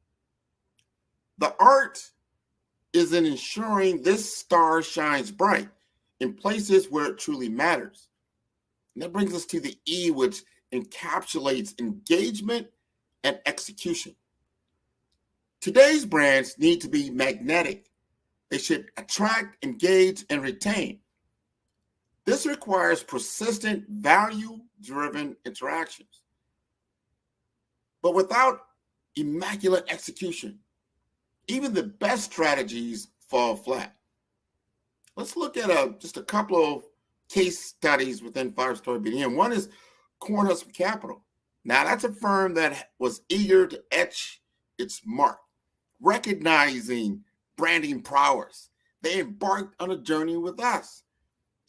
The art is in ensuring this star shines bright in places where it truly matters. And that brings us to the E, which encapsulates engagement and execution. Today's brands need to be magnetic. They should attract, engage, and retain. This requires persistent, value-driven interactions. But without immaculate execution, even the best strategies fall flat. Let's look at just a couple of case studies within 5-Star BDM. One is Cornhusker Capital. Now, that's a firm that was eager to etch its mark, recognizing branding prowess. They embarked on a journey with us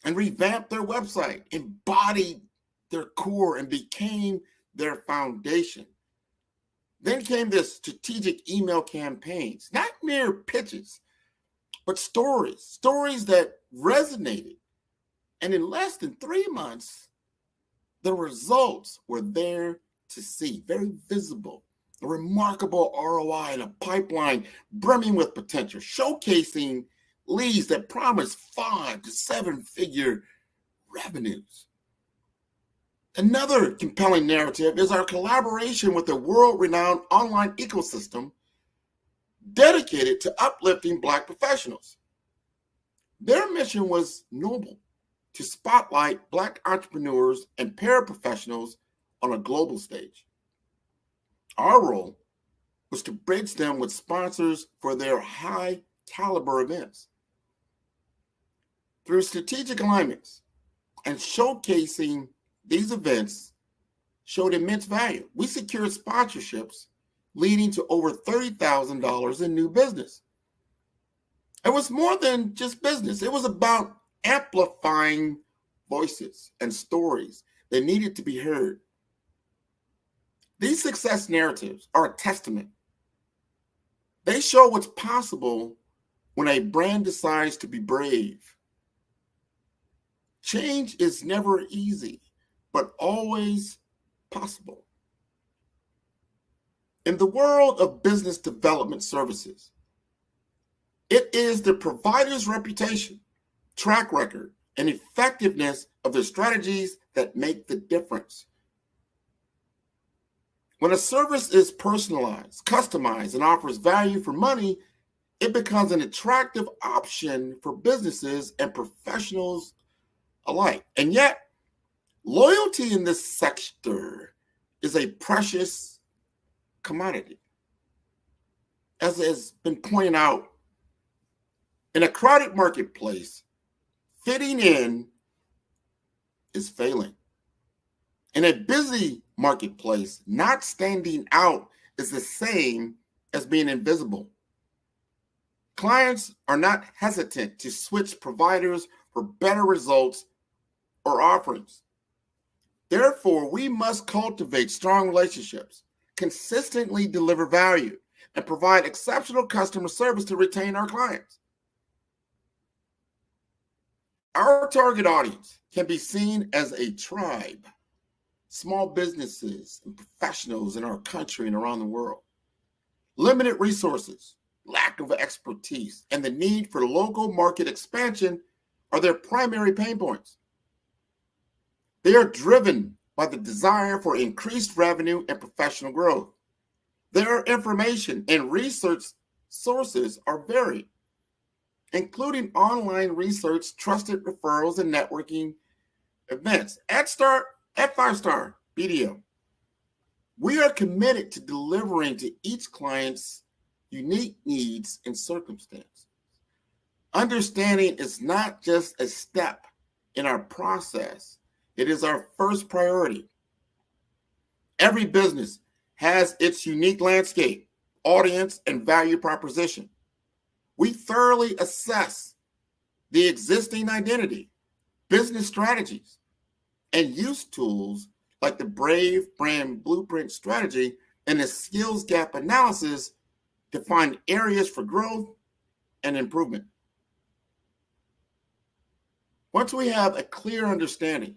and revamped their website, embodied their core, and became their foundation. Then came the strategic email campaigns, not mere pitches, but stories that resonated. And in less than 3 months, the results were there to see, very visible, a remarkable ROI and a pipeline brimming with potential, showcasing leads that promise 5 to 7-figure revenues. Another compelling narrative is our collaboration with a world-renowned online ecosystem dedicated to uplifting Black professionals. Their mission was noble: to spotlight Black entrepreneurs and paraprofessionals on a global stage. Our role was to bridge them with sponsors for their high-caliber events. Through strategic alignments and showcasing these events showed immense value. We secured sponsorships leading to over $30,000 in new business. It was more than just business. It was about amplifying voices and stories that needed to be heard. These success narratives are a testament. They show what's possible when a brand decides to be brave. Change is never easy, but always possible. In the world of business development services, it is the provider's reputation, track record, and effectiveness of their strategies that make the difference. When a service is personalized, customized, and offers value for money, it becomes an attractive option for businesses and professionals alike. And yet, loyalty in this sector is a precious commodity. As has been pointed out, in a crowded marketplace, fitting in is failing. In a busy marketplace, not standing out is the same as being invisible. Clients are not hesitant to switch providers for better results or offerings. Therefore, we must cultivate strong relationships, consistently deliver value, and provide exceptional customer service to retain our clients. Our target audience can be seen as a tribe, small businesses and professionals in our country and around the world. Limited resources, lack of expertise, and the need for local market expansion are their primary pain points. They are driven by the desire for increased revenue and professional growth. Their information and research sources are varied, including online research, trusted referrals, and networking events. At Start, At 5-Star BDO, we are committed to delivering to each client's unique needs and circumstances. Understanding is not just a step in our process, it is our first priority. Every business has its unique landscape, audience, and value proposition. We thoroughly assess the existing identity, business strategies, and use tools like the Brave Brand Blueprint strategy and the skills gap analysis to find areas for growth and improvement. Once we have a clear understanding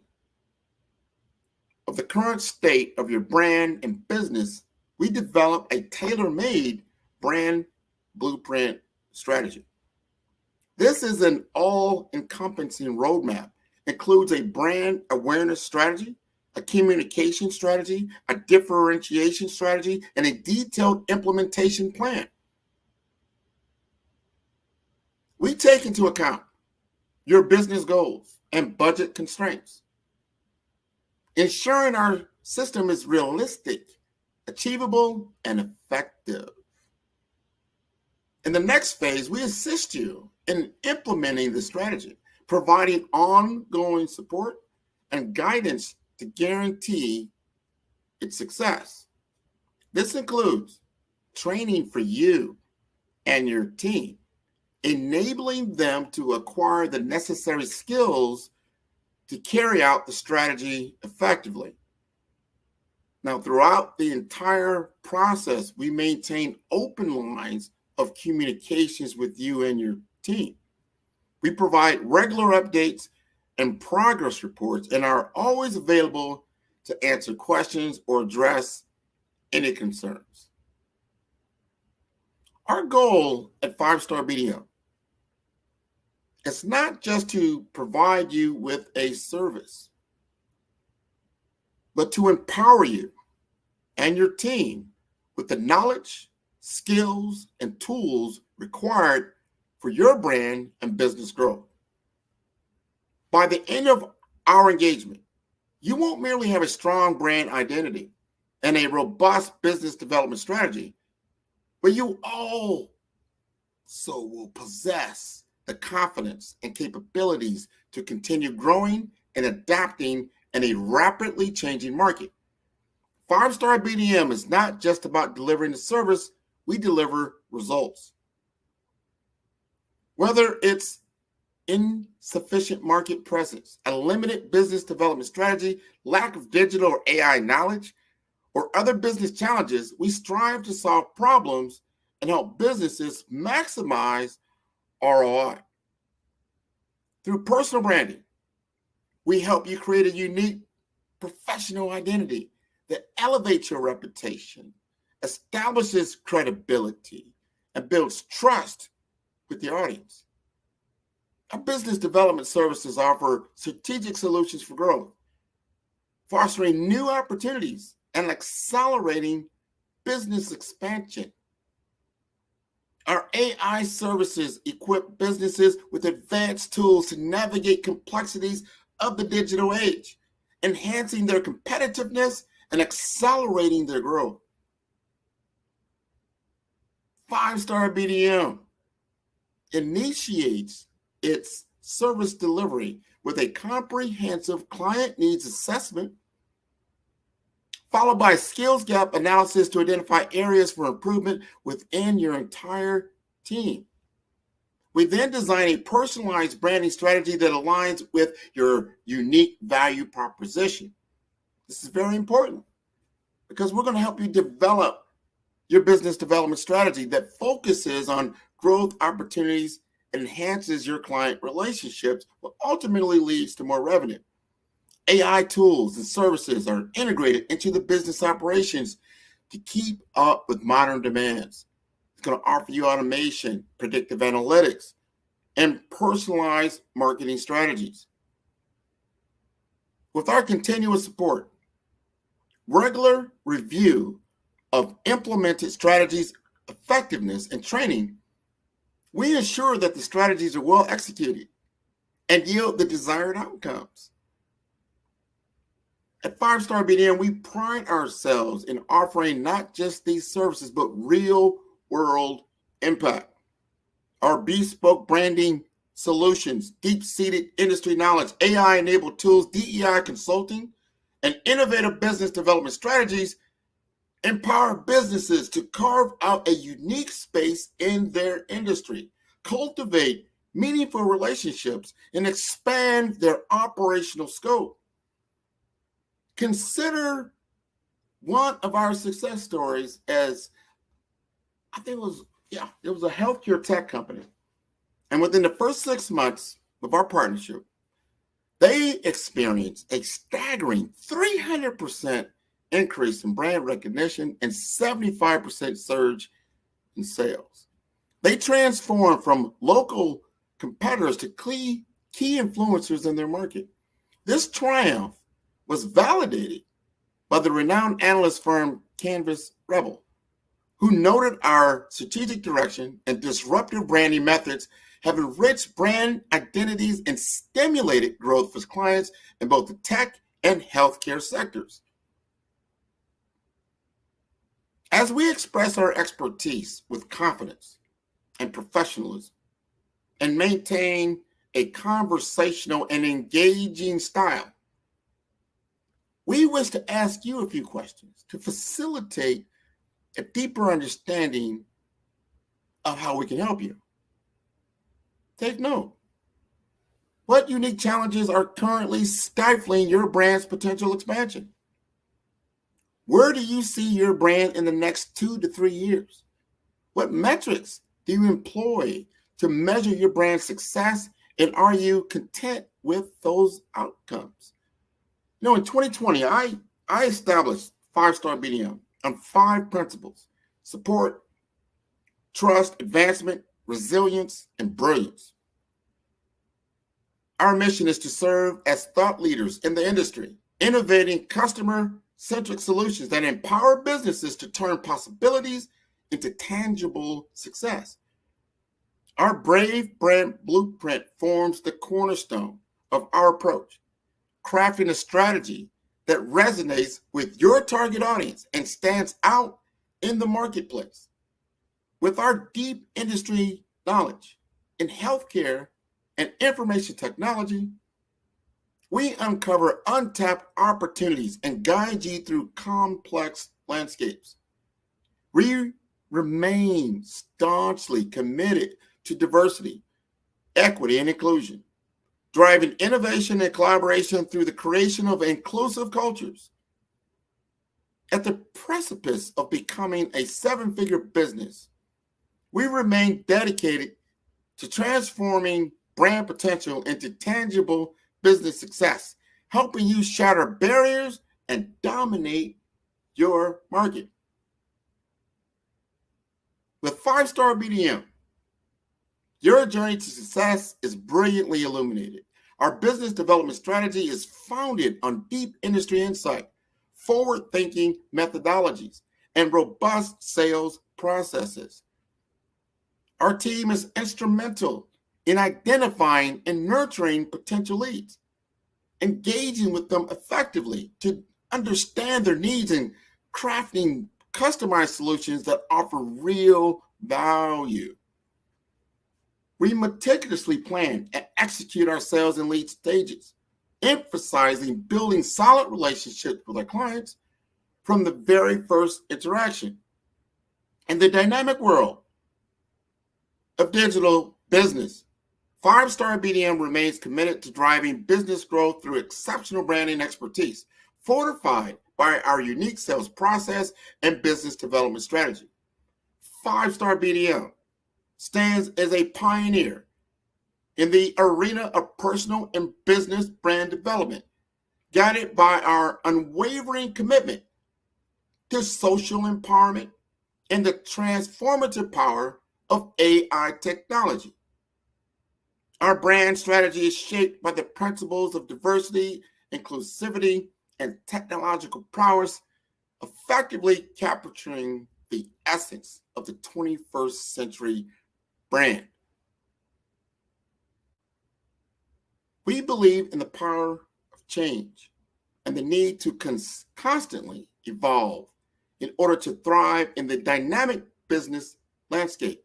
of the current state of your brand and business, we develop a tailor-made brand blueprint strategy. This is an all-encompassing roadmap. Includes a brand awareness strategy, a communication strategy, a differentiation strategy, and a detailed implementation plan. We take into account your business goals and budget constraints, ensuring our system is realistic, achievable, and effective. In the next phase, we assist you in implementing the strategy, providing ongoing support and guidance to guarantee its success. This includes training for you and your team, enabling them to acquire the necessary skills to carry out the strategy effectively. Now, throughout the entire process, we maintain open lines of communications with you and your team. We provide regular updates and progress reports and are always available to answer questions or address any concerns. Our goal at 5-Star BDO is not just to provide you with a service, but to empower you and your team with the knowledge, skills, and tools required for your brand and business growth. By the end of our engagement, you won't merely have a strong brand identity and a robust business development strategy, but you also will possess the confidence and capabilities to continue growing and adapting in a rapidly changing market. 5-Star BDM is not just about delivering the service, we deliver results. Whether it's insufficient market presence, a limited business development strategy, lack of digital or AI knowledge, or other business challenges, we strive to solve problems and help businesses maximize ROI. Through personal branding, we help you create a unique professional identity that elevates your reputation, establishes credibility, and builds trust with your audience. Our business development services offer strategic solutions for growth, fostering new opportunities and accelerating business expansion. Our AI services equip businesses with advanced tools to navigate complexities of the digital age, enhancing their competitiveness and accelerating their growth. 5-Star BDM initiates its service delivery with a comprehensive client needs assessment, followed by skills gap analysis to identify areas for improvement within your entire team. We then design a personalized branding strategy that aligns with your unique value proposition. This is very important because we're going to help you develop your business development strategy that focuses on growth opportunities, enhances your client relationships, but ultimately leads to more revenue. AI tools and services are integrated into the business operations to keep up with modern demands. It's going to offer you automation, predictive analytics, and personalized marketing strategies. With our continuous support, regular review of implemented strategies, effectiveness, and training, we ensure that the strategies are well executed and yield the desired outcomes. At 5-Star BDM, we pride ourselves in offering not just these services, but real world impact. Our bespoke branding solutions, deep-seated industry knowledge, AI-enabled tools, DEI consulting, and innovative business development strategies empower businesses to carve out a unique space in their industry, cultivate meaningful relationships, and expand their operational scope. Consider one of our success stories as, I think it was a healthcare tech company. And within the first 6 months of our partnership, they experienced a staggering 300% increase in brand recognition and 75% surge in sales. They transformed from local competitors to key influencers in their market. This triumph was validated by the renowned analyst firm Canvas Rebel, who noted our strategic direction and disruptive branding methods have enriched brand identities and stimulated growth for clients in both the tech and healthcare sectors. As we express our expertise with confidence and professionalism and maintain a conversational and engaging style, we wish to ask you a few questions to facilitate a deeper understanding of how we can help you. Take note. What unique challenges are currently stifling your brand's potential expansion? Where do you see your brand in the next 2 to 3 years? What metrics do you employ to measure your brand's success, and are you content with those outcomes? You know, in 2020, I established 5-Star BDM on 5 principles: support, trust, advancement, resilience, and brilliance. Our mission is to serve as thought leaders in the industry, innovating customer-centric solutions that empower businesses to turn possibilities into tangible success. Our Brave Brand Blueprint forms the cornerstone of our approach, crafting a strategy that resonates with your target audience and stands out in the marketplace. With our deep industry knowledge in healthcare and information technology, we uncover untapped opportunities and guide you through complex landscapes. We remain staunchly committed to diversity, equity, and inclusion, driving innovation and collaboration through the creation of inclusive cultures. At the precipice of becoming a 7-figure business, we remain dedicated to transforming brand potential into tangible business success, helping you shatter barriers and dominate your market. With 5-Star BDM, your journey to success is brilliantly illuminated. Our business development strategy is founded on deep industry insight, forward-thinking methodologies, and robust sales processes. Our team is instrumental in identifying and nurturing potential leads, engaging with them effectively to understand their needs, and crafting customized solutions that offer real value. We meticulously plan and execute our sales and lead stages, emphasizing building solid relationships with our clients from the very first interaction. In the dynamic world of digital business, 5-Star BDM remains committed to driving business growth through exceptional branding expertise, fortified by our unique sales process and business development strategy. 5-Star BDM stands as a pioneer in the arena of personal and business brand development, guided by our unwavering commitment to social empowerment and the transformative power of AI technology. Our brand strategy is shaped by the principles of diversity, inclusivity, and technological prowess, effectively capturing the essence of the 21st century brand. We believe in the power of change and the need to constantly evolve in order to thrive in the dynamic business landscape.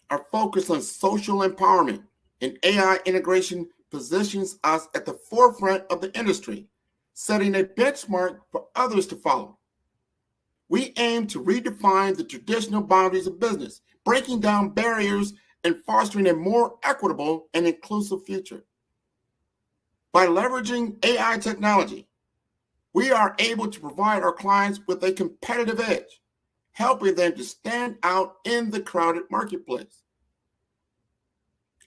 Our focus on social empowerment and AI integration positions us at the forefront of the industry, setting a benchmark for others to follow. We aim to redefine the traditional boundaries of business, breaking down barriers and fostering a more equitable and inclusive future. By leveraging AI technology, we are able to provide our clients with a competitive edge, helping them to stand out in the crowded marketplace.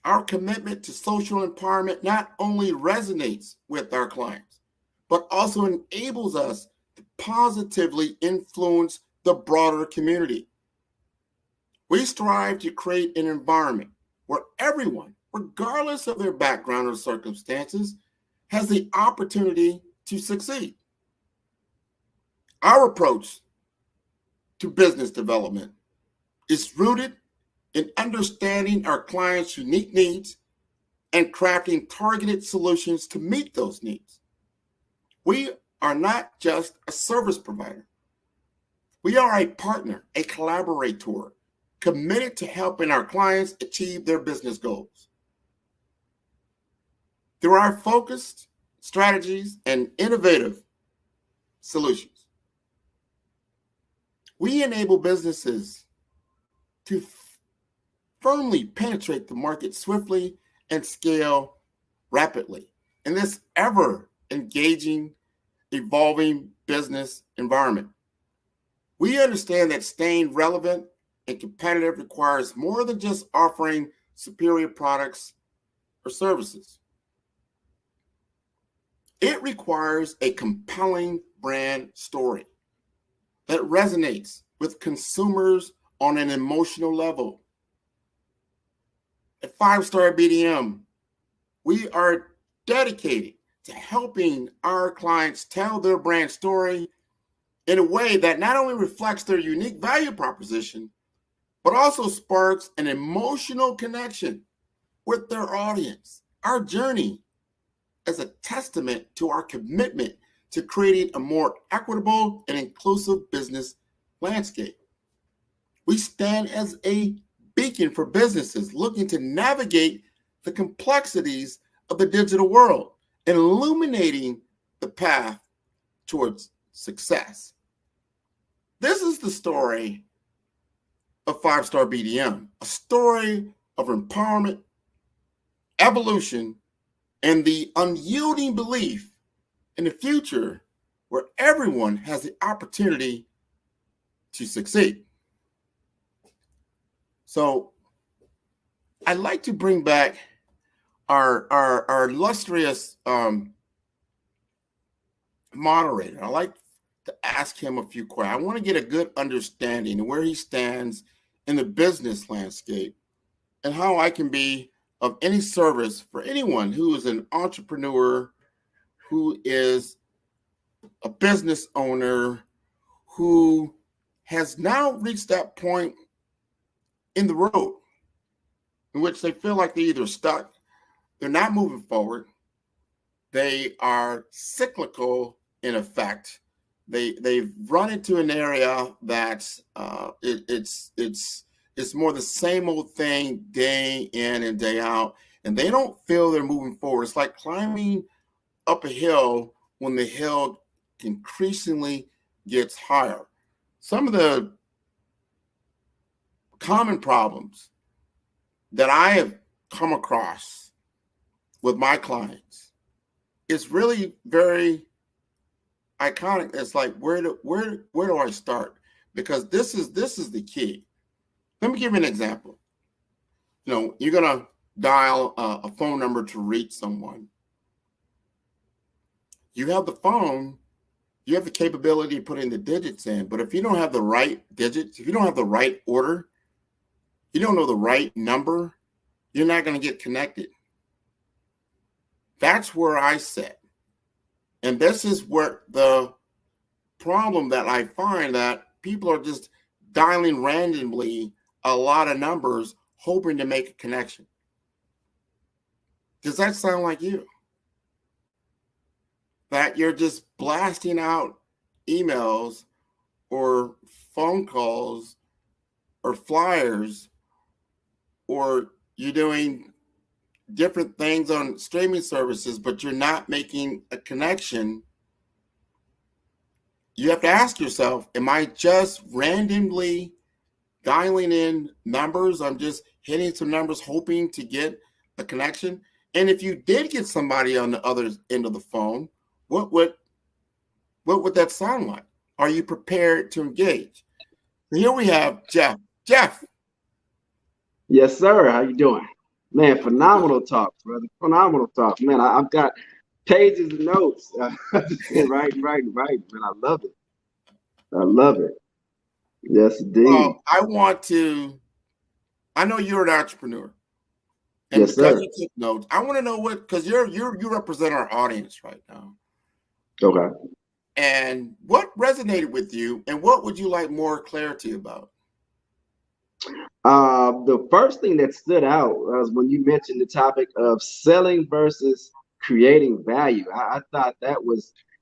Our commitment to social empowerment not only resonates with our clients, but also enables us to positively influence the broader community. We strive to create an environment where everyone, regardless of their background or circumstances, has the opportunity to succeed. Our approach to business development is rooted in understanding our clients' unique needs and crafting targeted solutions to meet those needs. We are not just a service provider. We are a partner, a collaborator, committed to helping our clients achieve their business goals. Through our focused strategies and innovative solutions, we enable businesses to firmly penetrate the market swiftly and scale rapidly in this ever-engaging, evolving business environment. We understand that staying relevant and competitive requires more than just offering superior products or services. It requires a compelling brand story that resonates with consumers on an emotional level. At 5-Star BDM, we are dedicated to helping our clients tell their brand story in a way that not only reflects their unique value proposition, but also sparks an emotional connection with their audience. Our journey is a testament to our commitment to creating a more equitable and inclusive business landscape. We stand as a beacon for businesses looking to navigate the complexities of the digital world and illuminating the path towards success. This is the story of 5-Star BDM, a story of empowerment, evolution, and the unyielding belief in a future where everyone has the opportunity to succeed. So I'd like to bring back our illustrious moderator. I'd like to ask him a few questions. I want to get a good understanding of where he stands in the business landscape and how I can be of any service for anyone who is an entrepreneur, who is a business owner, who has now reached that point in the road in which they feel like they're either stuck, they're not moving forward, they are cyclical in effect. They've run into an area that's it's more the same old thing day in and day out, and they don't feel they're moving forward. It's like climbing up a hill when the hill increasingly gets higher. Some of the common problems that I have come across with my clients is really very iconic. It's like, where do I start? Because this is the key. Let me give you an example. You know, you're gonna dial a phone number to reach someone. You have the phone, you have the capability of putting the digits in, but if you don't have the right digits, if you don't have the right order, you don't know the right number, you're not going to get connected. That's where I sit. And this is where the problem that I find, that people are just dialing randomly a lot of numbers, hoping to make a connection. Does that sound like you? that you're just blasting out emails or phone calls or flyers, or you're doing different things on streaming services, but you're not making a connection. You have to ask yourself, am I just randomly dialing in numbers? I'm just hitting some numbers hoping to get a connection. And if you did get somebody on the other end of the phone, what would that sound like? Are you prepared to engage? And here we have Jeff. Jeff. Yes, sir. How you doing? Man, phenomenal talk, brother. Phenomenal talk. Man, I've got pages of notes. Right. Man, I love it. I love it. Yes, indeed. Well, I know you're an entrepreneur. And yes, because sir. you took notes, I want to know because you represent our audience right now. Okay. And what resonated with you, and what would you like more clarity about? The first thing that stood out was when you mentioned the topic of selling versus creating value. I thought that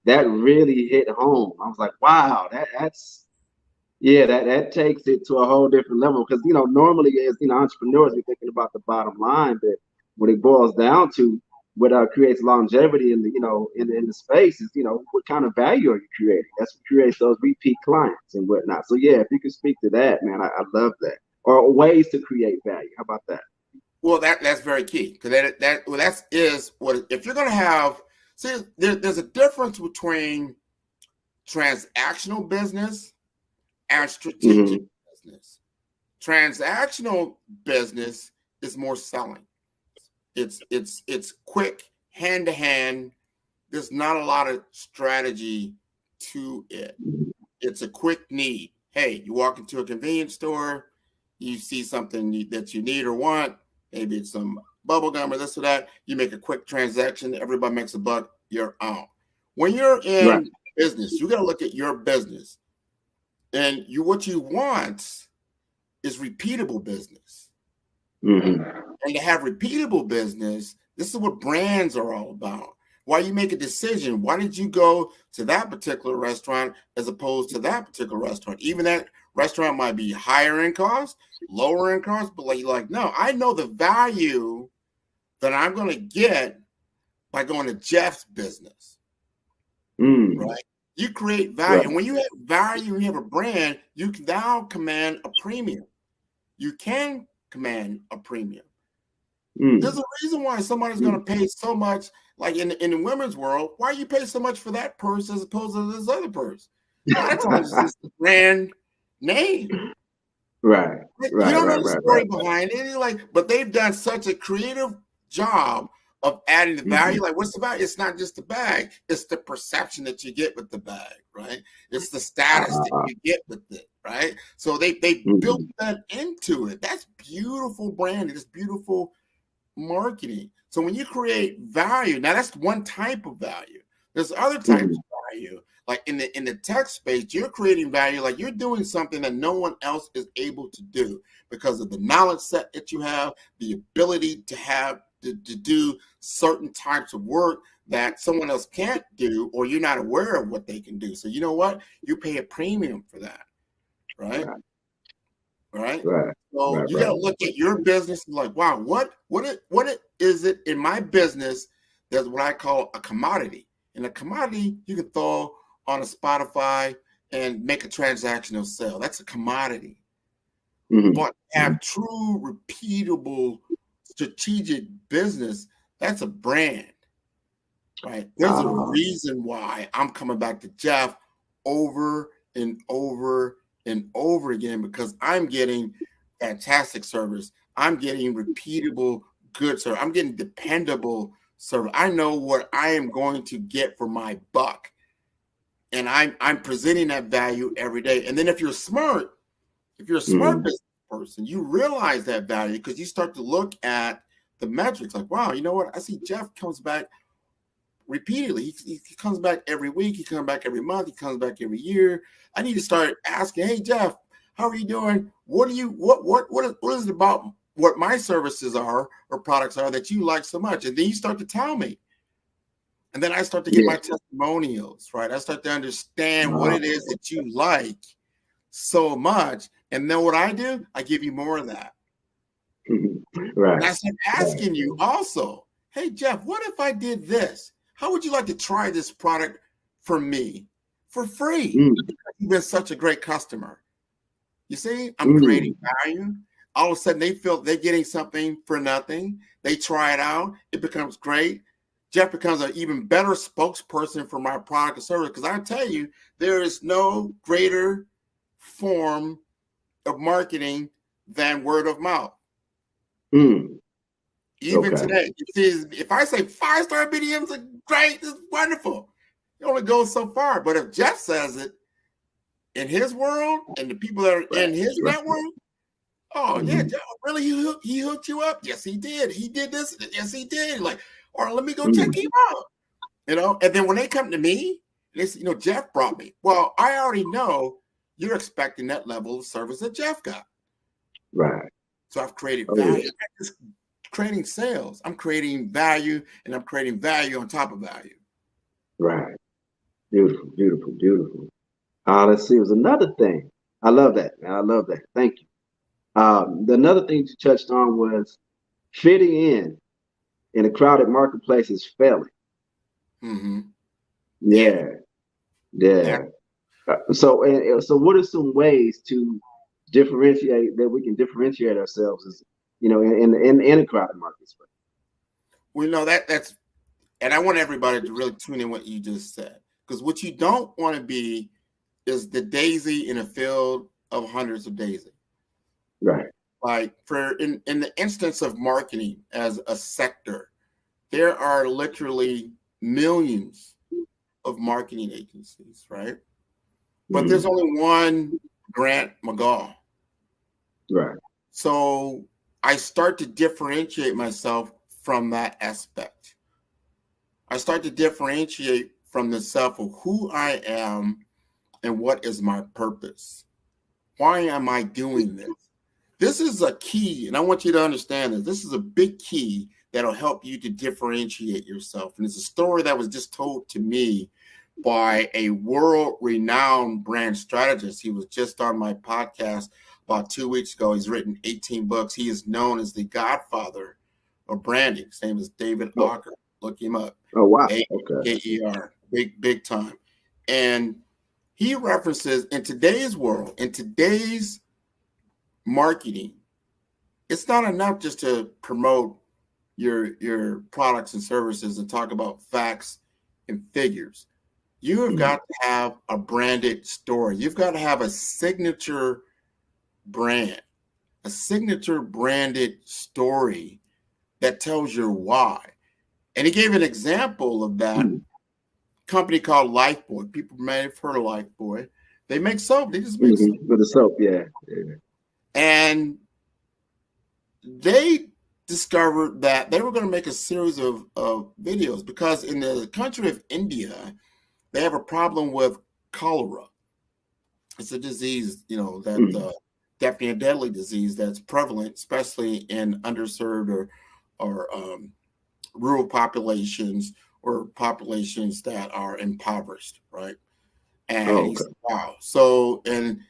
really hit home. I was like, wow, that takes it to a whole different level. Because normally as entrepreneurs, we're thinking about the bottom line, but when it boils down to what creates longevity in the space is what kind of value are you creating? That's what creates those repeat clients and whatnot. So yeah, if you could speak to that, man, I love that. Or ways to create value. How about that? Well, that's very key, because if you're going to have, there's a difference between transactional business and strategic business. Transactional business is more selling. It's quick, hand to hand. There's not a lot of strategy to it. It's a quick need. Hey, you walk into a convenience store, you see something that you need or want, maybe it's some bubble gum or this or that, you make a quick transaction, everybody makes a buck, you're out. When you're in business, you got to look at your business. And what you want is repeatable business. And to have repeatable business, this is what brands are all about. Why you make a decision. Why did you go to that particular restaurant as opposed to that particular restaurant? Even that restaurant might be higher in cost, lower in cost, but no, I know the value that I'm going to get by going to Jeff's business. Right? You create value. And when you have value and you have a brand, you can now command a premium. You can command a premium. There's a reason why somebody's going to pay so much, like in the women's world. Why you pay so much for that purse as opposed to this other purse? A lot of times it's just the brand name. You don't know the story behind it. But they've done such a creative job of adding the value. Like, what's the value? It's not just the bag. It's the perception that you get with the bag, right? It's the status that you get with it, right? So they built that into it. That's beautiful branding. It's beautiful marketing. So when you create value, now that's one type of value. There's other types of value. Like in the tech space, you're creating value, like you're doing something that no one else is able to do because of the knowledge set that you have, the ability to have to do certain types of work that someone else can't do, or you're not aware of what they can do. So you know what? You pay a premium for that, right? So you got to look at your business and like, wow, what is it in my business that's what I call a commodity? And a commodity you can throw on a Spotify and make a transactional sale. That's a commodity. But have true, repeatable, strategic business, that's a brand, right? There's a reason why I'm coming back to Jeff over and over and over again, because I'm getting fantastic service. I'm getting repeatable, good service. I'm getting dependable service. I know what I am going to get for my buck. And I'm presenting that value every day. And then if you're smart business person, you realize that value because you start to look at the metrics. Like, wow, you know what? I see Jeff comes back repeatedly. He comes back every week. He comes back every month. He comes back every year. I need to start asking, hey, Jeff, how are you doing? What is it about what my services are or products are that you like so much? And then you start to tell me. And then I start to get my testimonials, right? I start to understand what it is that you like so much. And then what I do, I give you more of that. Right. And I start asking you also, hey, Jeff, what if I did this? How would you like to try this product for me for free? Because you've been such a great customer. You see, I'm creating value. All of a sudden, they feel they're getting something for nothing. They try it out. It becomes great. Jeff becomes an even better spokesperson for my product or service. Because I tell you, there is no greater form of marketing than word of mouth. Even today, you see, if I say 5-star BDMs are great, it's wonderful. It only goes so far. But if Jeff says it in his world and the people that are in his network, oh yeah, Jeff, really, he hooked you up? Yes, he did. He did this. Yes, he did. Like, or let me go check him out. You know, and then when they come to me, they say, you know, Jeff brought me. Well, I already know you're expecting that level of service that Jeff got. Right. So I've created value. I'm not just creating sales. I'm creating value, and I'm creating value on top of value. Right. Beautiful, beautiful, beautiful. Let's see. It was another thing. I love that, man. I love that. Thank you. Another thing you touched on was fitting in a crowded marketplace is failing. Yeah. So what are some ways to differentiate that we can differentiate ourselves as, you know, in a crowded marketplace? Well, you know, that's, and I want everybody to really tune in what you just said, because what you don't want to be is the daisy in a field of hundreds of daisies. Right. Like in the instance of marketing as a sector, there are literally millions of marketing agencies, right? But there's only one Grant McGaw. Right. So I start to differentiate myself from that aspect. I start to differentiate from the self of who I am and what is my purpose. Why am I doing this? This is a key, and I want you to understand this. This is a big key that'll help you to differentiate yourself. And it's a story that was just told to me by a world-renowned brand strategist. He was just on my podcast about 2 weeks ago. He's written 18 books. He is known as the godfather of branding. His name is David Auker. Look him up. Oh, wow. A-K-E-R. Big time. And he references in today's world, in today's marketing, it's not enough just to promote your products and services and talk about facts and figures. You have got to have a branded story. You've got to have a signature brand, a signature branded story that tells your why. And he gave an example of that company called Lifebuoy. People may have heard of Lifebuoy. They make soap. They just make soap. With the soap, yeah. And they discovered that they were going to make a series of videos because in the country of India, they have a problem with cholera. It's a disease, you know, that definitely a deadly disease that's prevalent, especially in underserved or rural populations or populations that are impoverished, right? And he said, wow. So, and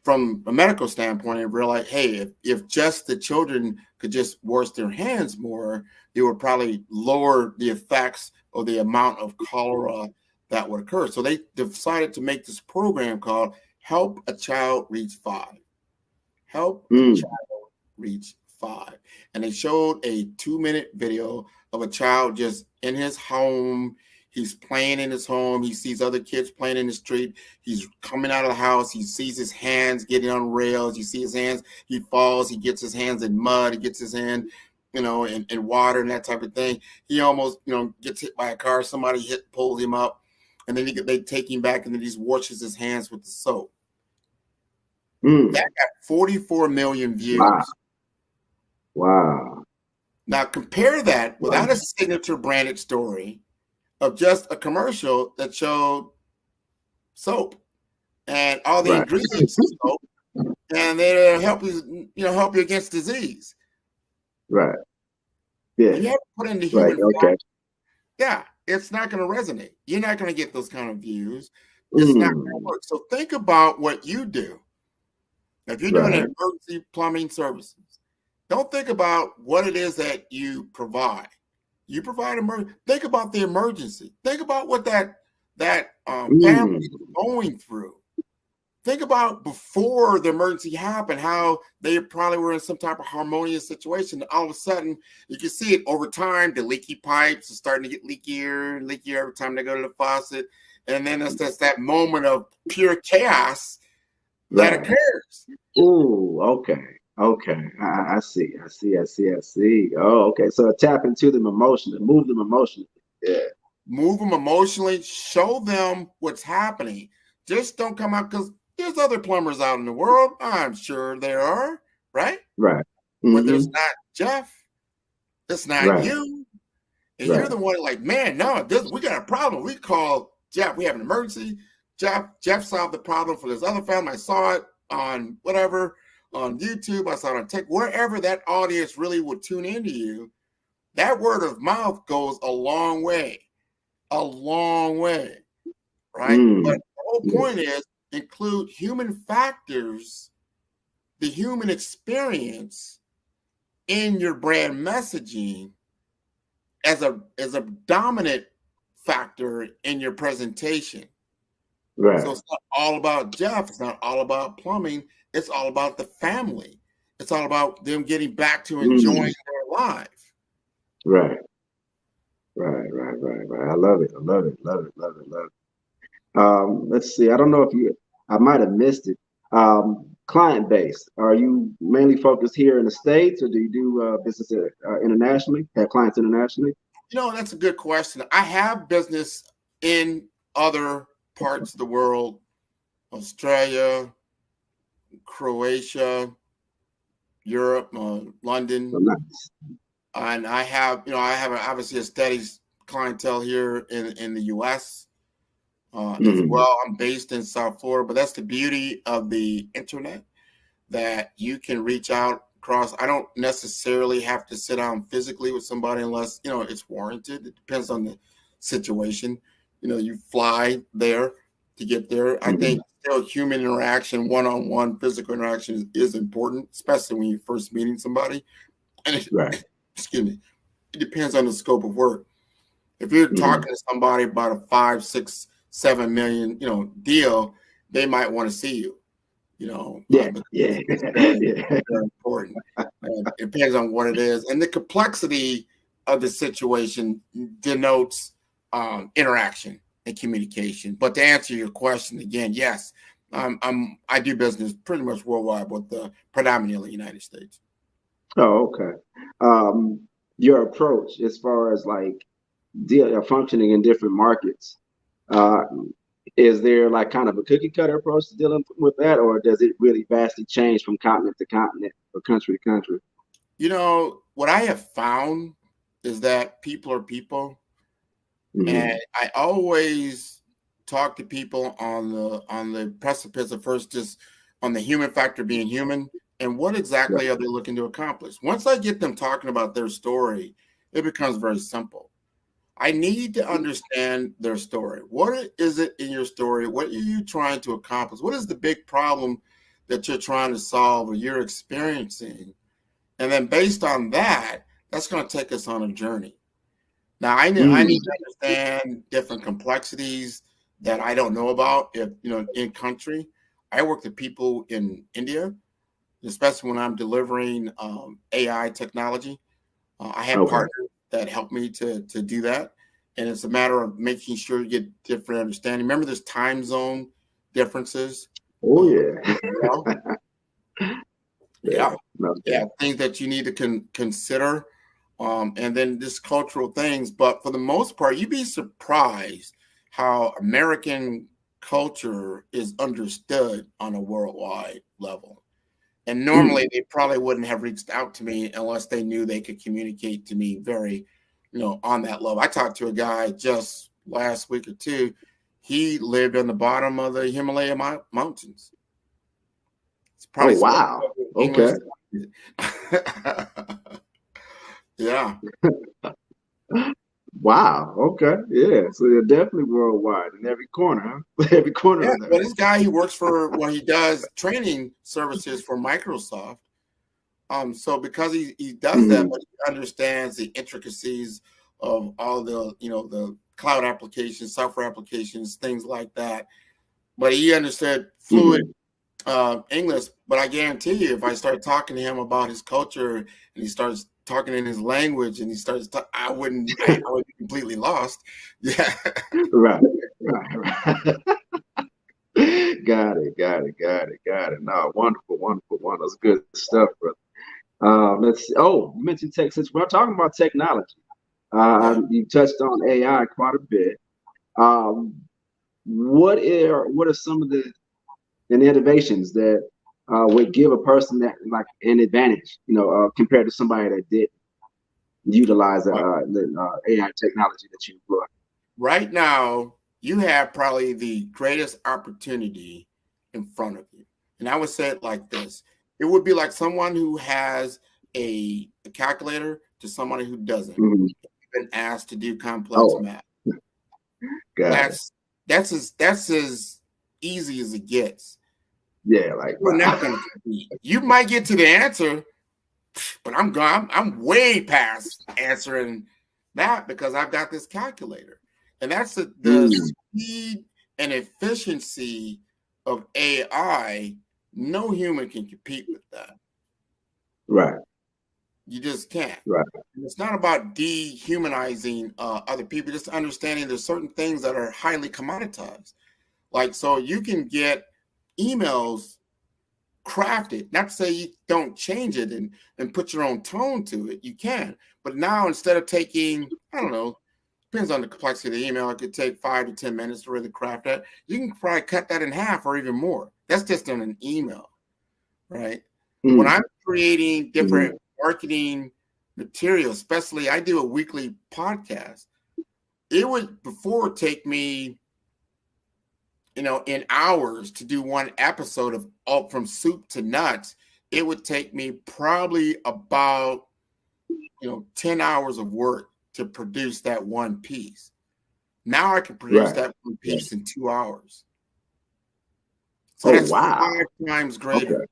from a medical standpoint, I realized, hey, if just the children could just wash their hands more, it would probably lower the effects or the amount of cholera that would occur. So they decided to make this program called Help a Child Reach 5. Help a Child Reach 5. And they showed a 2-minute video of a child just in his home. He's playing in his home. He sees other kids playing in the street. He's coming out of the house. He sees his hands getting on rails. You see his hands. He falls. He gets his hands in mud. He gets his hand, you know, in water and that type of thing. He almost, you know, gets hit by a car. Somebody pulls him up. And then they take him back and then he just washes his hands with the soap. That got 44 million views. Wow. Now compare that without a signature branded story of just a commercial that showed soap and all the ingredients of soap, and they'll help you, help you against disease. Right. Yeah. You have to put in the human factor. Yeah. it's not going to resonate. You're not going to get those kind of views. It's not going to work. So think about what you do. If you're doing emergency plumbing services, don't think about what it is that you provide. You provide emergency. Think about the emergency. Think about what that family is going through. Think about before the emergency happened, how they probably were in some type of harmonious situation. All of a sudden, you can see it over time. The leaky pipes are starting to get leakier and leakier every time they go to the faucet. And then it's just that moment of pure chaos that occurs. Ooh, okay. Okay. I see. Oh, okay. So tap into them emotionally, move them emotionally. Yeah. Move them emotionally, show them what's happening. Just don't come out, because there's other plumbers out in the world. I'm sure there are, right? Right. But there's not Jeff. It's not you. And you're the one like, man, no, we got a problem. We call Jeff. We have an emergency. Jeff solved the problem for this other family. I saw it on whatever, on YouTube. I saw it on tech, wherever that audience really would tune into you. That word of mouth goes a long way. A long way, right? But the whole point is include human factors, the human experience in your brand messaging as a dominant factor in your presentation. Right. So it's not all about Jeff. It's not all about plumbing. It's all about the family. It's all about them getting back to enjoying their life. Right. I love it. Let's see. I don't know if I might have missed it. Client base. Are you mainly focused here in the States, or do you do business internationally? Have clients internationally? That's a good question. I have business in other parts of the world, Australia, Croatia, Europe, London. Oh, nice. And I have obviously a steady clientele here in the U.S. As well. I'm based in South Florida, but that's the beauty of the internet, that you can reach out across. I don't necessarily have to sit down physically with somebody unless, it's warranted. It depends on the situation. You fly there to get there. I think still human interaction, one-on-one physical interaction is important, especially when you're first meeting somebody. And excuse me, it depends on the scope of work. If you're talking to somebody about a 5, 6, 7 million, deal, they might want to see you. It's very important. It depends on what it is, and the complexity of the situation denotes interaction and communication. But to answer your question again, yes, I do business pretty much worldwide, but predominantly United States. Oh, okay. Your approach as far as like functioning in different markets, is there like kind of a cookie cutter approach to dealing with that, or does it really vastly change from continent to continent or country to country? What I have found is that people are people, and I always talk to people on the precipice of first just on the human factor, being human. And what exactly are they looking to accomplish? Once I get them talking about their story, it becomes very simple. I need to understand their story. What is it in your story? What are you trying to accomplish? What is the big problem that you're trying to solve or you're experiencing? And then based on that, that's going to take us on a journey. Now, I need to understand different complexities that I don't know about in country. I work with people in India, especially when I'm delivering AI technology. I have partners that help me to do that. And it's a matter of making sure you get different understanding. Remember, there's time zone differences. Oh, yeah. Yeah. Things that you need to consider. And then just cultural things. But for the most part, you'd be surprised how American culture is understood on a worldwide level. And normally they probably wouldn't have reached out to me unless they knew they could communicate to me very, on that level. I talked to a guy just last week or two. He lived on the bottom of the Himalaya mountains. It's probably wow. Okay. Yeah. Wow. Okay. Yeah. So they're definitely worldwide in every corner, huh? Every corner Yeah, of that. well, this guy, he works for, well, he does training services for Microsoft. So because he does that, but he understands the intricacies of all the, the cloud applications, software applications, things like that. But he understood fluid English. But I guarantee you, if I start talking to him about his culture and he starts talking in his language and he starts, I would be completely lost. Yeah. Right. Got it. No, wonderful. That's good stuff, brother. Let's see. Oh, you mentioned tech. Since we're talking about technology, you touched on AI quite a bit. What are some of the innovations that would give a person that like an advantage, compared to somebody that didn't utilize the AI technology that you employ? Right now, you have probably the greatest opportunity in front of you. And I would say it like this. It would be like someone who has a calculator to somebody who doesn't. Been asked to do complex math. That's as easy as it gets. Yeah, like we're not gonna compete. You might get to the answer, but I'm way past answering that because I've got this calculator. And that's the speed and efficiency of AI. No human can compete with that. Right. You just can't. Right. And it's not about dehumanizing other people, just understanding there's certain things that are highly commoditized. Like, so you can get emails crafted, not to say you don't change it and put your own tone to it, you can. But now instead of taking, I don't know, depends on the complexity of the email, it could take 5 to 10 minutes to really craft that. You can probably cut that in half or even more. That's just on an email, right? When I'm creating different marketing material, especially I do a weekly podcast, it would before take me, in hours to do one episode of all from soup to nuts. It would take me probably about 10 hours of work to produce that one piece. Now I can produce that one piece in 2 hours. So that's 5 times greater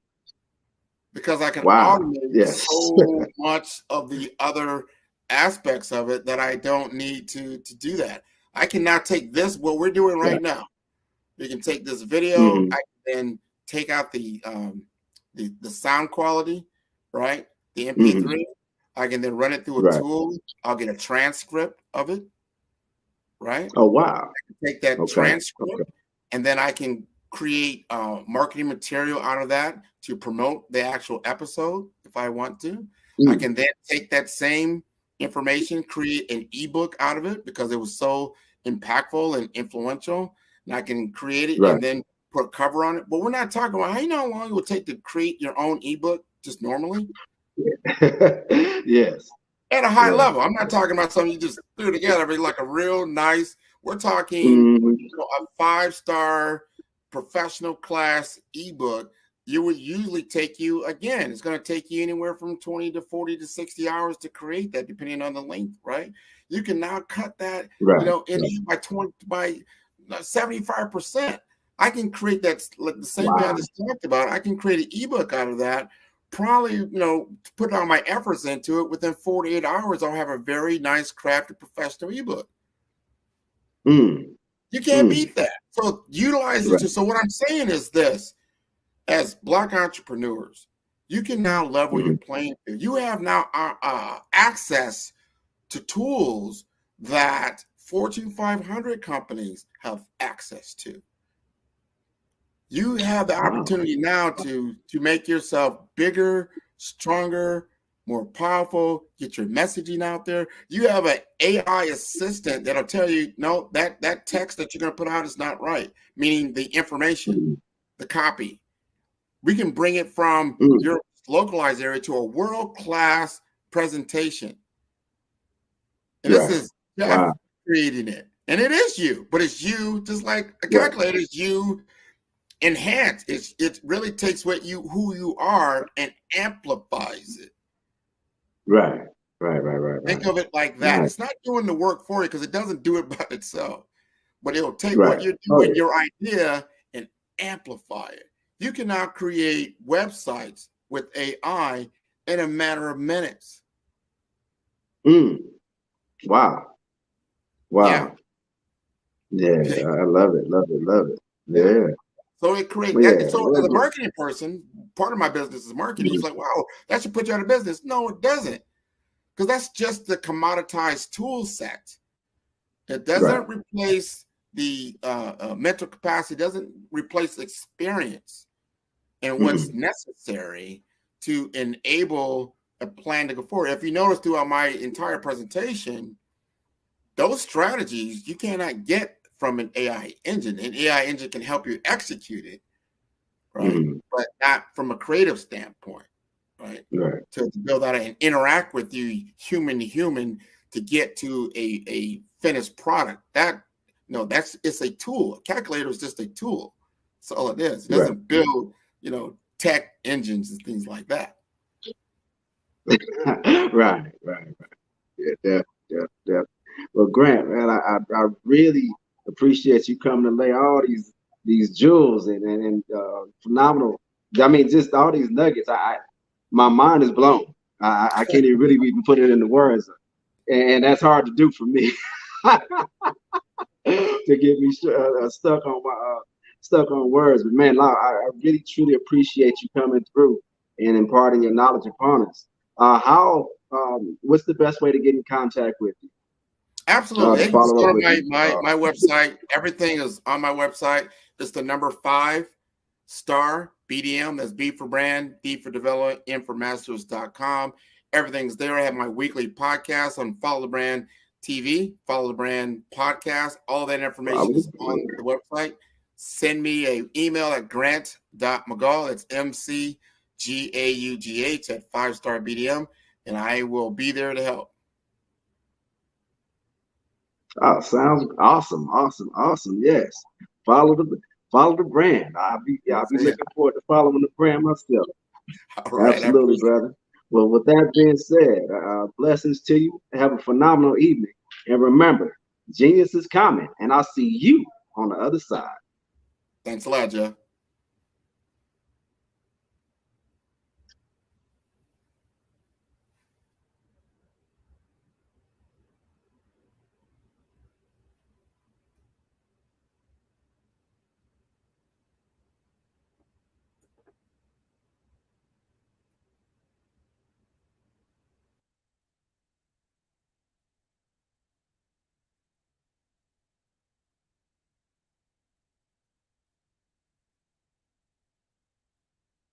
because I can automate so much of the other aspects of it that I don't need to do that. I can now take this, what we're doing right now. You can take this video, I can then take out the sound quality, right? The MP3. I can then run it through a tool. I'll get a transcript of it, right? Oh, wow. I can take that transcript and then I can create marketing material out of that to promote the actual episode if I want to. I can then take that same information, create an ebook out of it because it was so impactful and influential. And I can create it and then put a cover on it. But we're not talking about how long it would take to create your own ebook just normally. Yes. At a high level. I'm not talking about something you just threw together, but like a real nice, we're talking a 5-star professional class ebook. You would usually take you, again, it's going to take you anywhere from 20 to 40 to 60 hours to create that, depending on the length, right? You can now cut that, by 75%. I can create that, like the same thing I just talked about. I can create an ebook out of that. Probably, put all my efforts into it. Within 48 hours, I'll have a very nice crafted professional ebook. You can't beat that. So utilize it. So what I'm saying is this: as Black entrepreneurs, you can now level your playing field. You have now access to tools that Fortune 500 companies have access to. You have the opportunity now to make yourself bigger, stronger, more powerful, get your messaging out there. You have an AI assistant that'll tell you, no, that text that you're going to put out is not right, meaning the information, the copy. We can bring it from your localized area to a world-class presentation. And this is Jeff creating it. And it is you, but it's you, just like a calculator is you enhanced. It really takes who you are and amplifies it. Right. Right. Think of it like that. Nice. It's not doing the work for you because it doesn't do it by itself, but it'll take Right. what you're Oh, doing, yeah. your idea, and amplify it. You can now create websites with AI in a matter of minutes. Wow. Yeah, I love it. Yeah. So it creates Well, that. yeah. So Well, as a marketing person, part of my business is marketing. It's like, wow, that should put you out of business. No, it doesn't. Because that's just the commoditized tool set. It doesn't replace the mental capacity, doesn't replace the experience and what's necessary to enable a plan to go forward. If you notice throughout my entire presentation, those strategies you cannot get from an AI engine. An AI engine can help you execute it, right? But not from a creative standpoint, right? To build out and interact with you human to human to get to a finished product. It's a tool. A calculator is just a tool. That's all it is. It doesn't build, tech engines and things like that. Right. Yeah, definitely. Well, Grant, man, I really appreciate you coming to lay all these jewels and phenomenal. I mean, just all these nuggets. My mind is blown. I can't even put it into words, and that's hard to do for me. To get me stuck on words. But man, I really truly appreciate you coming through and imparting your knowledge upon us. What's the best way to get in contact with you? Absolutely. Hey, just go to my website. Everything is on my website. It's the number 5-star BDM. That's B for brand, D for development, M for masters.com. Everything's there. I have my weekly podcast on Follow the Brand TV, Follow the Brand podcast. All that information is on the website. Send me an email at grant.mcgaugh. That's MCGAUGH at 5-star BDM, and I will be there to help. Oh, sounds awesome. Yes. Follow the brand. I'll be looking forward to following the brand myself. All right, absolutely, brother. Well, with that being said, blessings to you. Have a phenomenal evening. And remember, genius is coming, and I'll see you on the other side. Thanks a lot, Jeff.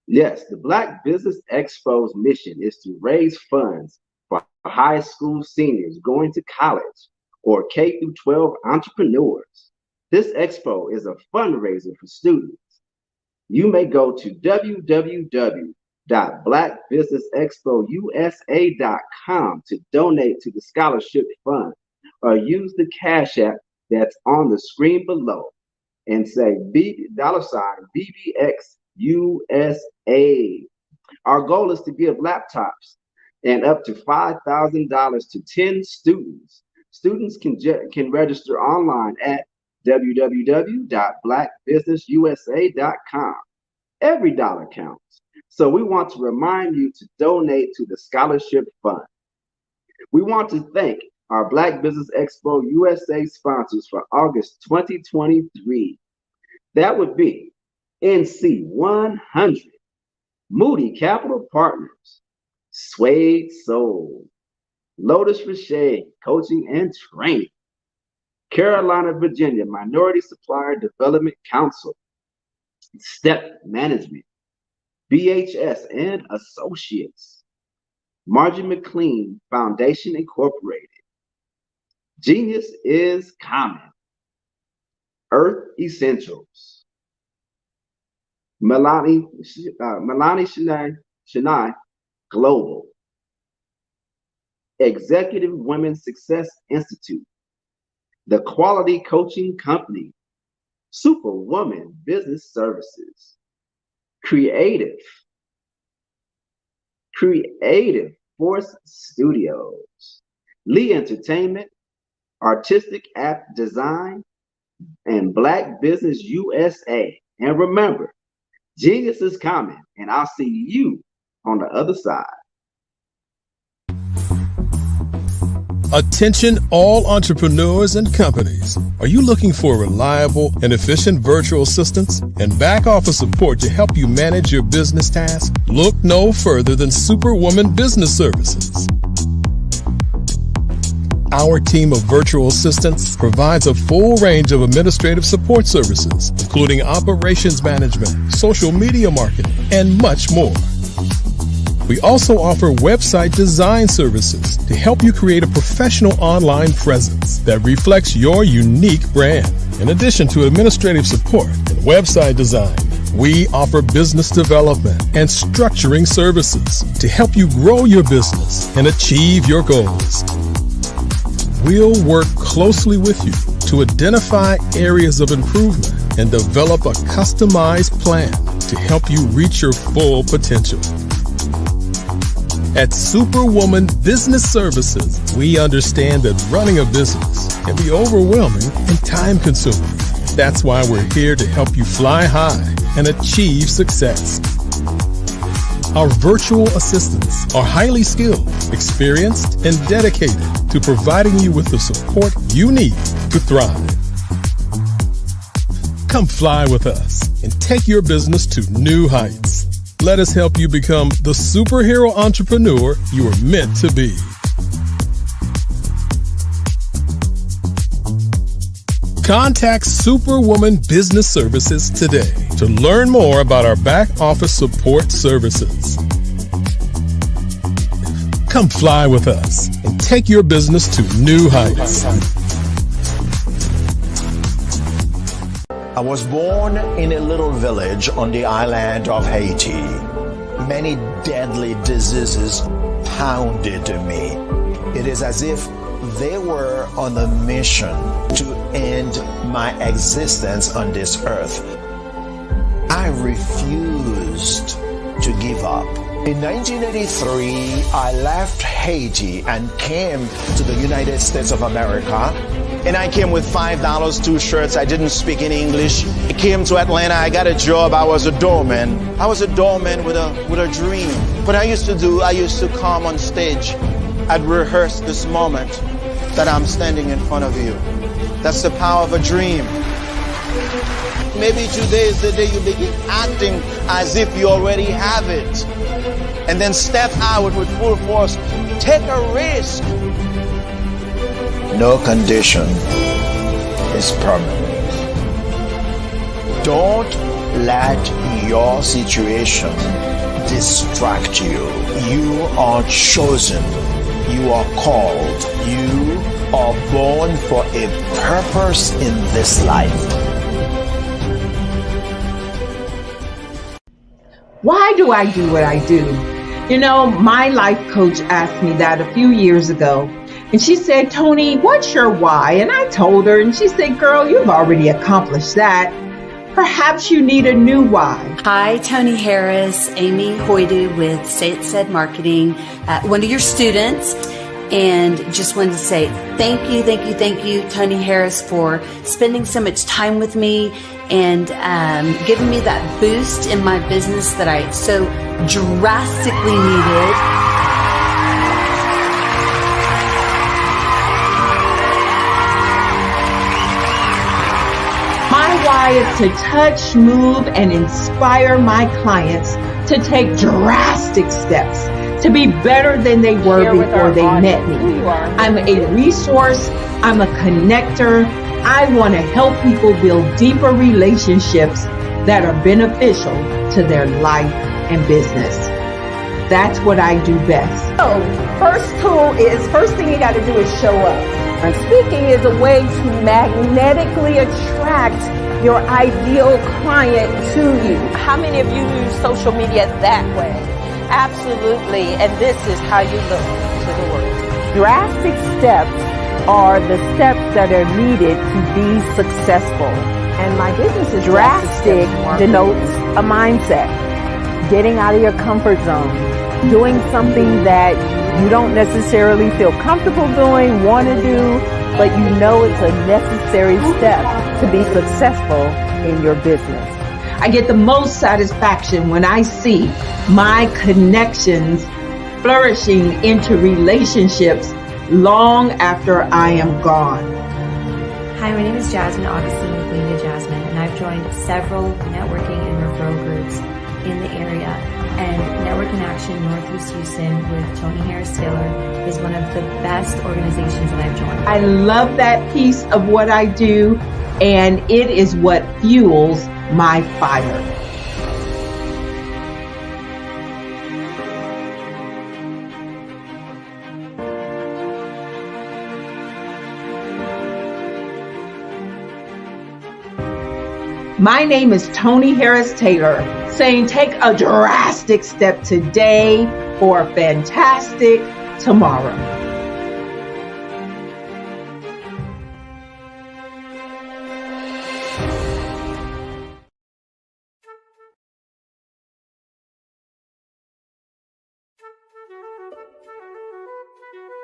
Yes, the Black Business Expo's mission is to raise funds for high school seniors going to college or K through 12 entrepreneurs. This expo is a fundraiser for students. You may go to www.blackbusinessexpousa.com to donate to the scholarship fund or use the Cash App that's on the screen below and say $BBXUSA. Our goal is to give laptops and up to $5,000 to 10 students. Students can register online at www.blackbusinessusa.com. Every dollar counts. So we want to remind you to donate to the scholarship fund. We want to thank our Black Business Expo USA sponsors for August 2023. That would be NC 100, Moody Capital Partners, Suede Soul, Lotus Richey Coaching and Training, Carolina, Virginia Minority Supplier Development Council, Step Management, BHS and Associates, Margie McLean Foundation Incorporated, Genius is Common, Earth Essentials, Melanie Shania Global, Executive Women's Success Institute, The Quality Coaching Company, Superwoman Business Services, Creative Force Studios, Lee Entertainment, Artistic App Design, and Black Business USA. And remember, genius is coming, and I'll see you on the other side. Attention all entrepreneurs and companies. Are you looking for reliable and efficient virtual assistants and back office support to help you manage your business tasks? Look no further than Superwoman Business Services. Our team of virtual assistants provides a full range of administrative support services, including operations management, social media marketing, and much more. We also offer website design services to help you create a professional online presence that reflects your unique brand. In addition to administrative support and website design, we offer business development and structuring services to help you grow your business and achieve your goals. We'll work closely with you to identify areas of improvement and develop a customized plan to help you reach your full potential. At Superwoman Business Services, we understand that running a business can be overwhelming and time-consuming. That's why we're here to help you fly high and achieve success. Our virtual assistants are highly skilled, experienced, and dedicated to providing you with the support you need to thrive. Come fly with us and take your business to new heights. Let us help you become the superhero entrepreneur you are meant to be. Contact Superwoman Business Services today to learn more about our back office support services. Come fly with us and take your business to new heights. I was born in a little village on the island of Haiti. Many deadly diseases pounded me. It is as if they were on a mission to end my existence on this earth. I refused to give up. In 1983, I left Haiti and came to the United States of America. And I came with $5, 2 shirts. I didn't speak any English. I came to Atlanta. I got a job. I was a doorman. I was a doorman with a dream. What I used to come on stage. I'd rehearse this moment that I'm standing in front of you. That's the power of a dream. Maybe today is the day you begin acting as if you already have it. And then step out with full force. Take a risk. No condition is permanent. Don't let your situation distract you. You are chosen. You are called. You are born for a purpose in this life. Why do I do what I do? You know, my life coach asked me that a few years ago. And she said, Tony, what's your why? And I told her, and she said, girl, you've already accomplished that. Perhaps you need a new why. Hi, Tony Harris, Amy Hoydu with Say It Said Marketing, one of your students. And just wanted to say thank you, Tony Harris, for spending so much time with me and giving me that boost in my business that I so drastically needed. My why is to touch, move, and inspire my clients to take drastic steps to be better than they were before they met me. I'm a resource. I'm a connector. I want to help people build deeper relationships that are beneficial to their life and business. That's what I do best. So, first thing you got to do is show up. And speaking is a way to magnetically attract your ideal client to you. How many of you use social media that way? Absolutely. And this is how you look to the world. Drastic steps are the steps that are needed to be successful. And my business is drastic denotes a mindset. Getting out of your comfort zone. Doing something that you don't necessarily feel comfortable doing, want to do, but you know it's a necessary step to be successful in your business. I get the most satisfaction when I see my connections flourishing into relationships long after I am gone. Hi, my name is Jasmine Augustine with Linda Jasmine, and I've joined several networking and referral groups in the area. And Network in Action Northeast Houston with Tony Harris Taylor is one of the best organizations that I've joined. I love that piece of what I do, and it is what fuels my fire. My name is Tony Harris Taylor, saying take a drastic step today for a fantastic tomorrow.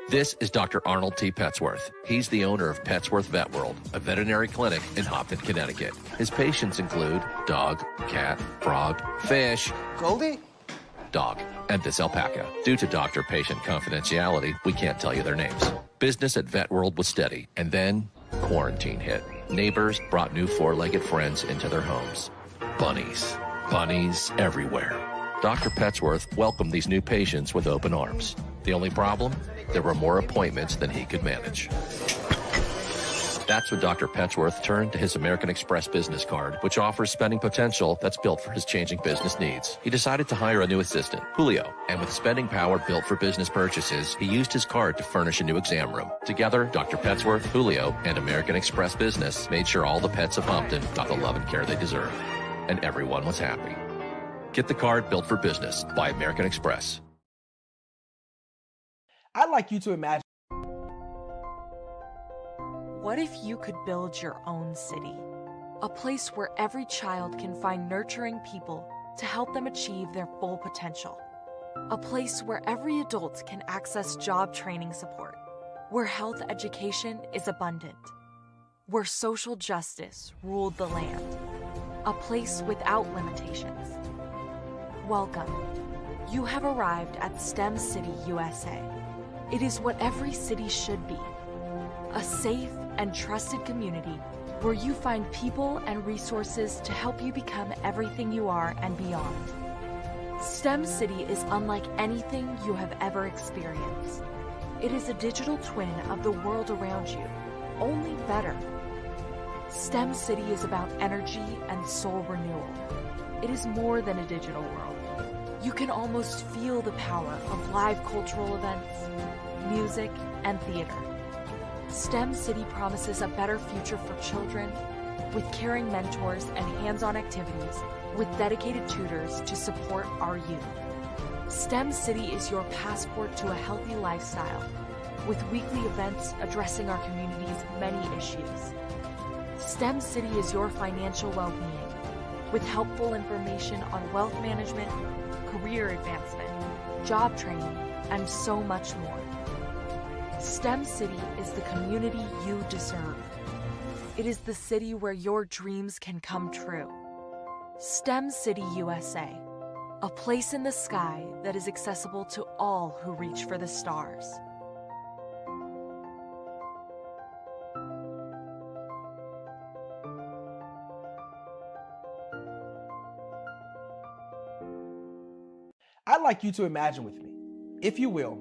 This is Dr. Arnold T. Petsworth. He's the owner of Petsworth Vet World, a veterinary clinic in Hopton, Connecticut. His patients include dog, cat, frog, fish, Goldie, dog, and this alpaca. Due to doctor-patient confidentiality, we can't tell you their names. Business at Vet World was steady, and then quarantine hit. Neighbors brought new four-legged friends into their homes. Bunnies. Bunnies everywhere. Dr. Petsworth welcomed these new patients with open arms. The only problem? There were more appointments than he could manage. That's when Dr. Petsworth turned to his American Express business card, which offers spending potential that's built for his changing business needs. He decided to hire a new assistant, Julio, and with spending power built for business purchases, he used his card to furnish a new exam room. Together, Dr. Petsworth, Julio, and American Express Business made sure all the pets of Hopton got the love and care they deserve. And everyone was happy. Get the card built for business by American Express. I'd like you to imagine. What if you could build your own city? A place where every child can find nurturing people to help them achieve their full potential. A place where every adult can access job training support. Where health education is abundant. Where social justice ruled the land. A place without limitations. Welcome. You have arrived at STEM City, USA. It is what every city should be. A safe and trusted community where you find people and resources to help you become everything you are and beyond. STEM City is unlike anything you have ever experienced. It is a digital twin of the world around you, only better. STEM City is about energy and soul renewal. It is more than a digital world. You can almost feel the power of live cultural events, music, and theater. STEM City promises a better future for children with caring mentors and hands-on activities with dedicated tutors to support our youth. STEM City is your passport to a healthy lifestyle with weekly events addressing our community's many issues. STEM City is your financial well-being with helpful information on wealth management, career advancement, job training, and so much more. STEM City is the community you deserve. It is the city where your dreams can come true. STEM City USA, a place in the sky that is accessible to all who reach for the stars. I'd like you to imagine with me, if you will,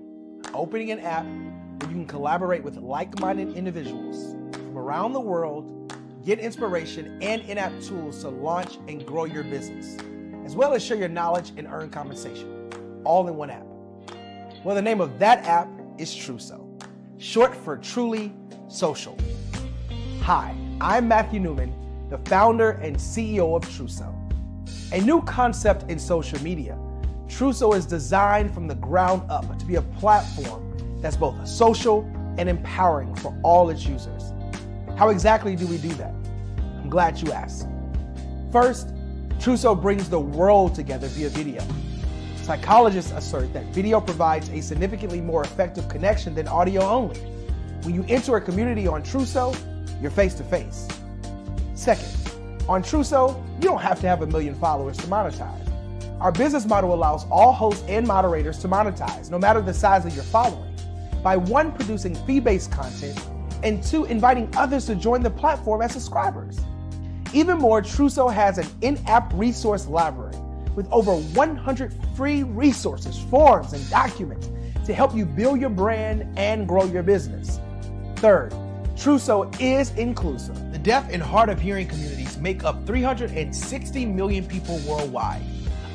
opening an app where you can collaborate with like-minded individuals from around the world, get inspiration and in-app tools to launch and grow your business, as well as share your knowledge and earn compensation, all in one app. Well, the name of that app is Truso, short for Truly Social. Hi, I'm Matthew Newman, the founder and CEO of Truso, a new concept in social media. Truso is designed from the ground up to be a platform that's both social and empowering for all its users. How exactly do we do that? I'm glad you asked. First, Truso brings the world together via video. Psychologists assert that video provides a significantly more effective connection than audio only. When you enter a community on Trusso, you're face to face. Second, on Trusso, you don't have to have 1 million followers to monetize. Our business model allows all hosts and moderators to monetize, no matter the size of your following, by 1, producing fee-based content, and 2, inviting others to join the platform as subscribers. Even more, Trusso has an in-app resource library with over 100 free resources, forms, and documents to help you build your brand and grow your business. Third, Trusso is inclusive. The deaf and hard of hearing communities make up 360 million people worldwide.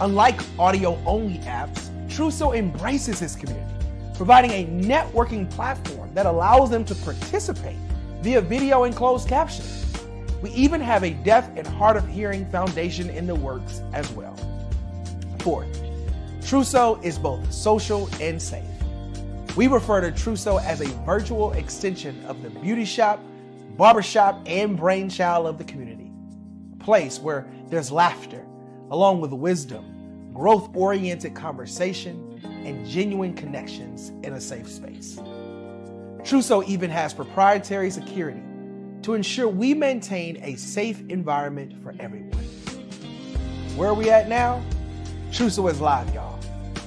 Unlike audio-only apps, Trusso embraces this community, providing a networking platform that allows them to participate via video and closed captioning. We even have a deaf and hard of hearing foundation in the works as well. Fourth, Trusso is both social and safe. We refer to Trusso as a virtual extension of the beauty shop, barbershop, and brainchild of the community. A place where there's laughter, along with wisdom, growth-oriented conversation, and genuine connections in a safe space. Trusso even has proprietary security to ensure we maintain a safe environment for everyone. Where are we at now? Trusso is live, y'all.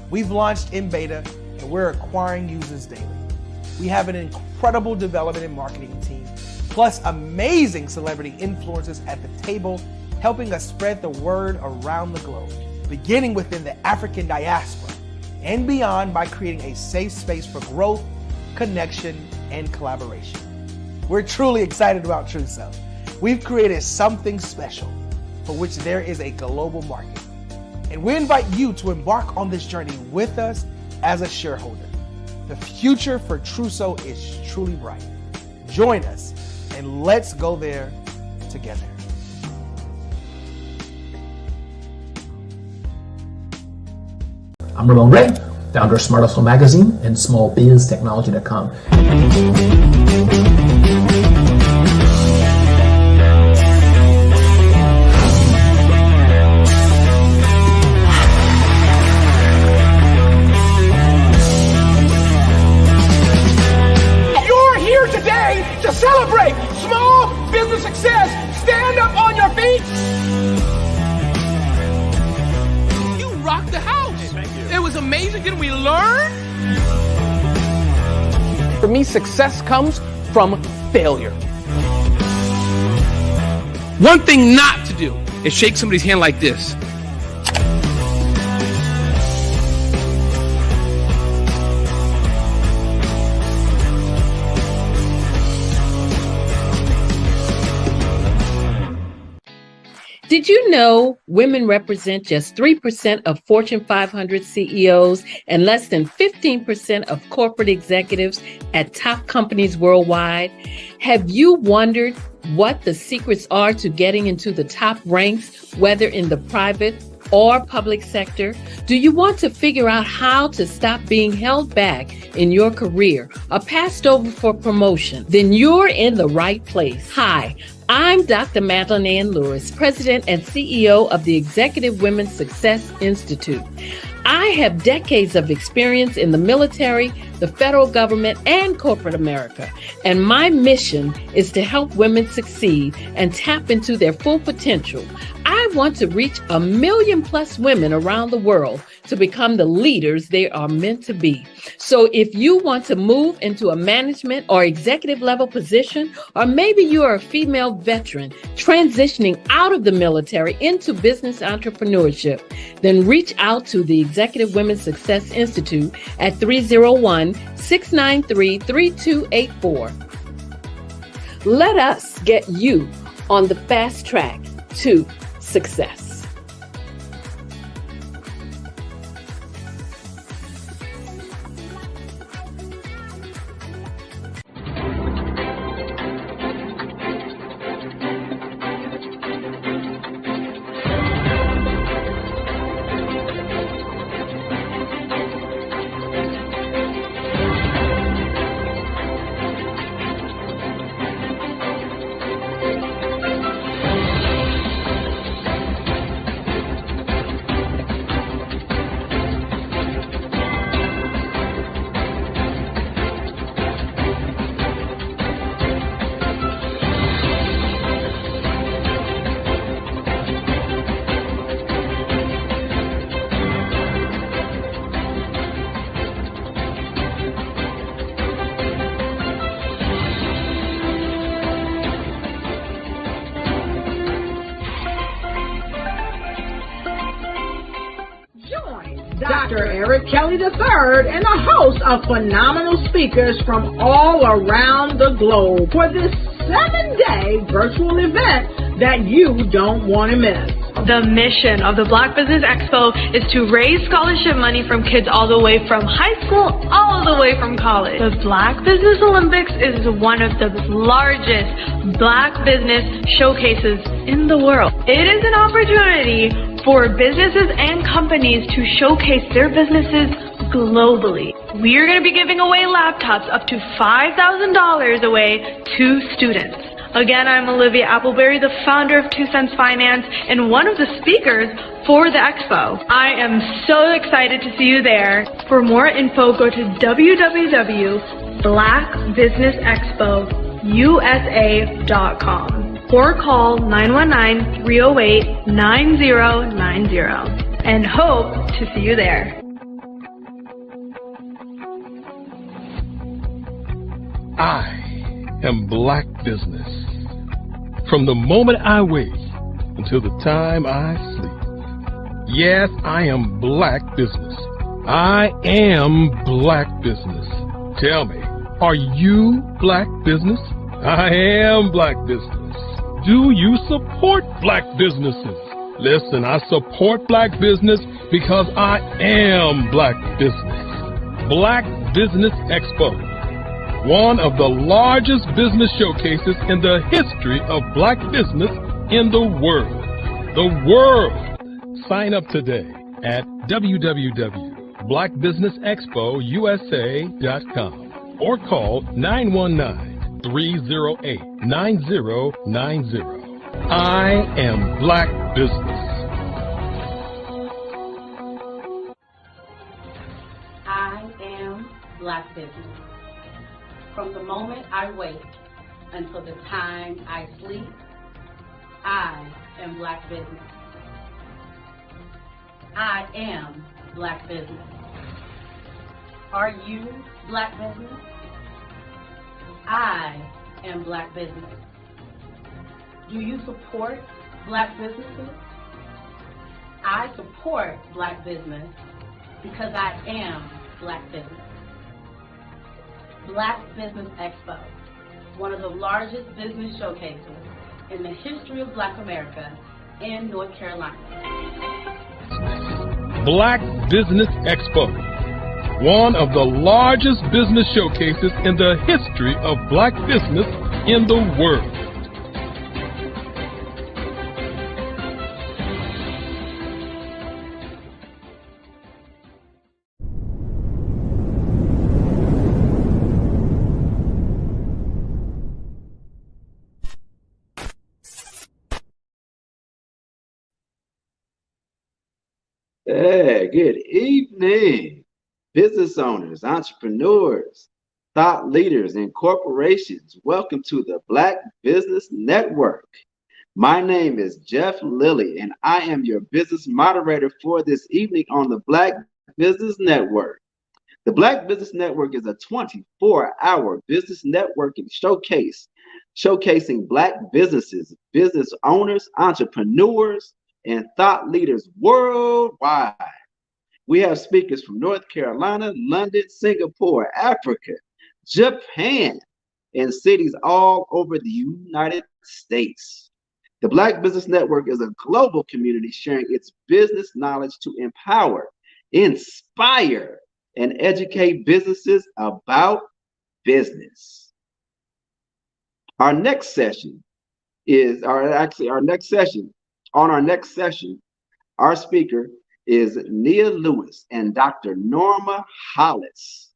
We've launched in beta and we're acquiring users daily. We have an incredible development and marketing team, plus amazing celebrity influencers at the table, helping us spread the word around the globe, beginning within the African diaspora and beyond by creating a safe space for growth, connection, and collaboration. We're truly excited about Trusso. We've created something special for which there is a global market. And we invite you to embark on this journey with us as a shareholder. The future for Trusso is truly bright. Join us and let's go there together. I'm Ramon Ray, founder of Smart Hustle Magazine and smallbiztechnology.com. To celebrate small business success. Stand up on your feet. You rocked the house. Hey, thank you. It was amazing. Didn't we learn? For me, success comes from failure. One thing not to do is shake somebody's hand like this. Did you know women represent just 3% of Fortune 500 CEOs and less than 15% of corporate executives at top companies worldwide? Have you wondered what the secrets are to getting into the top ranks, whether in the private or public sector? Do you want to figure out how to stop being held back in your career or passed over for promotion? Then you're in the right place. Hi, I'm Dr. Madeline Ann Lewis, President and CEO of the Executive Women's Success Institute. I have decades of experience in the military, the federal government, and corporate America. And my mission is to help women succeed and tap into their full potential. I want to reach 1 million plus women around the world to become the leaders they are meant to be. So if you want to move into a management or executive level position, or maybe you are a female veteran transitioning out of the military into business entrepreneurship, then reach out to the Executive Women's Success Institute at 301-693-3284. Let us get you on the fast track to success. Dr. Eric Kelly III and a host of phenomenal speakers from all around the globe for this 7-day virtual event that you don't want to miss. The mission of the Black Business Expo is to raise scholarship money from kids all the way from high school, all the way from college. The Black Business Olympics is one of the largest Black business showcases in the world. It is an opportunity for businesses and companies to showcase their businesses globally. We are going to be giving away laptops up to $5,000 away to students. Again, I'm Olivia Appleberry, the founder of 2 Cents Finance and one of the speakers for the expo. I am so excited to see you there. For more info, go to www.blackbusinessexpousa.com or call 919-308-9090 and hope to see you there. I am Black business. From the moment I wake until the time I sleep. Yes, I am Black business. I am Black business. Tell me, are you Black business? I am Black business. Do you support Black businesses? Listen, I support Black business because I am Black business. Black Business Expo. One of the largest business showcases in the history of Black business in the world. The world! Sign up today at www.blackbusinessexpousa.com or call 919-308-9090. I am Black business. I am Black business. From the moment I wake until the time I sleep, I am Black business. I am Black business. Are you Black business? I am Black business. Do you support Black businesses? I support Black business because I am Black business. Black Business Expo, one of the largest business showcases in the history of Black America in North Carolina. Black Business Expo, one of the largest business showcases in the history of Black business in the world. Hey, good evening, business owners, entrepreneurs, thought leaders, and corporations. Welcome to the Black Business Network. My name is Jeff Lilly, and I am your business moderator for this evening on the Black Business Network. The Black Business Network is a 24-hour business networking showcase, showcasing Black businesses, business owners, entrepreneurs, and thought leaders worldwide. We have speakers from North Carolina, London, Singapore, Africa, Japan, and cities all over the United States. The Black Business Network is a global community sharing its business knowledge to empower, inspire, and educate businesses about business. Our next session, our speaker is Nia Lewis and Dr. Norma Hollis.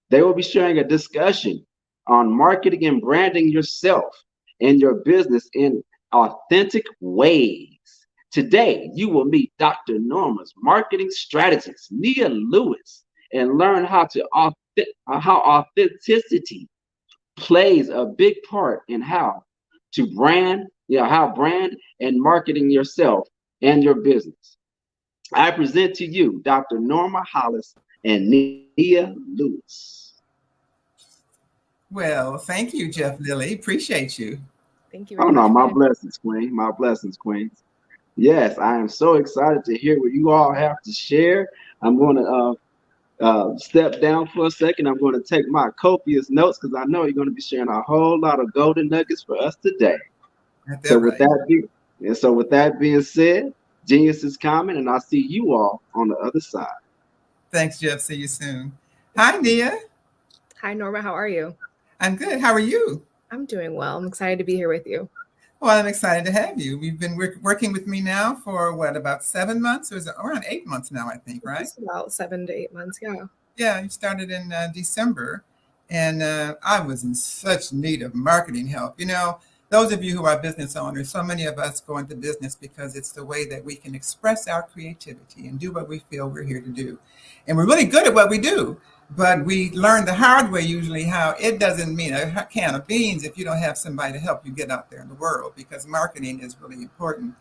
They will be sharing a discussion on marketing and branding yourself and your business in authentic ways. Today, you will meet Dr. Norma's marketing strategist, Nia Lewis, and learn how authenticity plays a big part in how brand and marketing yourself and your business. I present to you Dr. Norma Hollis and Nia Lewis. Well, thank you, Jeff Lilly. Appreciate you. Thank you. Oh no, my blessings, Queen. My blessings, Queens. Yes, I am so excited to hear what you all have to share. I'm going to step down for a second. I'm going to take my copious notes because I know you're going to be sharing a whole lot of golden nuggets for us today. So with that being said, genius is coming, and I'll see you all on the other side. Thanks, Jeff. See you soon. Hi, Nia. Hi, Norma. How are you? I'm good. How are you? I'm doing well. I'm excited to be here with you. Well, I'm excited to have you. You've been working with me now for what, about 7 months, or is it around 8 months now, I think, right? It's about 7 to 8 months, yeah. Yeah, you started in December, and I was in such need of marketing help. You know, those of you who are business owners, so many of us go into business because it's the way that we can express our creativity and do what we feel we're here to do. And we're really good at what we do. But we learn the hard way usually how it doesn't mean a can of beans if you don't have somebody to help you get out there in the world, because marketing is really important.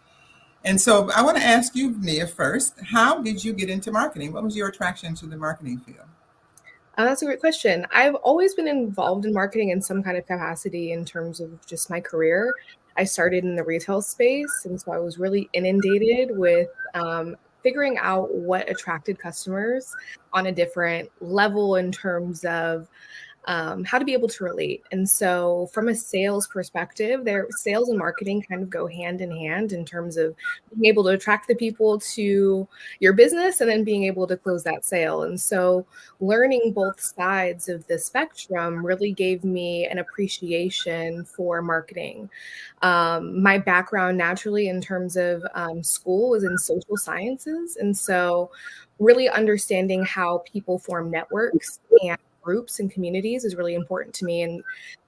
And so I want to ask you, Nia, first, how did you get into marketing? What was your attraction to the marketing field? That's a great question. I've always been involved in marketing in some kind of capacity in terms of just my career. I started in the retail space, and so I was really inundated with figuring out what attracted customers on a different level in terms of how to be able to relate. And so from a sales perspective, sales and marketing kind of go hand in hand in terms of being able to attract the people to your business and then being able to close that sale. And so learning both sides of the spectrum really gave me an appreciation for marketing. My background naturally in terms of school was in social sciences. And so really understanding how people form networks and groups and communities is really important to me. And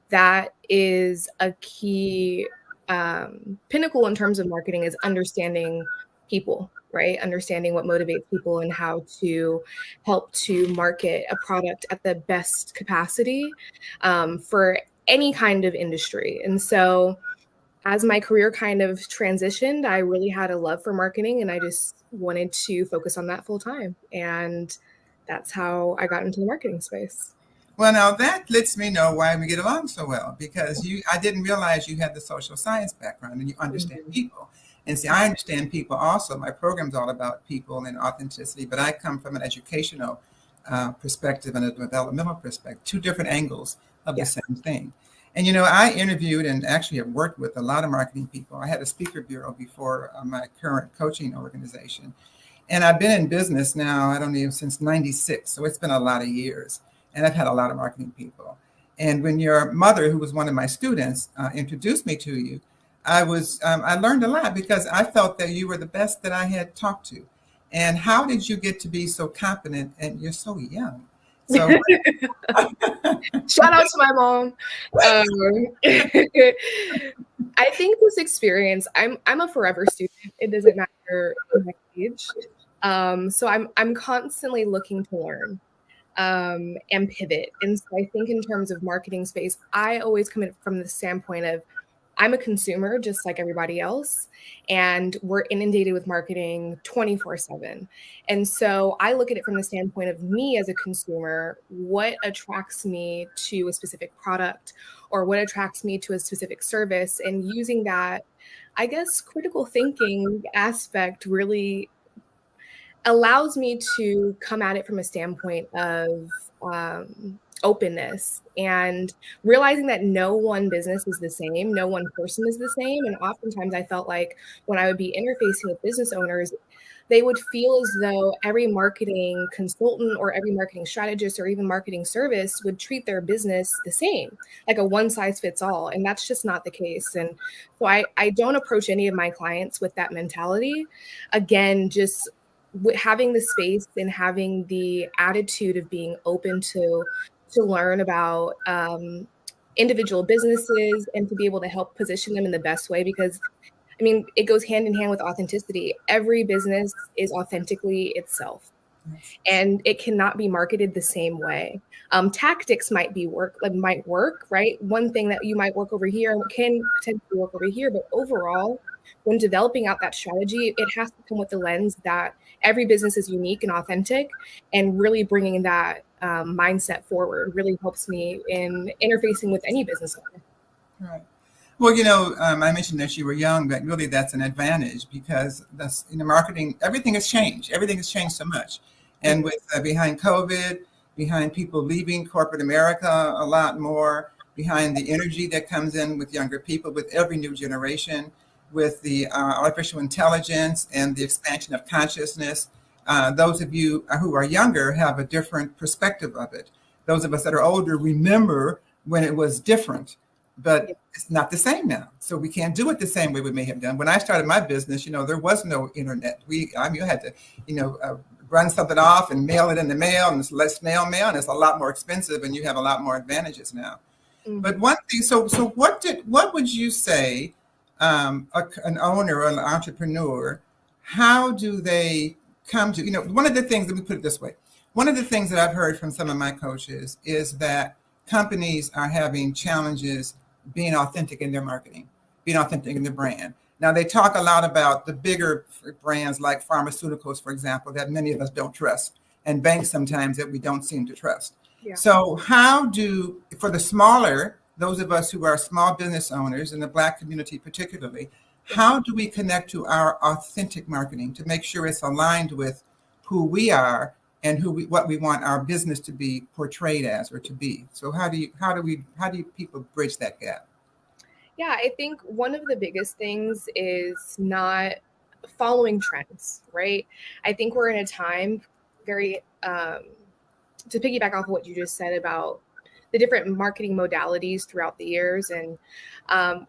that is a key pinnacle in terms of marketing, is understanding people, right? Understanding what motivates people and how to help to market a product at the best capacity for any kind of industry. And so as my career kind of transitioned, I really had a love for marketing, and I just wanted to focus on that full time. And that's how I got into the marketing space. Well, now that lets me know why we get along so well, because I didn't realize you had the social science background and you understand people. And see, I understand people also. My program's all about people and authenticity, but I come from an educational perspective and a developmental perspective, two different angles of the same thing. And, you know, I interviewed and actually have worked with a lot of marketing people. I had a speaker bureau before my current coaching organization. And I've been in business now, I don't know, since 96. So it's been a lot of years. And I've had a lot of marketing people. And when your mother, who was one of my students, introduced me to you, I learned a lot because I felt that you were the best that I had talked to. And how did you get to be so confident? And you're so young. So shout out to my mom. I think this experience, I'm a forever student. It doesn't matter my age. So I'm constantly looking to learn and pivot. And so I think in terms of marketing space, I always come in from the standpoint of I'm a consumer just like everybody else, and we're inundated with marketing 24/7. And so I look at it from the standpoint of me as a consumer, what attracts me to a specific product or what attracts me to a specific service, and using that, I guess, critical thinking aspect really allows me to come at it from a standpoint of openness and realizing that no one business is the same, no one person is the same. And oftentimes I felt like when I would be interfacing with business owners, they would feel as though every marketing consultant or every marketing strategist or even marketing service would treat their business the same, like a one size fits all. And that's just not the case. And so I don't approach any of my clients with that mentality. Again, just having the space and having the attitude of being open to learn about individual businesses and to be able to help position them in the best way, because I mean, it goes hand in hand with authenticity. Every business is authentically itself, and it cannot be marketed the same way. Tactics might work, right? One thing that you might work over here can potentially work over here, but overall, when developing out that strategy, it has to come with the lens that every business is unique and authentic, and really bringing that mindset forward really helps me in interfacing with any business owner. Right. Well, you know, I mentioned that you were young, but really that's an advantage because that's in the marketing, everything has changed. Everything has changed so much. And with behind COVID, behind people leaving corporate America a lot more, behind the energy that comes in with younger people, with every new generation, with the artificial intelligence and the expansion of consciousness. Those of you who are younger have a different perspective of it. Those of us that are older remember when it was different, but it's not the same now. So we can't do it the same way we may have done. When I started my business, there was no internet. You had to, run something off and mail it in the mail, and it's less mail, and it's a lot more expensive, and you have a lot more advantages now. But one thing, so what would you say, an owner or an entrepreneur, how do they come to, one of the things, let me put it this way. One of the things that I've heard from some of my coaches is that companies are having challenges being authentic in their marketing, being authentic in their brand. Now, they talk a lot about the bigger brands like pharmaceuticals, for example, that many of us don't trust, and banks sometimes that we don't seem to trust. Yeah. So how for the smaller, those of us who are small business owners in the Black community particularly, how do we connect to our authentic marketing to make sure it's aligned with who we are and what we want our business to be portrayed as or to be? So how do people bridge that gap? Yeah, I think one of the biggest things is not following trends, right? I think we're in a time to piggyback off of what you just said about the different marketing modalities throughout the years. And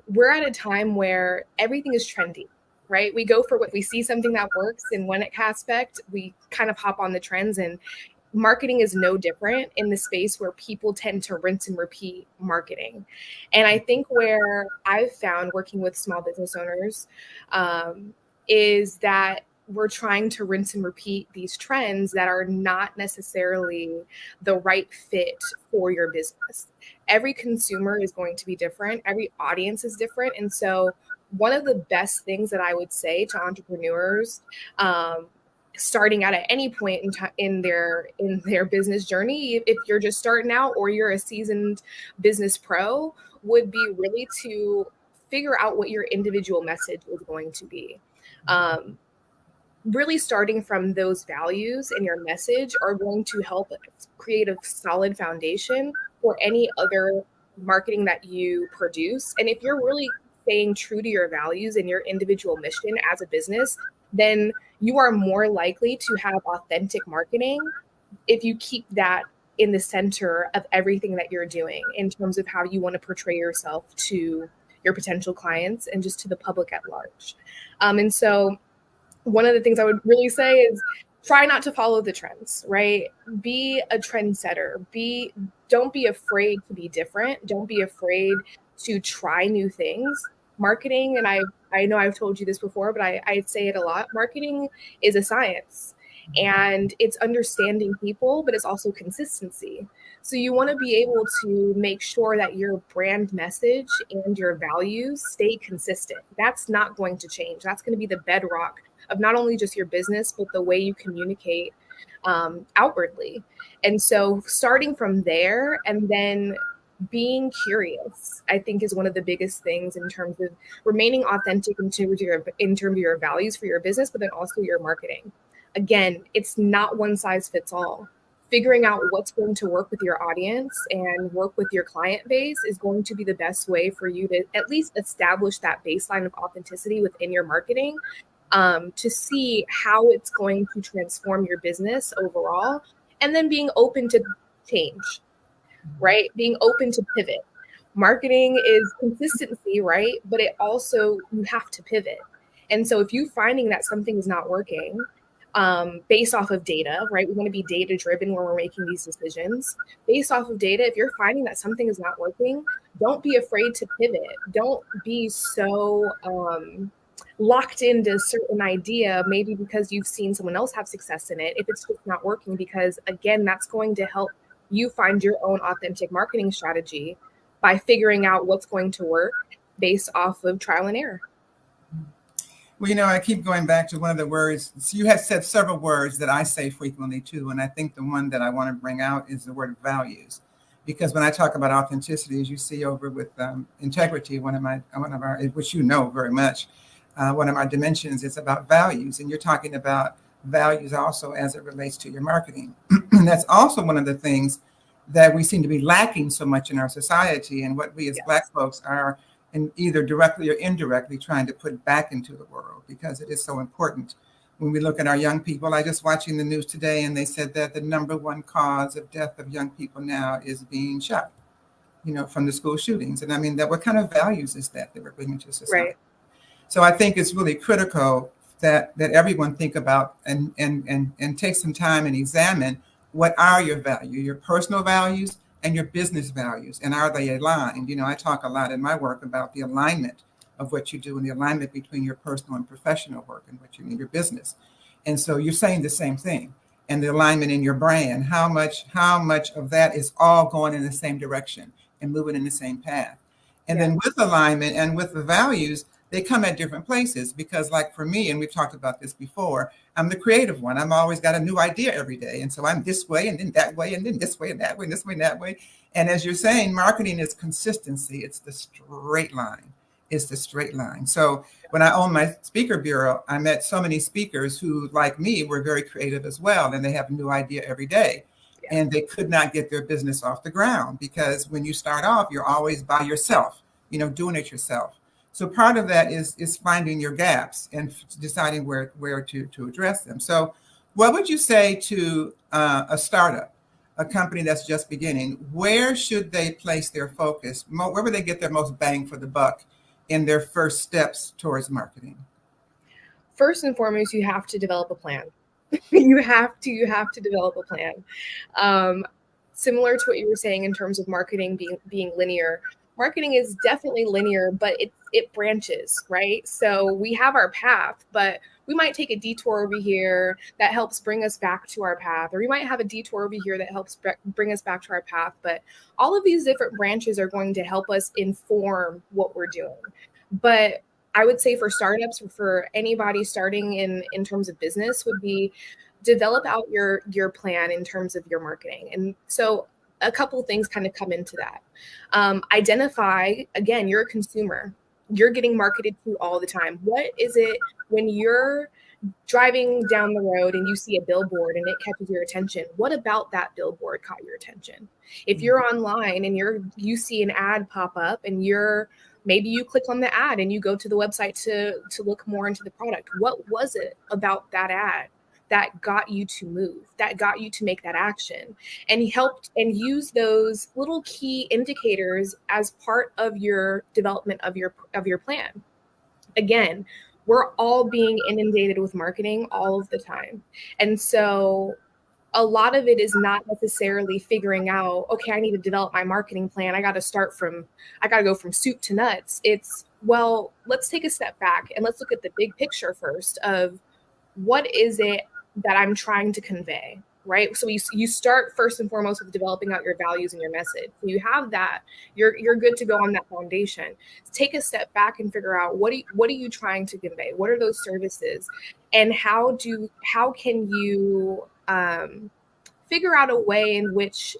we're at a time where everything is trendy, right? We go for what we see something that works in one aspect, we kind of hop on the trends, and marketing is no different in the space where people tend to rinse and repeat marketing. And I think where I've found working with small business owners is that we're trying to rinse and repeat these trends that are not necessarily the right fit for your business. Every consumer is going to be different. Every audience is different. And so one of the best things that I would say to entrepreneurs, starting out at any point in their business journey, if you're just starting out or you're a seasoned business pro, would be really to figure out what your individual message is going to be. Really starting from those values and your message are going to help create a solid foundation for any other marketing that you produce. And if you're really staying true to your values and your individual mission as a business, then you are more likely to have authentic marketing if you keep that in the center of everything that you're doing in terms of how you want to portray yourself to your potential clients and just to the public at large. And so one of the things I would really say is try not to follow the trends, right? Be a trendsetter. Don't be afraid to be different. Don't be afraid to try new things. Marketing, and I know I've told you this before, but I say it a lot. Marketing is a science, and it's understanding people, but it's also consistency. So you want to be able to make sure that your brand message and your values stay consistent. That's not going to change. That's going to be the bedrock of not only just your business, but the way you communicate outwardly. And so starting from there and then being curious, I think, is one of the biggest things in terms of remaining authentic in terms of your values for your business, but then also your marketing. Again, it's not one size fits all. Figuring out what's going to work with your audience and work with your client base is going to be the best way for you to at least establish that baseline of authenticity within your marketing, to see how it's going to transform your business overall, and then being open to change. Right? Being open to pivot. Marketing is consistency, right? But it also, you have to pivot. And so if you're finding that something is not working based off of data, right? We want to be data driven when we're making these decisions. Based off of data, if you're finding that something is not working, don't be afraid to pivot. Don't be so locked into a certain idea, maybe because you've seen someone else have success in it, if it's just not working, because again, that's going to help you find your own authentic marketing strategy by figuring out what's going to work based off of trial and error. Well, I keep going back to one of the words. So you have said several words that I say frequently too. And I think the one that I want to bring out is the word values. Because when I talk about authenticity, as you see over with integrity, one of our, which very much, one of our dimensions is about values. And you're talking about values also as it relates to your marketing. That's also one of the things that we seem to be lacking so much in our society, and what we as Black folks are in either directly or indirectly trying to put back into the world, because it is so important. When we look at our young people, I just watching the news today, and they said that the #1 cause of death of young people now is being shot, from the school shootings. And I mean, what kind of values is that we're bringing to society? Right. So I think it's really critical that everyone think about and take some time and examine what are your values, your personal values and your business values, and are they aligned? I talk a lot in my work about the alignment of what you do and the alignment between your personal and professional work and what you do in your business. And so you're saying the same thing. And the alignment in your brand, how much of that is all going in the same direction and moving in the same path. And then with alignment and with the values, they come at different places, because like for me, and we've talked about this before, I'm the creative one. I'm always got a new idea every day. And so I'm this way and then that way and then this way and that way and this way and that way. And as you're saying, marketing is consistency. It's the straight line. It's the straight line. So when I owned my speaker bureau, I met so many speakers who, like me, were very creative as well. And they have a new idea every day. And they could not get their business off the ground, because when you start off, you're always by yourself, doing it yourself. So part of that is finding your gaps and deciding where to address them. So what would you say to a startup, a company that's just beginning? Where should they place their focus? Where would they get their most bang for the buck in their first steps towards marketing? First and foremost, you have to develop a plan. you have to develop a plan. Similar to what you were saying in terms of marketing being linear. Marketing is definitely linear, but it branches, right? So we have our path, but we might take a detour over here that helps bring us back to our path, or we might have a detour over here that helps bring us back to our path. But all of these different branches are going to help us inform what we're doing. But I would say for startups, or for anybody starting in terms of business, would be develop out your plan in terms of your marketing. And so a couple of things kind of come into that. Identify, again, you're a consumer. You're getting marketed to all the time. What is it when you're driving down the road and you see a billboard and it catches your attention? What about that billboard caught your attention? If you're online and you see an ad pop up and maybe you click on the ad and you go to the website to look more into the product. What was it about that ad that got you to move, that got you to make that action? And helped and use those little key indicators as part of your development of your plan. Again, we're all being inundated with marketing all of the time. And so a lot of it is not necessarily figuring out, okay, I need to develop my marketing plan. I got to go from soup to nuts. It's, well, let's take a step back and let's look at the big picture first of what is it that I'm trying to convey, right? So you start first and foremost with developing out your values and your message. So you have that, you're good to go on that foundation. Take a step back and figure out what are you trying to convey? What are those services? And how can you figure out a way in which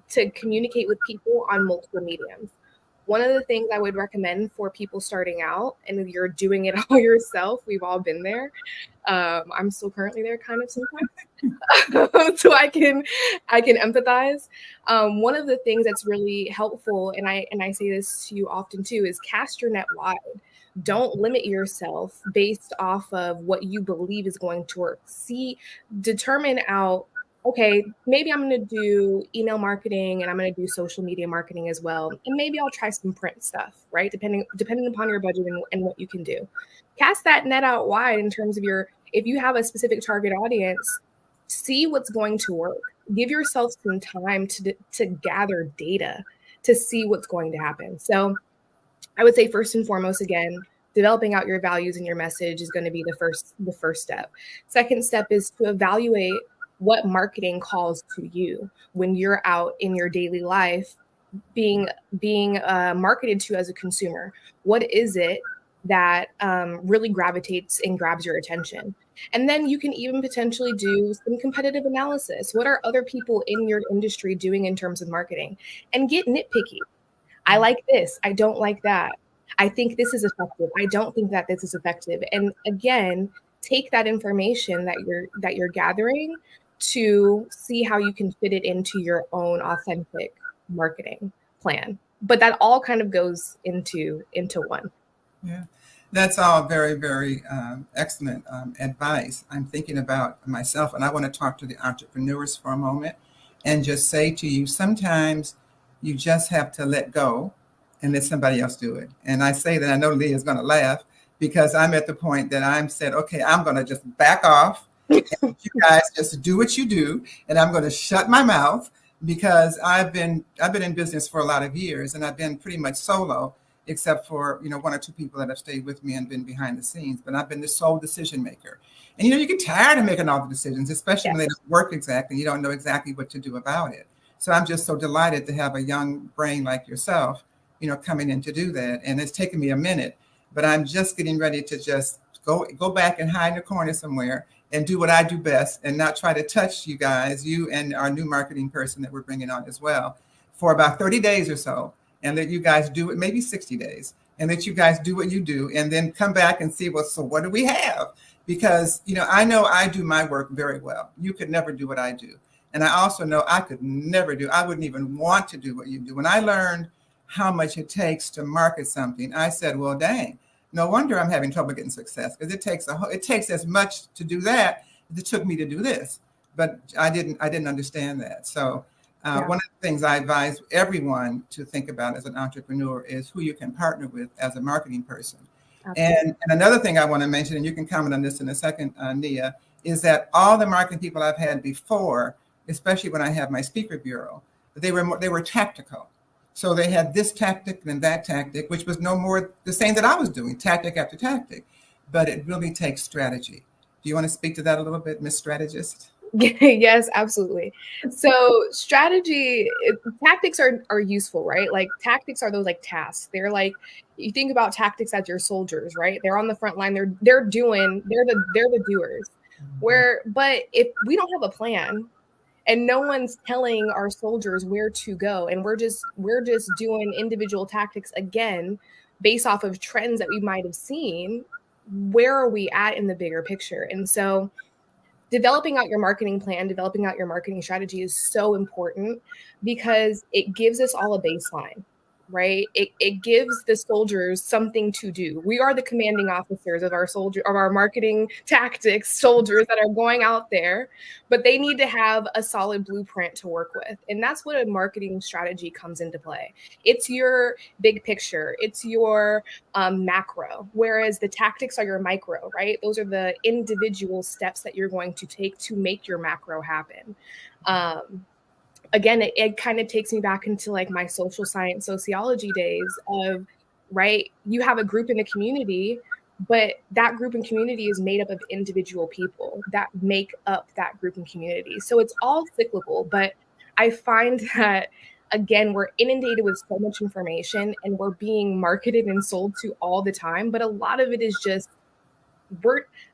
to communicate with people on multiple mediums? One of the things I would recommend for people starting out, and if you're doing it all yourself, we've all been there. I'm still currently there kind of sometimes. So I can empathize. One of the things that's really helpful, and I say this to you often too, is cast your net wide. Don't limit yourself based off of what you believe is going to work. Determine out, okay, maybe I'm going to do email marketing and I'm going to do social media marketing as well. And maybe I'll try some print stuff, right? Depending upon your budget and what you can do. Cast that net out wide in terms of if you have a specific target audience, see what's going to work. Give yourself some time to gather data to see what's going to happen. So I would say first and foremost, again, developing out your values and your message is going to be the first step. Second step is to evaluate what marketing calls to you when you're out in your daily life being marketed to as a consumer. What is it that really gravitates and grabs your attention? And then you can even potentially do some competitive analysis. What are other people in your industry doing in terms of marketing? And get nitpicky. I like this. I don't like that. I think this is effective. I don't think that this is effective. And again, take that information that you're gathering to see how you can fit it into your own authentic marketing plan. But that all kind of goes into one. Yeah, that's all very, very excellent advice. I'm thinking about myself, and I want to talk to the entrepreneurs for a moment and just say to you, sometimes you just have to let go and let somebody else do it. And I say that, I know Leah is going to laugh, because I'm at the point that I'm said, okay, I'm going to just back off and you guys just do what you do, and I'm going to shut my mouth, because I've been in business for a lot of years, and I've been pretty much solo, except for, you know, one or two people that have stayed with me and been behind the scenes, but I've been the sole decision maker. And, you know, you get tired of making all the decisions, especially when they don't work exactly. You don't know exactly what to do about it. So I'm just so delighted to have a young brain like yourself, you know, coming in to do that. And it's taken me a minute, but I'm just getting ready to just go back and hide in a corner somewhere and do what I do best, and not try to touch you guys, you and our new marketing person that we're bringing on as well, for about 30 days or so, and let you guys do it, maybe 60 days, and let you guys do what you do, and then come back and see, well, so what do we have? Because, you know I do my work very well. You could never do what I do. And I also know I could never do, I wouldn't even want to do what you do. When I learned how much it takes to market something, I said, well, dang, no wonder I'm having trouble getting success, because it takes as much to do that as it took me to do this. But I didn't understand that. So one of the things I advise everyone to think about as an entrepreneur is who you can partner with as a marketing person. And another thing I want to mention, and you can comment on this in a second, Nia, is that all the marketing people I've had before, especially when I have my speaker bureau, they were tactical. So they had this tactic and that tactic, which was no more the same that I was doing, tactic after tactic. But it really takes strategy. Do you want to speak to that a little bit, Miss Strategist? Yes, absolutely. So tactics are useful, right? Like tactics are those like tasks. They're like, you think about tactics as your soldiers, right? They're on the front line. They're the doers. But if we don't have a plan, and no one's telling our soldiers where to go, and we're just doing individual tactics again based off of trends that we might have seen, where are we at in the bigger picture? And so developing out your marketing plan, developing out your marketing strategy is so important, because it gives us all a baseline, right? It gives the soldiers something to do. We are the commanding officers of our marketing tactics soldiers that are going out there, but they need to have a solid blueprint to work with. And that's what a marketing strategy comes into play. It's your big picture. It's your macro, whereas the tactics are your micro, right? Those are the individual steps that you're going to take to make your macro happen. Again, it kind of takes me back into like my social science sociology days of, right, you have a group in the community, but that group and community is made up of individual people that make up that group and community. So it's all cyclical, but I find that, again, we're inundated with so much information and we're being marketed and sold to all the time. But a lot of it is just,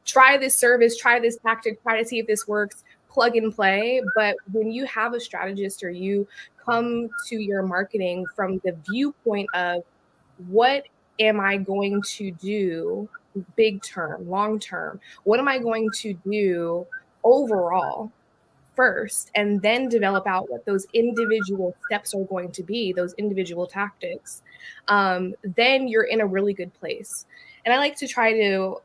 try this service, try this tactic, try to see if this works, plug and play. But when you have a strategist, or you come to your marketing from the viewpoint of, what am I going to do big term, long term? What am I going to do overall first, and then develop out what those individual steps are going to be, those individual tactics, then you're in a really good place. And I like to try to,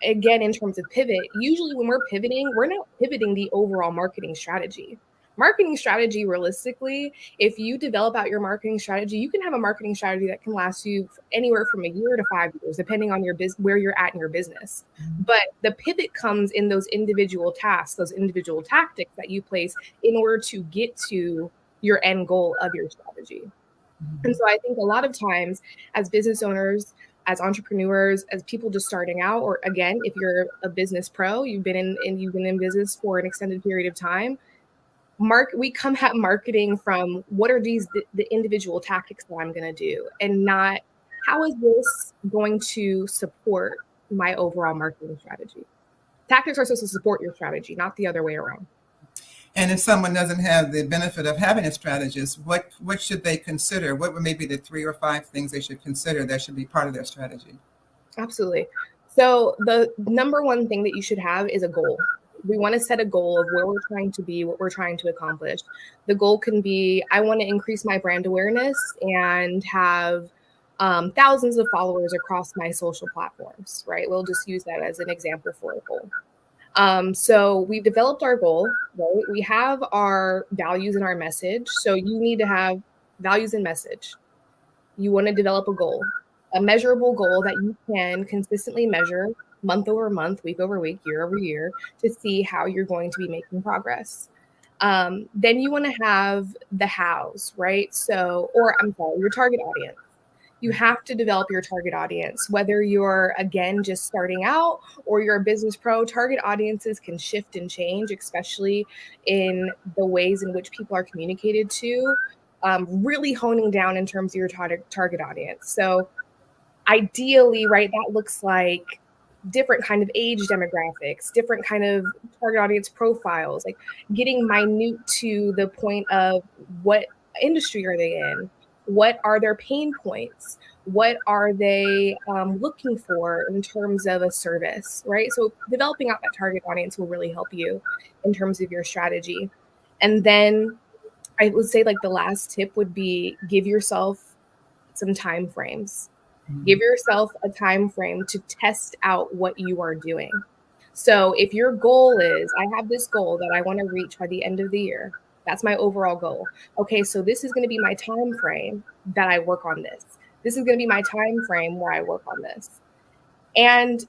again, in terms of pivot, usually when we're pivoting, we're not pivoting the overall marketing strategy. Marketing strategy, realistically, if you develop out your marketing strategy, you can have a marketing strategy that can last you anywhere from a year to 5 years, depending on your where you're at in your business. But the pivot comes in those individual tasks, those individual tactics that you place in order to get to your end goal of your strategy. And so I think a lot of times, as business owners, as entrepreneurs, as people just starting out, or again, if you're a business pro, you've been in business for an extended period of time, we come at marketing from, what are the individual tactics that I'm going to do, and not, how is this going to support my overall marketing strategy? Tactics are supposed to support your strategy, not the other way around. And if someone doesn't have the benefit of having a strategist, what should they consider? What would maybe the 3 or 5 things they should consider that should be part of their strategy? Absolutely. So the number one thing that you should have is a goal. We want to set a goal of where we're trying to be, what we're trying to accomplish. The goal can be, I want to increase my brand awareness and have thousands of followers across my social platforms, right? We'll just use that as an example for a goal. So we've developed our goal, right? We have our values and our message. So you need to have values and message. You want to develop a goal, a measurable goal that you can consistently measure month over month, week over week, year over year, to see how you're going to be making progress. Then you want to have the hows, right? So, or I'm sorry, your target audience. You have to develop your target audience, whether you're, again, just starting out or you're a business pro. Target audiences can shift and change, especially in the ways in which people are communicated to, really honing down in terms of your target audience. So ideally, right, that looks like different kind of age demographics, different kind of target audience profiles, like getting minute to the point of what industry are they in? What are their pain points? What are they looking for in terms of a service, right? So developing out that target audience will really help you in terms of your strategy. And then I would say like the last tip would be give yourself some time frames. Give yourself a time frame to test out what you are doing. So if your goal is, I have this goal that I want to reach by the end of the year. That's my overall goal. Okay, so this is going to be my time frame that I work on this. This is going to be my time frame where I work on this. And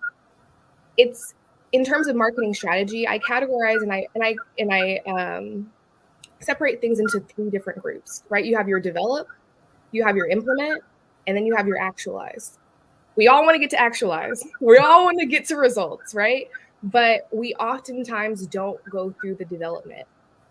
it's in terms of marketing strategy, I categorize and I separate things into 3 different groups, right? You have your develop, you have your implement, and then you have your actualize. We all want to get to actualize. We all want to get to results, right? But we oftentimes don't go through the development,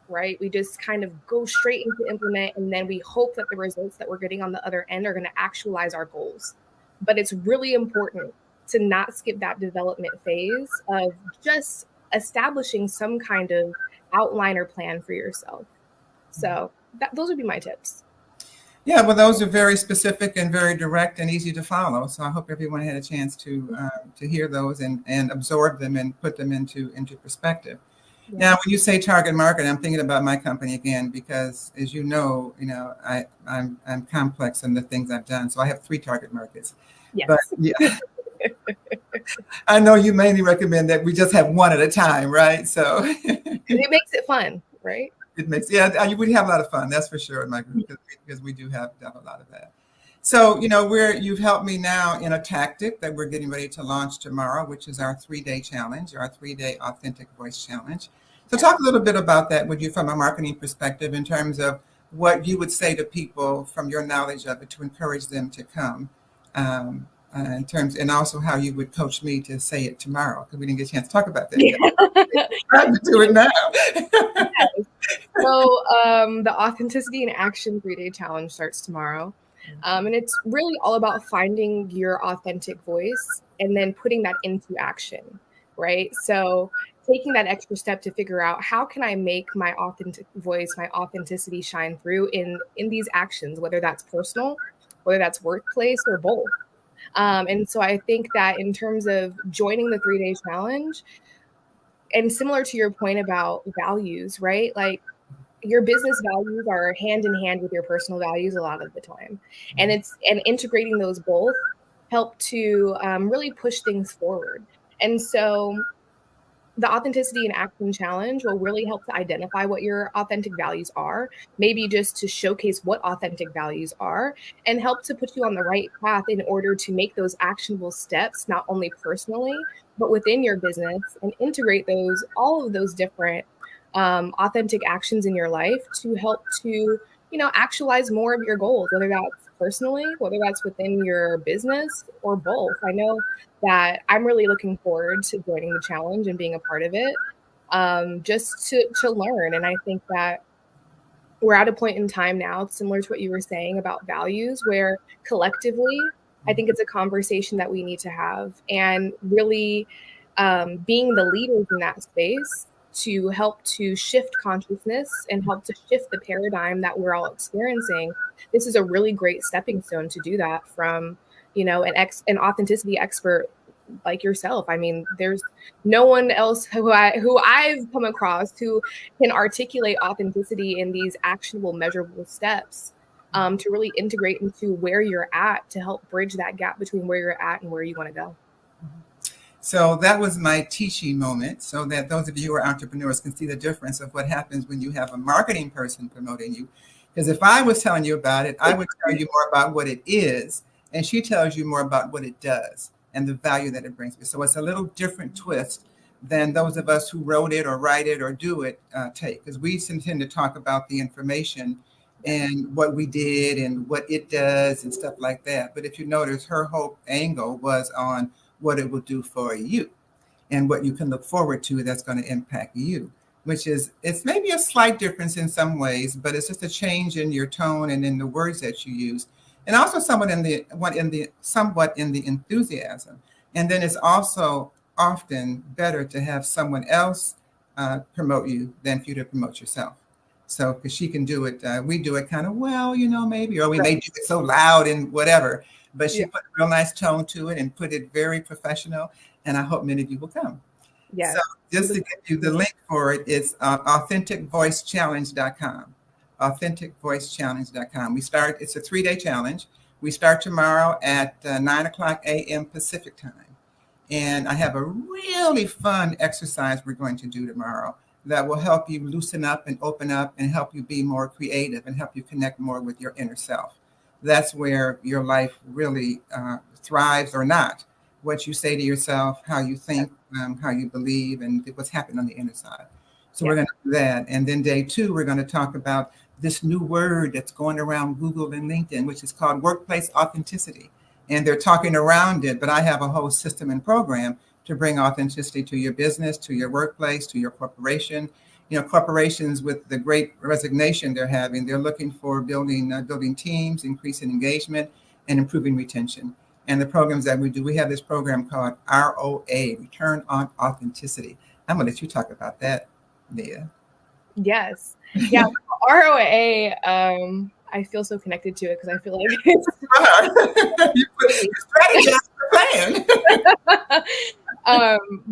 right? We just kind of go straight into implement, and then we hope that the results that we're getting on the other end are going to actualize our goals. But it's really important to not skip that development phase of just establishing some kind of outline or plan for yourself. So those would be my tips. Yeah, well, those are very specific and very direct and easy to follow. So I hope everyone had a chance to hear those and absorb them and put them into perspective. Yeah. Now, when you say target market, I'm thinking about my company again, because as you know, I'm complex in the things I've done. So I have 3 target markets. Yes. But yeah, I know you mainly recommend that we just have one at a time, right? So it makes it fun, right? It makes, yeah, we have a lot of fun, that's for sure, in my group, because we do have a lot of that. So, you've helped me now in a tactic that we're getting ready to launch tomorrow, which is our 3-day challenge, our 3-day authentic voice challenge. So talk a little bit about that with you from a marketing perspective in terms of what you would say to people from your knowledge of it to encourage them to come. In terms, and also how you would coach me to say it tomorrow, because we didn't get a chance to talk about that yet. Time to do it now. Yes. So the Authenticity in Action 3-day challenge starts tomorrow. And it's really all about finding your authentic voice and then putting that into action, right? So taking that extra step to figure out how can I make my authentic voice, my authenticity shine through in these actions, whether that's personal, whether that's workplace, or both. And so I think that in terms of joining the 3-day challenge, and similar to your point about values, right? Like your business values are hand in hand with your personal values a lot of the time. And integrating those both help to really push things forward. And so the Authenticity in Action Challenge will really help to identify what your authentic values are, maybe just to showcase what authentic values are, and help to put you on the right path in order to make those actionable steps, not only personally, but within your business, and integrate all of those different authentic actions in your life to help to, actualize more of your goals, whether that's personally, whether that's within your business, or both. I know that I'm really looking forward to joining the challenge and being a part of it, just to learn. And I think that we're at a point in time now, similar to what you were saying about values, where collectively, I think it's a conversation that we need to have, and really being the leaders in that space to help to shift consciousness and help to shift the paradigm that we're all experiencing. This is a really great stepping stone to do that from, an authenticity expert like yourself. I mean, there's no one else who I've come across who can articulate authenticity in these actionable, measurable steps to really integrate into where you're at to help bridge that gap between where you're at and where you want to go. So that was my teaching moment, so that those of you who are entrepreneurs can see the difference of what happens when you have a marketing person promoting you. Because if I was telling you about it, I would tell you more about what it is, and she tells you more about what it does and the value that it brings me. So it's a little different twist than those of us who wrote it or write it or do it take, because we tend to talk about the information and what we did and what it does and stuff like that. But if you notice, her whole angle was on what it will do for you and what you can look forward to that's going to impact you, which is, it's maybe a slight difference in some ways, but it's just a change in your tone and in the words that you use, and also somewhat in the enthusiasm. And then it's also often better to have someone else promote you than for you to promote yourself. So, because she can do it, we do it kind of well, maybe, or we may do it so loud and whatever. But she put a real nice tone to it and put it very professional. And I hope many of you will come. Yeah. So just to give you the link for it, it's authenticvoicechallenge.com. Authenticvoicechallenge.com. It's a 3-day challenge. We start tomorrow at 9:00 a.m. Pacific time. And I have a really fun exercise we're going to do tomorrow that will help you loosen up and open up and help you be more creative and help you connect more with your inner self. That's where your life really thrives or not. What you say to yourself, how you think, how you believe, and what's happening on the inner side. So we're going to do that. And then day 2, we're going to talk about this new word that's going around Google and LinkedIn, which is called workplace authenticity. And they're talking around it, but I have a whole system and program to bring authenticity to your business, to your workplace, to your corporation. Corporations, with the great resignation they're having, they're looking for building teams, increasing engagement, and improving retention. And the programs that we do, we have this program called ROA, Return on Authenticity. I'm going to let you talk about that, Nia. Yes. Yeah. ROA, I feel so connected to it because I feel like it's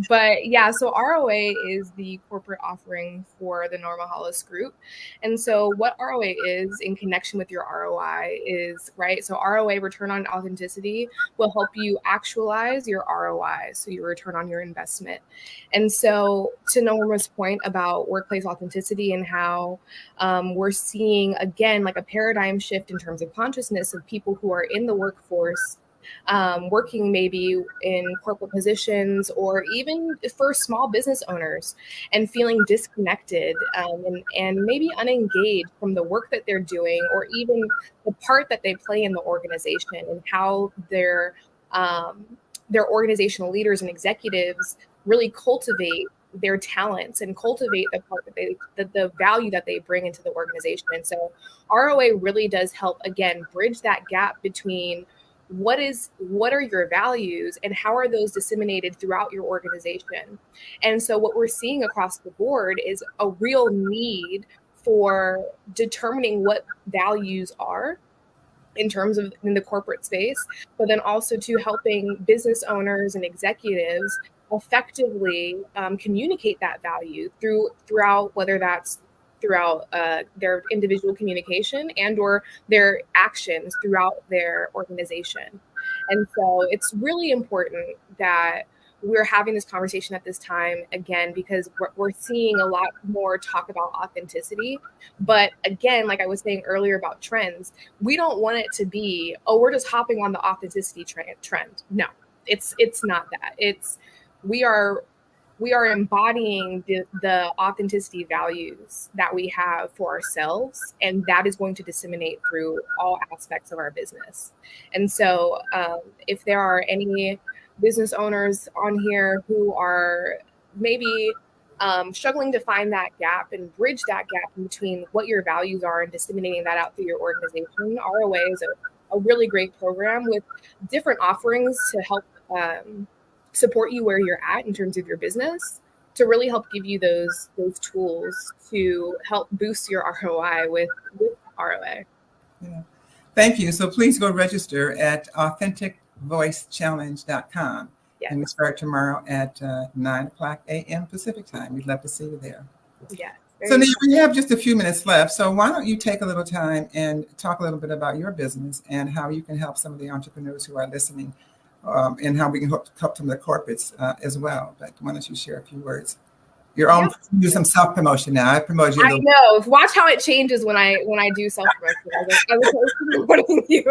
but yeah, so ROA is the corporate offering for the Norma Hollis Group. And so what ROA is in connection with your ROI is, right? So ROA, return on authenticity, will help you actualize your ROI, so your return on your investment. And so to Norma's point about workplace authenticity and how we're seeing, again, like a paradigm shift in terms of consciousness of people who are in the workforce, working maybe in corporate positions or even for small business owners, and feeling disconnected and maybe unengaged from the work that they're doing, or even the part that they play in the organization, and how their organizational leaders and executives really cultivate their talents and cultivate the part that the value that they bring into the organization. And so ROA really does help, again, bridge that gap between what are your values and how are those disseminated throughout your organization. And so what we're seeing across the board is a real need for determining what values are in terms of in the corporate space, but then also to helping business owners and executives effectively communicate that value throughout, whether that's throughout their individual communication and or their actions throughout their organization. And so it's really important that we're having this conversation at this time, again, because we're seeing a lot more talk about authenticity. But again, like I was saying earlier about trends, we don't want it to be, oh, we're just hopping on the authenticity trend. No, it's not that. We are embodying the authenticity values that we have for ourselves, and that is going to disseminate through all aspects of our business. And so if there are any business owners on here who are maybe struggling to find that gap and bridge that gap between what your values are and disseminating that out through your organization, ROA is a really great program with different offerings to help support you where you're at in terms of your business, to really help give you those tools to help boost your ROI with ROA. Yeah. Thank you. So please go register at authenticvoicechallenge.com. Yes. And we start tomorrow at 9 o'clock a.m. Pacific time. We'd love to see you there. Yes. So Nia, we have just a few minutes left. So why don't you take a little time and talk a little bit about your business and how you can help some of the entrepreneurs who are listening, and how we can help some of the corporates as well. But why don't you share a few words? Your own, do some self-promotion now. I promote you. I know. Watch how it changes when I do self-promotion. I was promoting you.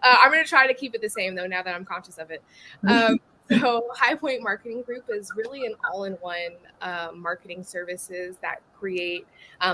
I'm going to try to keep it the same though, now that I'm conscious of it. So High Point Marketing Group is really an all-in-one marketing services that create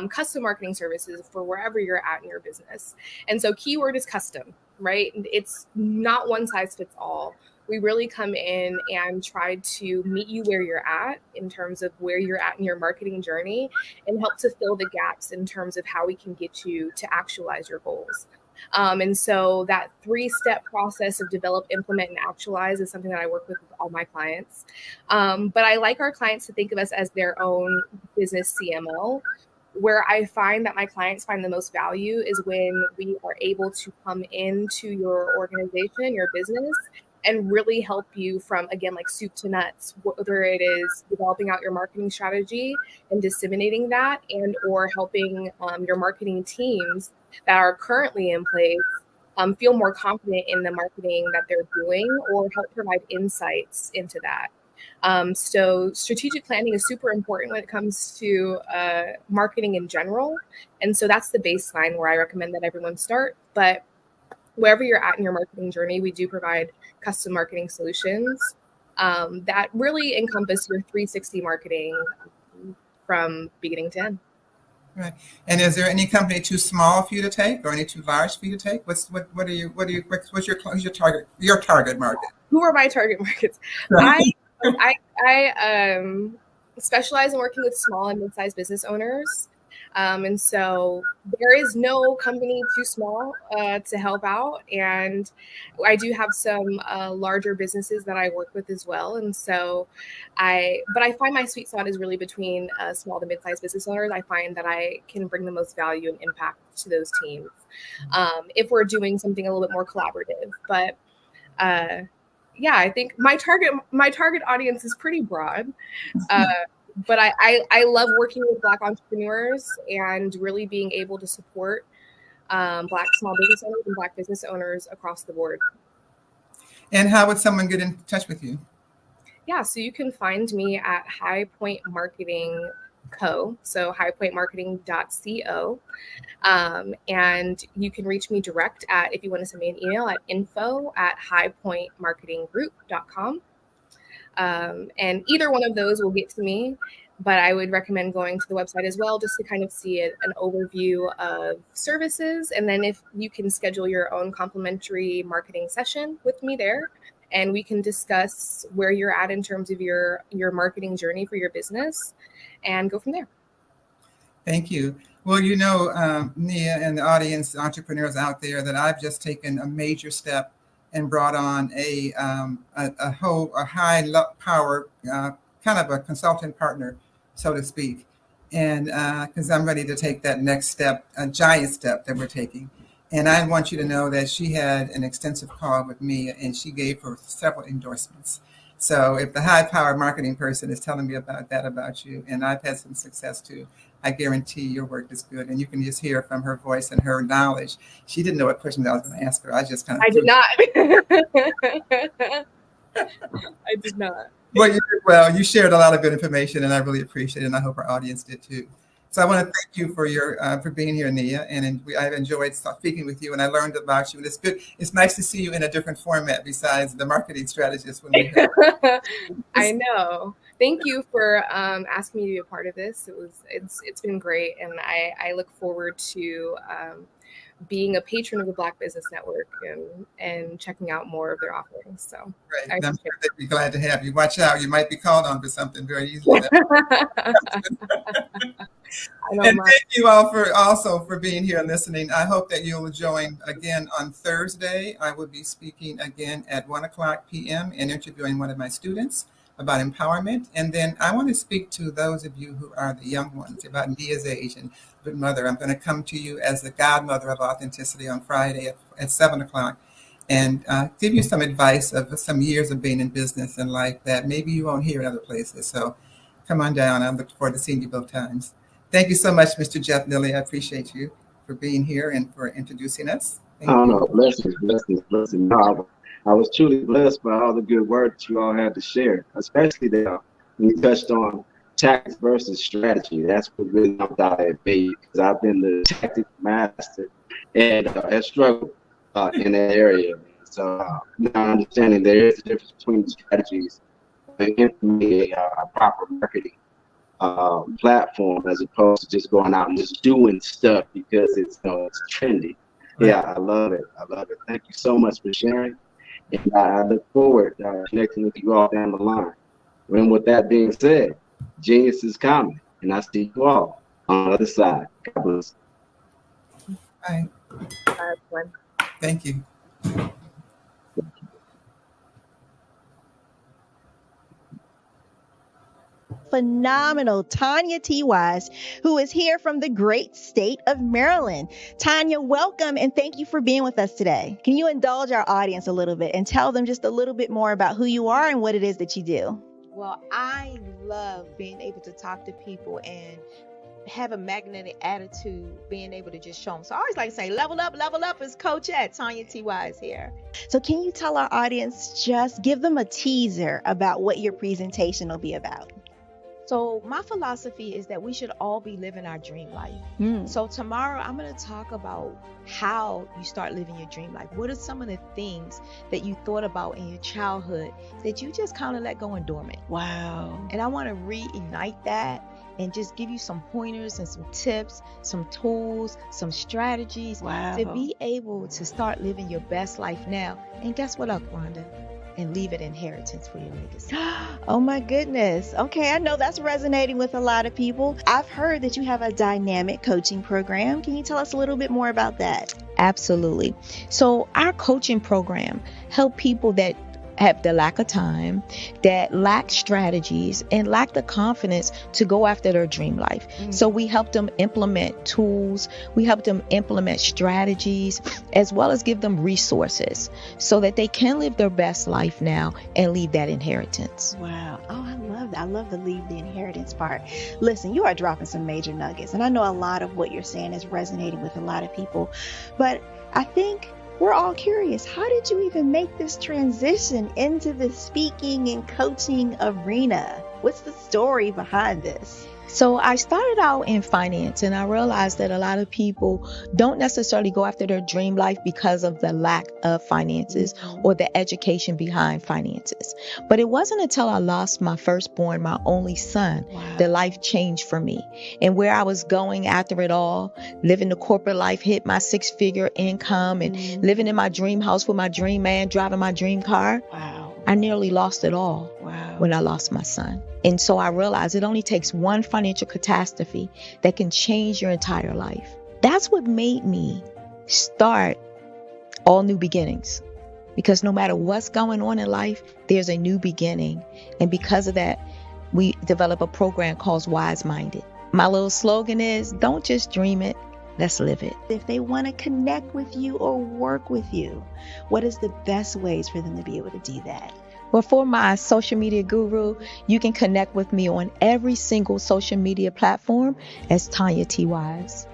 custom marketing services for wherever you're at in your business. And so keyword is custom, right? It's not one size fits all. We really come in and try to meet you where you're at in terms of where you're at in your marketing journey and help to fill the gaps in terms of how we can get you to actualize your goals. And so that 3-step process of develop, implement, and actualize is something that I work with all my clients. But I like our clients to think of us as their own business CMO. Where I find that my clients find the most value is when we are able to come into your organization, your business, and really help you from, again, like soup to nuts, whether it is developing out your marketing strategy and disseminating that, and or helping your marketing teams that are currently in place feel more confident in the marketing that they're doing, or help provide insights into that. So strategic planning is super important when it comes to marketing in general. And so that's the baseline where I recommend that everyone start. But wherever you're at in your marketing journey, we do provide custom marketing solutions that really encompass your 360 marketing from beginning to end. Right. And is there any company too small for you to take, or any too large for you to take? What's your target market? Who are my target markets? Right. I specialize in working with small and mid-sized business owners. And so there is no company too small to help out. And I do have some larger businesses that I work with as well. And so but I find my sweet spot is really between small to mid-sized business owners. I find that I can bring the most value and impact to those teams if we're doing something a little bit more collaborative. But yeah, I think my target audience is pretty broad. But I love working with Black entrepreneurs and really being able to support Black small business owners and Black business owners across the board. And how would someone get in touch with you? Yeah, so you can find me at High Point Marketing Co. So highpointmarketing.co. And you can reach me direct if you want to send me an email at info@highpointmarketinggroup.com. And either one of those will get to me, but I would recommend going to the website as well, just to kind of see an overview of services. And then if you can schedule your own complimentary marketing session with me there, and we can discuss where you're at in terms of your marketing journey for your business and go from there. Thank you. Well, you know, Nia and the audience, entrepreneurs out there, that I've just taken a major step and brought on a high power kind of a consultant partner, so to speak. And because I'm ready to take that next step, a giant step that we're taking. And I want you to know that she had an extensive call with me, and she gave her several endorsements. So if the high power marketing person is telling me about you, and I've had some success too, I guarantee your work is good. And you can just hear from her voice and her knowledge. She didn't know what questions I was going to ask her. I just kind of. I did not. I did not. Well, you did well. You shared a lot of good information, and I really appreciate it. And I hope our audience did too. So I want to thank you for for being here, Nia, and I've enjoyed speaking with you, and I learned about you. And it's good. It's nice to see you in a different format besides the marketing strategist. When we I know. Thank you for asking me to be a part of this. It's been great, and I look forward to being a patron of the Black Business Network and checking out more of their offerings. So great. I'm sure they'd be glad to have you. Watch out, you might be called on for something very easily. And thank you all for being here and listening. I hope that you'll join again on Thursday. I will be speaking again at 1:00 p.m. and interviewing one of my students about empowerment. And then I want to speak to those of you who are the young ones about Nia's age and good mother. I'm going to come to you as the godmother of authenticity on Friday at 7:00. and give you some advice of some years of being in business and life that maybe you won't hear in other places. So come on down. I look forward to seeing you both times. Thank you so much, Mr. Jeff Lilly. I appreciate you for being here and for introducing us. Thank you. No, blessings. No, I was truly blessed by all the good words you all had to share, especially that you touched on tactics versus strategy. That's what really jumped out at me, because I've been the tactics master and have struggled in that area. So now understanding there is a difference between the strategies and implementing a proper marketing platform, as opposed to just going out and just doing stuff because it's it's trendy. Yeah, I love it. Thank you so much for sharing. And I look forward to connecting with you all down the line. And with that being said, genius is coming, and I see you all on the other side. God bless. Bye. Thank you. Phenomenal Tanya T. Wise, who is here from the great state of Maryland. Tanya, welcome and thank you for being with us today. Can you indulge our audience a little bit and tell them just a little bit more about who you are and what it is that you do? Well, I love being able to talk to people and have a magnetic attitude, being able to just show them. So I always like to say, level up is Coach at Tanya T. Wise here. So can you tell our audience, just give them a teaser about what your presentation will be about? So my philosophy is that we should all be living our dream life. So tomorrow I'm going to talk about how you start living your dream life. What are some of the things that you thought about in your childhood that you just kind of let go and dormant? Wow. And I want to reignite that and just give you some pointers and some tips, some tools, some strategies to be able to start living your best life now. And guess what, Rhonda? And leave an inheritance for your legacy. Oh my goodness. Okay, I know that's resonating with a lot of people. I've heard that you have a dynamic coaching program. Can you tell us a little bit more about that? Absolutely. So our coaching program help people that have the lack of time, that lack strategies, and lack the confidence to go after their dream life. So we help them implement tools, we help them implement strategies, as well as give them resources so that they can live their best life now and leave that inheritance. Wow. Oh, I love that. I love the leave the inheritance part. Listen, you are dropping some major nuggets, and I know a lot of what you're saying is resonating with a lot of people, but I think we're all curious, how did you even make this transition into the speaking and coaching arena? What's the story behind this? So I started out in finance, and I realized that a lot of people don't necessarily go after their dream life because of the lack of finances or the education behind finances. But it wasn't until I lost my firstborn, my only son, that life changed for me. And where I was going after it all, living the corporate life, hit my 6-figure income and living in my dream house with my dream man, driving my dream car. I nearly lost it all when I lost my son. And so I realized it only takes one financial catastrophe that can change your entire life. That's what made me start All New Beginnings. Because no matter what's going on in life, there's a new beginning. And because of that, we develop a program called Wise Minded. My little slogan is, don't just dream it, let's live it. If they want to connect with you or work with you, what is the best ways for them to be able to do that? Well, for my social media guru, you can connect with me on every single social media platform as Tanya T. Wise.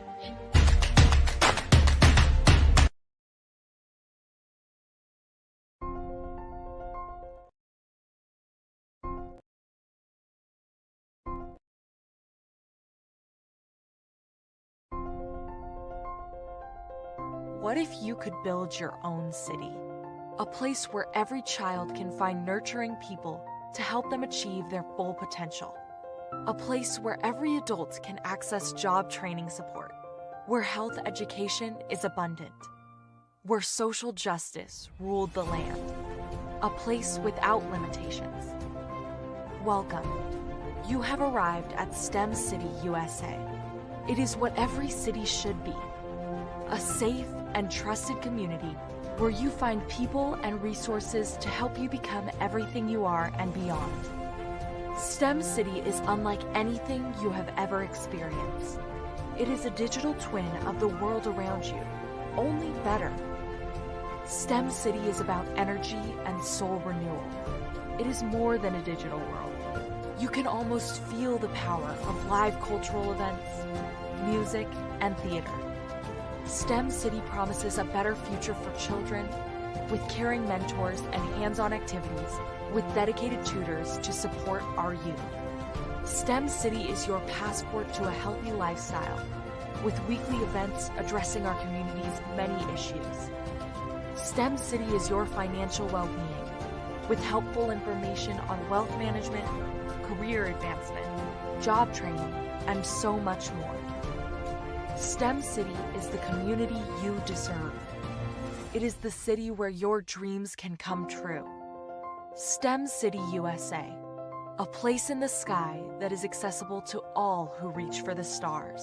What if you could build your own city? A place where every child can find nurturing people to help them achieve their full potential. A place where every adult can access job training support. Where health education is abundant. Where social justice ruled the land. A place without limitations. Welcome. You have arrived at STEM City, USA. It is what every city should be. A safe and trusted community where you find people and resources to help you become everything you are and beyond. STEM City is unlike anything you have ever experienced. It is a digital twin of the world around you, only better. STEM City is about energy and soul renewal. It is more than a digital world. You can almost feel the power of live cultural events, music, and theater. STEM City promises a better future for children with caring mentors and hands-on activities with dedicated tutors to support our youth. STEM City is your passport to a healthy lifestyle with weekly events addressing our community's many issues. STEM City is your financial well-being with helpful information on wealth management, career advancement, job training, and so much more. STEM City is the community you deserve. It is the city where your dreams can come true. STEM City USA, a place in the sky that is accessible to all who reach for the stars.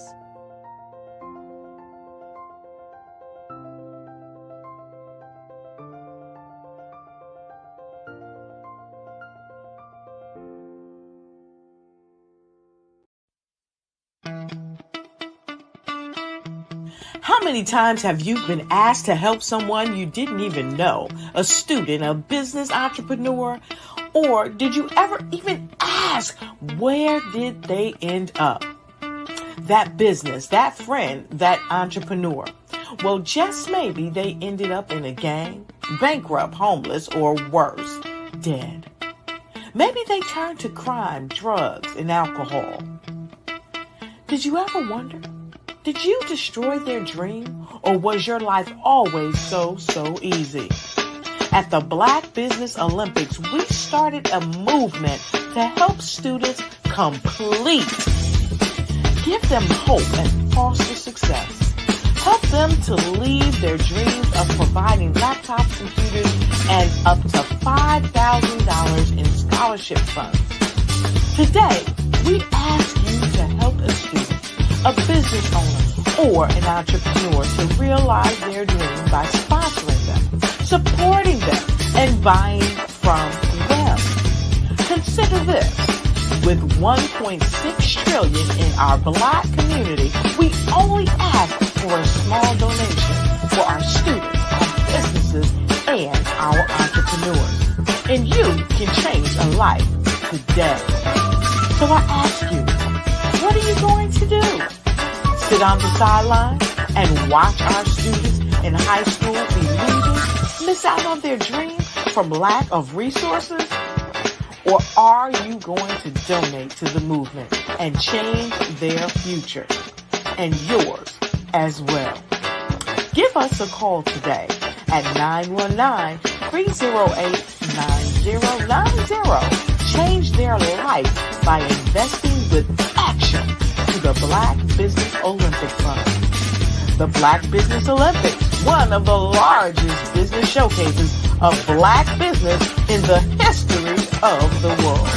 How many times have you been asked to help someone you didn't even know, a student, a business entrepreneur, or did you ever even ask, where did they end up? That business, that friend, that entrepreneur. Well, just maybe they ended up in a gang, bankrupt, homeless, or worse, dead. Maybe they turned to crime, drugs, and alcohol. Did you ever wonder? Did you destroy their dream, or was your life always so easy? At the Black Business Olympics, we started a movement to help students complete. Give them hope and foster success. Help them to leave their dreams of providing laptops, computers, and up to $5,000 in scholarship funds. Today, we ask you to help a student, a business owner, or an entrepreneur to realize their dream by sponsoring them, supporting them, and buying from them. Consider this. With $1.6 trillion in our Black community, we only ask for a small donation for our students, our businesses, and our entrepreneurs. And you can change a life today. So I ask you, what are you going to do? Sit on the sideline and watch our students in high school be losers, miss out on their dream from lack of resources? Or are you going to donate to the movement and change their future and yours as well? Give us a call today at 919-308-9090. Change their life by investing with action to the Black Business Olympic Fund. The Black Business Olympics, one of the largest business showcases of Black business in the history of the world.